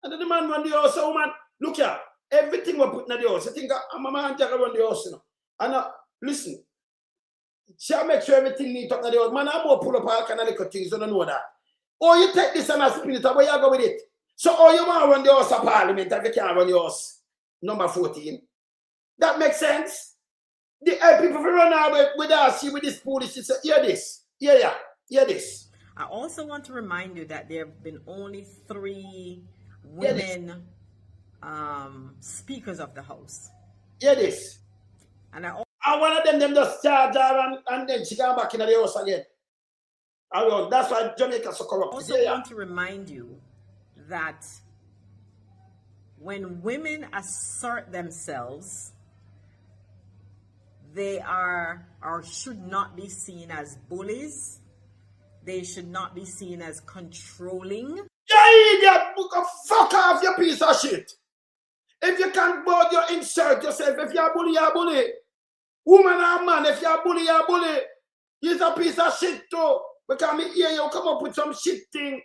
And then the man run the house, a woman, look here, everything we put in the house. I think my man Jack run the house, you know. And listen, she'll make sure everything neat up in the house. Man, I'm more pull up all kind of little things, you don't know that. Or you take this and I spin it up, where you go with it? So, oh, you want to run the house of parliament if you can't run the house. Number 14. That makes sense. The people who run out with us with this foolishness. Hear this. Hear this. I also want to remind you that there have been only 3 women speakers of the House. Hear this. And one of them just charge her and then she come back in the house again. That's why Jamaica so corrupt. I also want to remind you that when women assert themselves, they are or should not be seen as bullies. They should not be seen as controlling. You idiot! Fuck off, you piece of shit. If you can't board, you insert yourself. If you're a bully, you're a bully. Woman or man, if you're a bully, you're a bully. You're a piece of shit too. Because me hear you come up with some shit thing.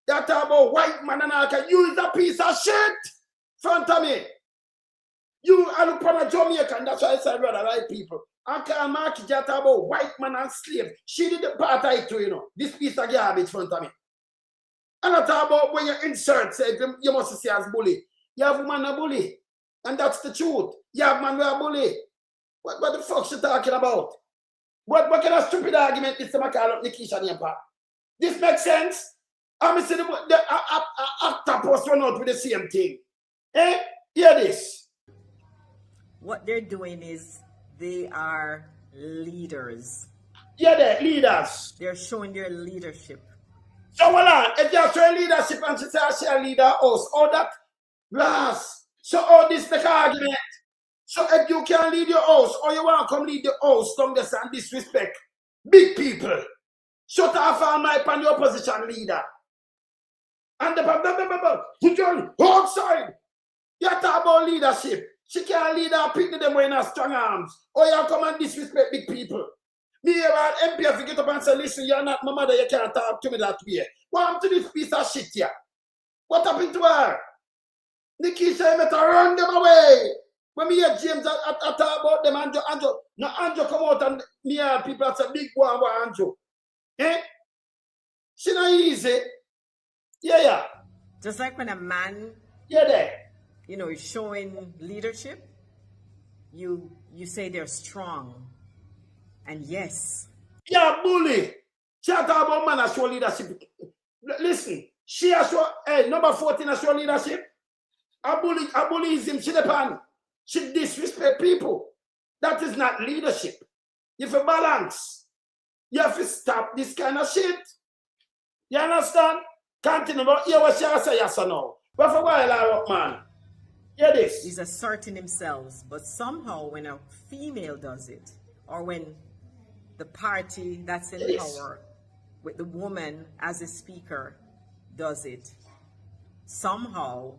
That about white man and all. You is a piece of shit. Front of me. You are look on a Jamaican, that's why I said rather right people. I can't mark it about white man and slave. She did the part I too, you know. This piece of garbage front of me. And I talk about when you insert, say you must see as bully. You have woman a bully. And that's the truth. You have man a bully. What the fuck she talking about? What kind of stupid argument is to call up Nikisha name part? This makes sense? I'm saying the octopus run out with the same thing. Eh? Hear this. What they're doing is they are leaders. Yeah, they're leaders. They're showing their leadership. So hold on, if you're showing leadership and she says she'll lead her house, all that last. So all this the argument. So if you can't lead your house or you want to come lead the house, don't just and disrespect Big people. Shut off all my pan the opposition leader. And the outside. You talk about leadership. She can't lead her people them in her strong arms. Or you come and disrespect big people. Me about MP if you get up and say, listen, you're not my mother, you can't talk to me that way. What happened to this piece of shit here? What happened to her? Nikisha met her run them away. When me hear James I talk about them, Andrew come out and me hear people that say big boy Andrew. Eh? She not easy. Yeah. Just like when a man, there. You know, is showing leadership, you say they're strong. And yes. Yeah, bully. She talk about man that show leadership. Listen, she has show, number 14 has show leadership. A bullyism, she depend. She disrespect people. That is not leadership. You have to balance. You have to stop this kind of shit. You understand? Continue about hear what she say, yes or no. But for a while, man. Hear this. He's asserting themselves, but somehow when a female does it, or when the party that's in power with the woman as a speaker does it, somehow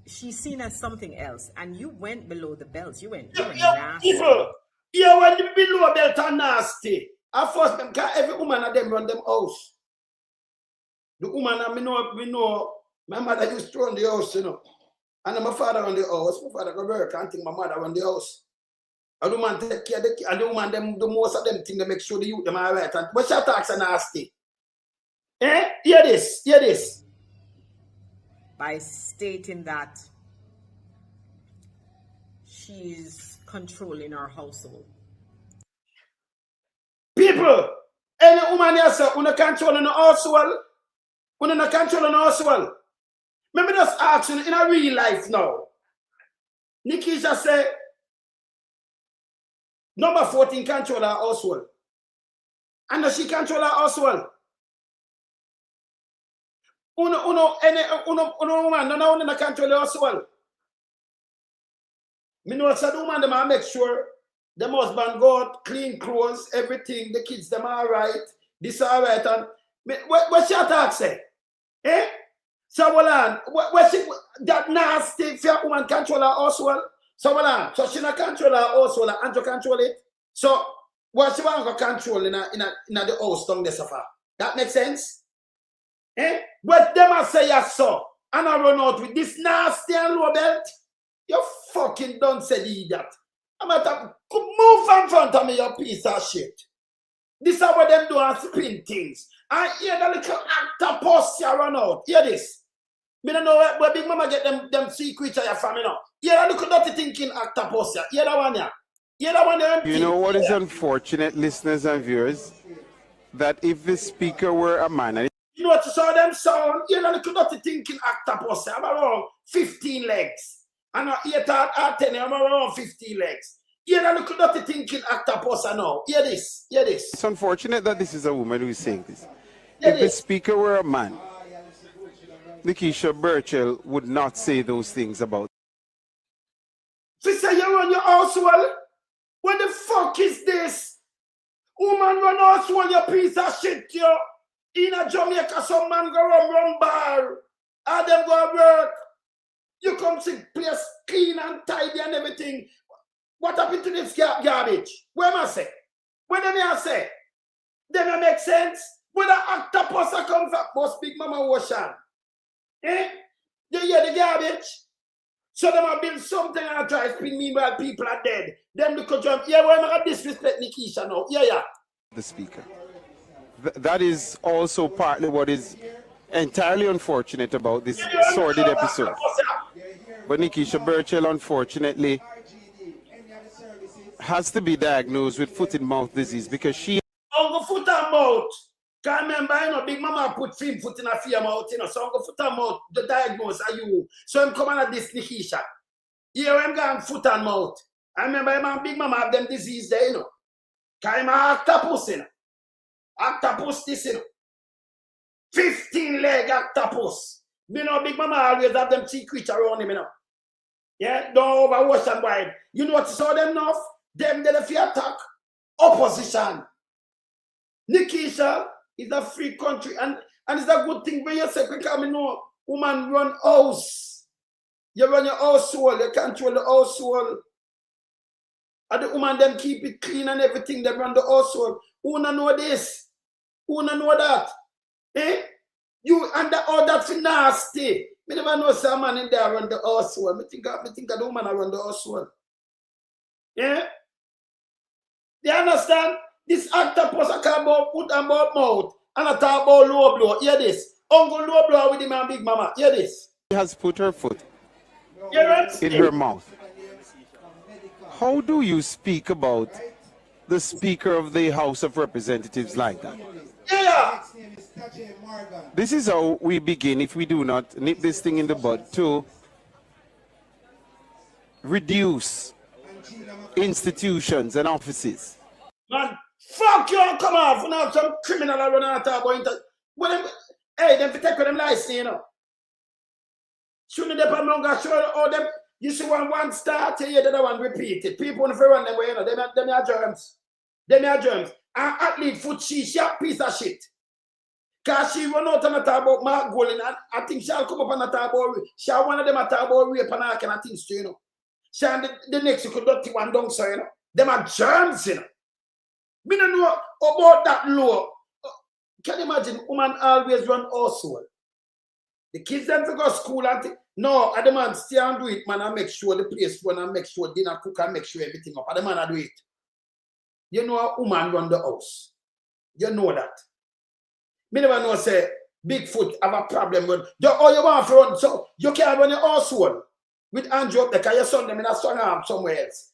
she's seen as something else. And you went below the belt. You were nasty. People, you went below belt and nasty. At first, every woman of them run them house. The woman we know, my mother used to run the house, you know. And my father run the house. My father go work and think my mother run the house. And the woman take care of the kids. And the woman, the most of them think they make sure the youth them are right. But she talks are nasty. Eh? Hear this. By stating that she's controlling her household. People, any woman here say, when control in the household, when you control in the household. Let me just ask you in a real life now. Nikisha say, number 14 control her household. And she control her household. Uno woman, no control her household. Me know say the woman them make sure the husband go out, clean clothes, everything, the kids them all right, this all right, and what she attack say? Eh? So what she that nasty fair woman control her household? So she not control her household and to control it. So what she want to control in the house down there so far? That makes sense? Eh? What them I say yes so and I run out with this nasty and low belt? You fucking don't say the idiot. I'm about to move from front of me, you piece of shit. This is what them do and spin things. And hear the little actor post you run out. Hear this. Me don't know where Big Mama get them secrets of your family now. Hear that little dirty thinking actor post you. Hear that one here. Hear that one there. You know what is unfortunate, listeners and viewers? That if the speaker were a man, and you know what you saw them sound? Hear that little dirty thinking actor post you. I'm around 15 legs. And here at 10, I'm around 15 legs. Hear that little dirty thinking actor post you now. Hear this. It's unfortunate that this is a woman who is saying this. If the speaker were a man, Nikisha Burshel would not say those things about. She say you run your household? What the fuck is this? Woman run household, you piece of shit, yo. In a Jamaica, some man go run bar. And them go work. You come see place clean and tidy and everything. What happened to this garbage? Where am I say? Where do I say? Them make sense? Where the octopus come from? Boss Big Mama Ocean. Eh? You hear the garbage? So them have built something and try to spin me while people are dead. Them look at jump. Yeah, we're not disrespect Nikisha now. Yeah. The speaker. That is also partly what is entirely unfortunate about this sordid episode. But Nikisha Burshel, unfortunately, has to be diagnosed with foot and mouth disease because she. On foot and mouth. Can't remember, you know, Big Mama put 3 foot in a fear mouth, you know, so on foot and mouth, the diagnose are you. So I'm coming at this Nikisha. Here I'm going foot and mouth. I remember my Big Mama have them disease there, you know. Can't remember octopus, you know. Octopus this, you know. 15 leg octopus. You know, Big Mama always have them sea creature around him, you know. Yeah, don't over ocean wide. You know what you saw them enough? Them they fear attack. Opposition. Nikisha is a free country, and it's a good thing when you say, because I know woman run house. You run your household, you control the household. And the woman them keep it clean and everything, they run the household. Who not know this? Who not know that? Eh? You and all that's nasty. Me never know some man in there run the household. Me think of the woman run the household. Yeah? You understand? This actor post a car about put and about mouth and I talk about low blow. Hear this. Uncle low blow with him and big mama. Hear this. She has put her foot in her mouth. How do you speak about the Speaker of the House of Representatives like that? Yeah. This is how we begin, if we do not nip this thing in the bud, to reduce institutions and offices. Man, fuck you and come off. Now some criminal run out of about hey, them take with them license, you know. Shouldn't they put longer show all them? You see one start here, the other one repeat it. People on the run them way, you know, them are germs. Them are germs. And athlete foot she a piece of shit. Cause she run out and talk about Mark Golden, and I think she'll come up and talk about she one of them talk about rape and all kind of things too, you know. She and the next you could dirty one down, so you know. Them are germs, you know. Me don't know about that law. Can you imagine woman always run household? The kids them to go to school and no, the man stay and do it, man, and make sure the place run and make sure dinner cook and make sure everything up. And the man I do it. You know a woman run the house. You know that. Me never know say Bigfoot have a problem with you want to run, so you can't run your household with Andrew up there because your son them in a strong arm somewhere else.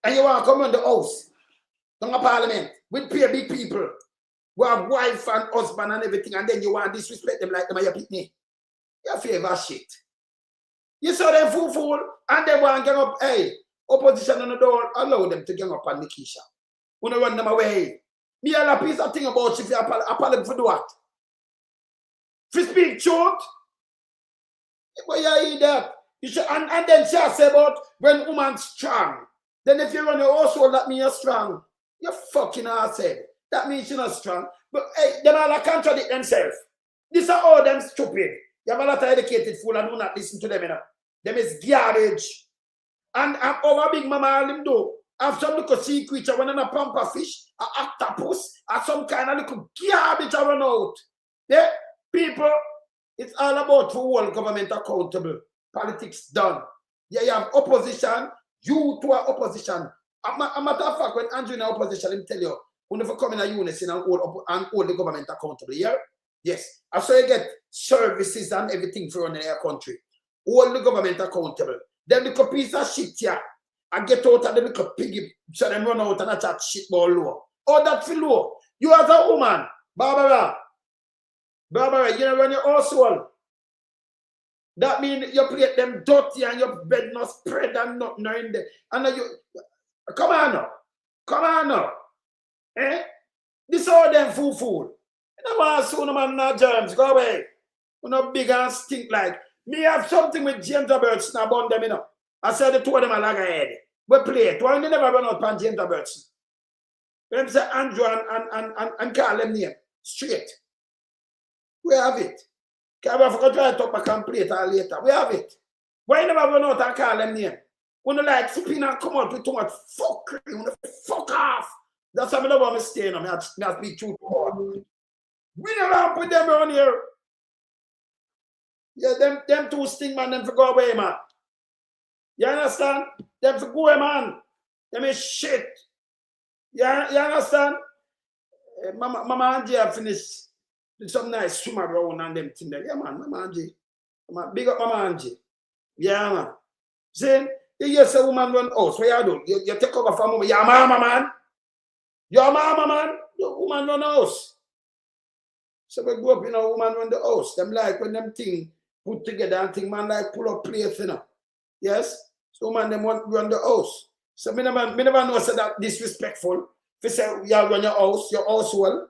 And you want to come run the house. Down a parliament with big people who have wife and husband and everything, and then you want to disrespect them like them are your picnic. You favor shit. You saw them fool, and they want to get up, hey, opposition on the door, allow them to get up on Nikisha. When you run them away. Me a piece of thing about if you apologize for what? For speak truth? But you hear that. You should, and then she say about when woman's strong. Then if you run your household, that means you're strong. You're fucking arsehole. That means you're not strong. But hey, them all contradict themselves. These are all them stupid. You have a lot of educated fool and do not listen to them, you know. Them is garbage. And over big mama all them do. Have some little sea creature when a pamper fish, a octopus, or some kind of little garbage run out. Yeah? People, it's all about for all government accountable. Politics done. Yeah, you have opposition, you two are opposition. A matter of fact, when Andrew in opposition, let me tell you, when you come in a unison and hold the government accountable, yeah? Yes. And so you get services and everything for running their country. Hold the government accountable. Then little piece of shit here. I get out of the little piggy, so them run out and chat shit ball low. Oh, that's for low. You as a woman, Barbara, you know run your household. That means you plate them dirty and your bed not spread and nothing in there. And you come on now. Eh? This all them fool. You know what soon man not germs, go away. You know big and stink like. Me have something with James Robertson about them, you know. I said the two of them are like a head. We play it. Why they never run out on James Robertson? When say Andrew and call them name straight. We have it. Can I forget to try to talk back and play it all later? We have it. Why you never run out and call them name? When you like spin and come out with too much fuckery, when you fuck off. That's how I don't want to stay now. I speak truth. We never put them around here. Yeah, them two sting man, them for go away, man. You understand? Them for go away, man. Them is shit. You understand? Mama Angie have finished with some nice swim around and them thing there. Yeah, man, Mama Angie. Big up Mama Angie. Yeah, man. See, you hear say woman run house. What you do? You take over from woman. Your mama, man. Your mama, man. The woman run house. So we go up in a woman run the house. Them like when them thing put together and thing, man, like pull up plates, you know. Yes? So man, them want to run the house. So me never know say that disrespectful. If you say you run your house, your household.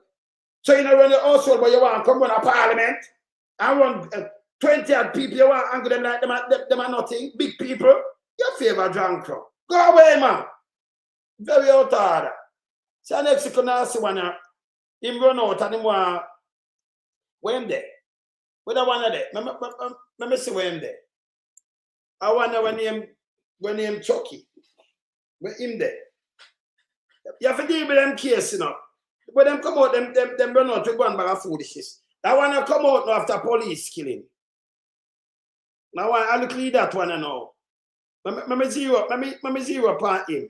So you know run your household, but you want to come run a parliament and run 20 odd people, you want to angle them like them are nothing. Big people, your favor drunk crowd. Go away, man. Very out of order. So next you can see one Him run out and him want where him there? Where the one there? Let me see where him there. I wonder when him Chucky. Where him there? You have to deal with them case, you know. But them come out, them run out with one bag of foolishness. That one come out now after police killing. Now I look at that one now. Let me zero upon him.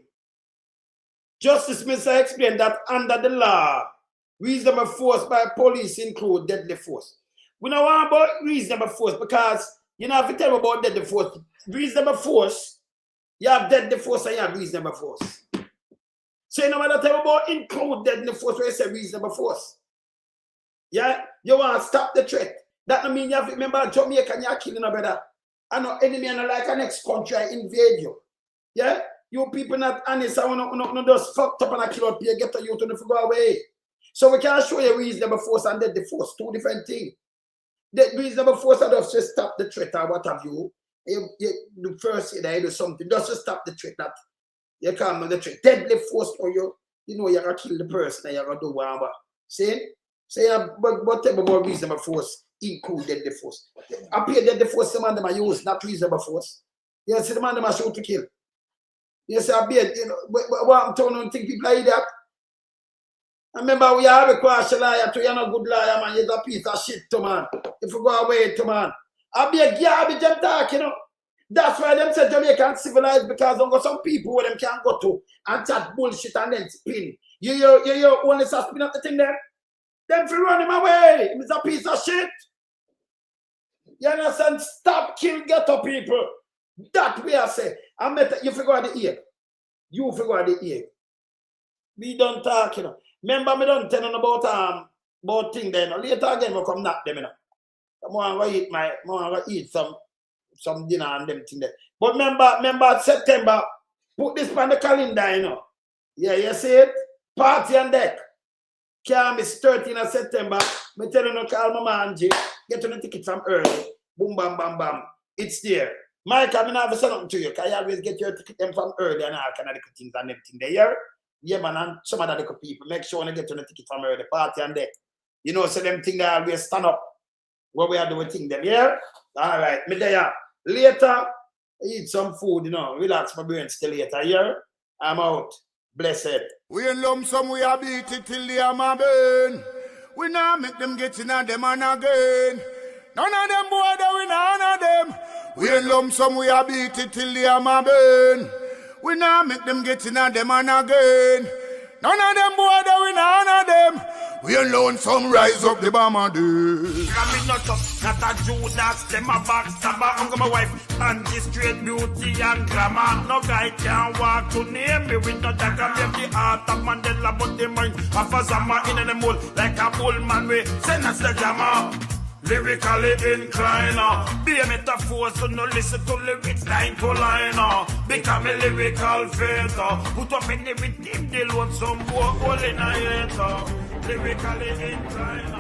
Justice Minister explained that under the law, reasonable force by police include deadly force. We don't want about reasonable force because you know if you tell me about deadly force, reasonable force, you have deadly force and you have reasonable force. So you know what I tell about include deadly force where you say reasonable force. Yeah, you want to stop the threat. That don't mean you have to remember Jamaica and you're killing a brother. I know enemy and like a next country I invade you. Yeah? You people not honest, I want to just fucked up and I kill up you, get to you to go away. So we can show you reasonable force and deadly force, two different things. The reasonable force are just to stop the threat or what have you. The first year you do something, just to stop the threat that you can't the threat. Deadly force or you know you're gonna kill the person and you're gonna do whatever. See? Say whatever about reasonable force include deadly force. Appear deadly force the man them use, not reasonable force. You see the man them shoot to kill. You see, you know, what I'm telling you, think people like that. I remember we have a question liar to you're not good liar, man. You're a piece of shit, to man. If you go away, to man. I'll be a garbage them talk, you know. That's why them say Jamaica civilized because there got some people where them can't go to and chat bullshit and then spin. You only spin up the thing there. Them for run him away. He's a piece of shit. You understand? Stop, kill, ghetto people. That way I say. You forgot the ear. You forgot the ear. We don't talk, you know. Remember me don't tell them about thing then. Later again we come knock them, you know. I'm gonna eat some dinner and them thing there. But remember September, put this on the calendar, you know. Yeah, you see it? Party on deck. Can't miss 13th of September. Me tell you no call my man G. Get on the ticket from early. Boom, bam, bam, bam. It's there. Mike, I'm not say nothing to you. Can you always get your ticket them from early and all kind of things and everything there? Yeah, man, and some of the little people. Make sure you get on the ticket from early. Party and deck. You know, so them thing they always stand up. What we are doing thing them, yeah? Alright, me there. Later, eat some food, you know. Relax my brain still later, yeah? I'm out. Blessed. We in lump sum, we a beat it till the hammer burn. We now make them get in on them and again. None of them boy, we none of them. We in lump sum, we a beat it till the hammer burn. We now make them get in on them and again. None of them boy, we none of them. We alone some rise up the bomber do. I'm not a Judas, them a backstabber. I'm my wife and this straight beauty and glamour. No guy can walk to name me with no dagger. Me the heart of Mandela, but the mind of a Zama in the mold like a bull man. We send us the jammer. Lyrically inclined, be a metaphor, so no listen to lyrics line to line. Become a lyrical filter. Put up in the rhythm, they load some more hole in a hater. Lyrically inclined.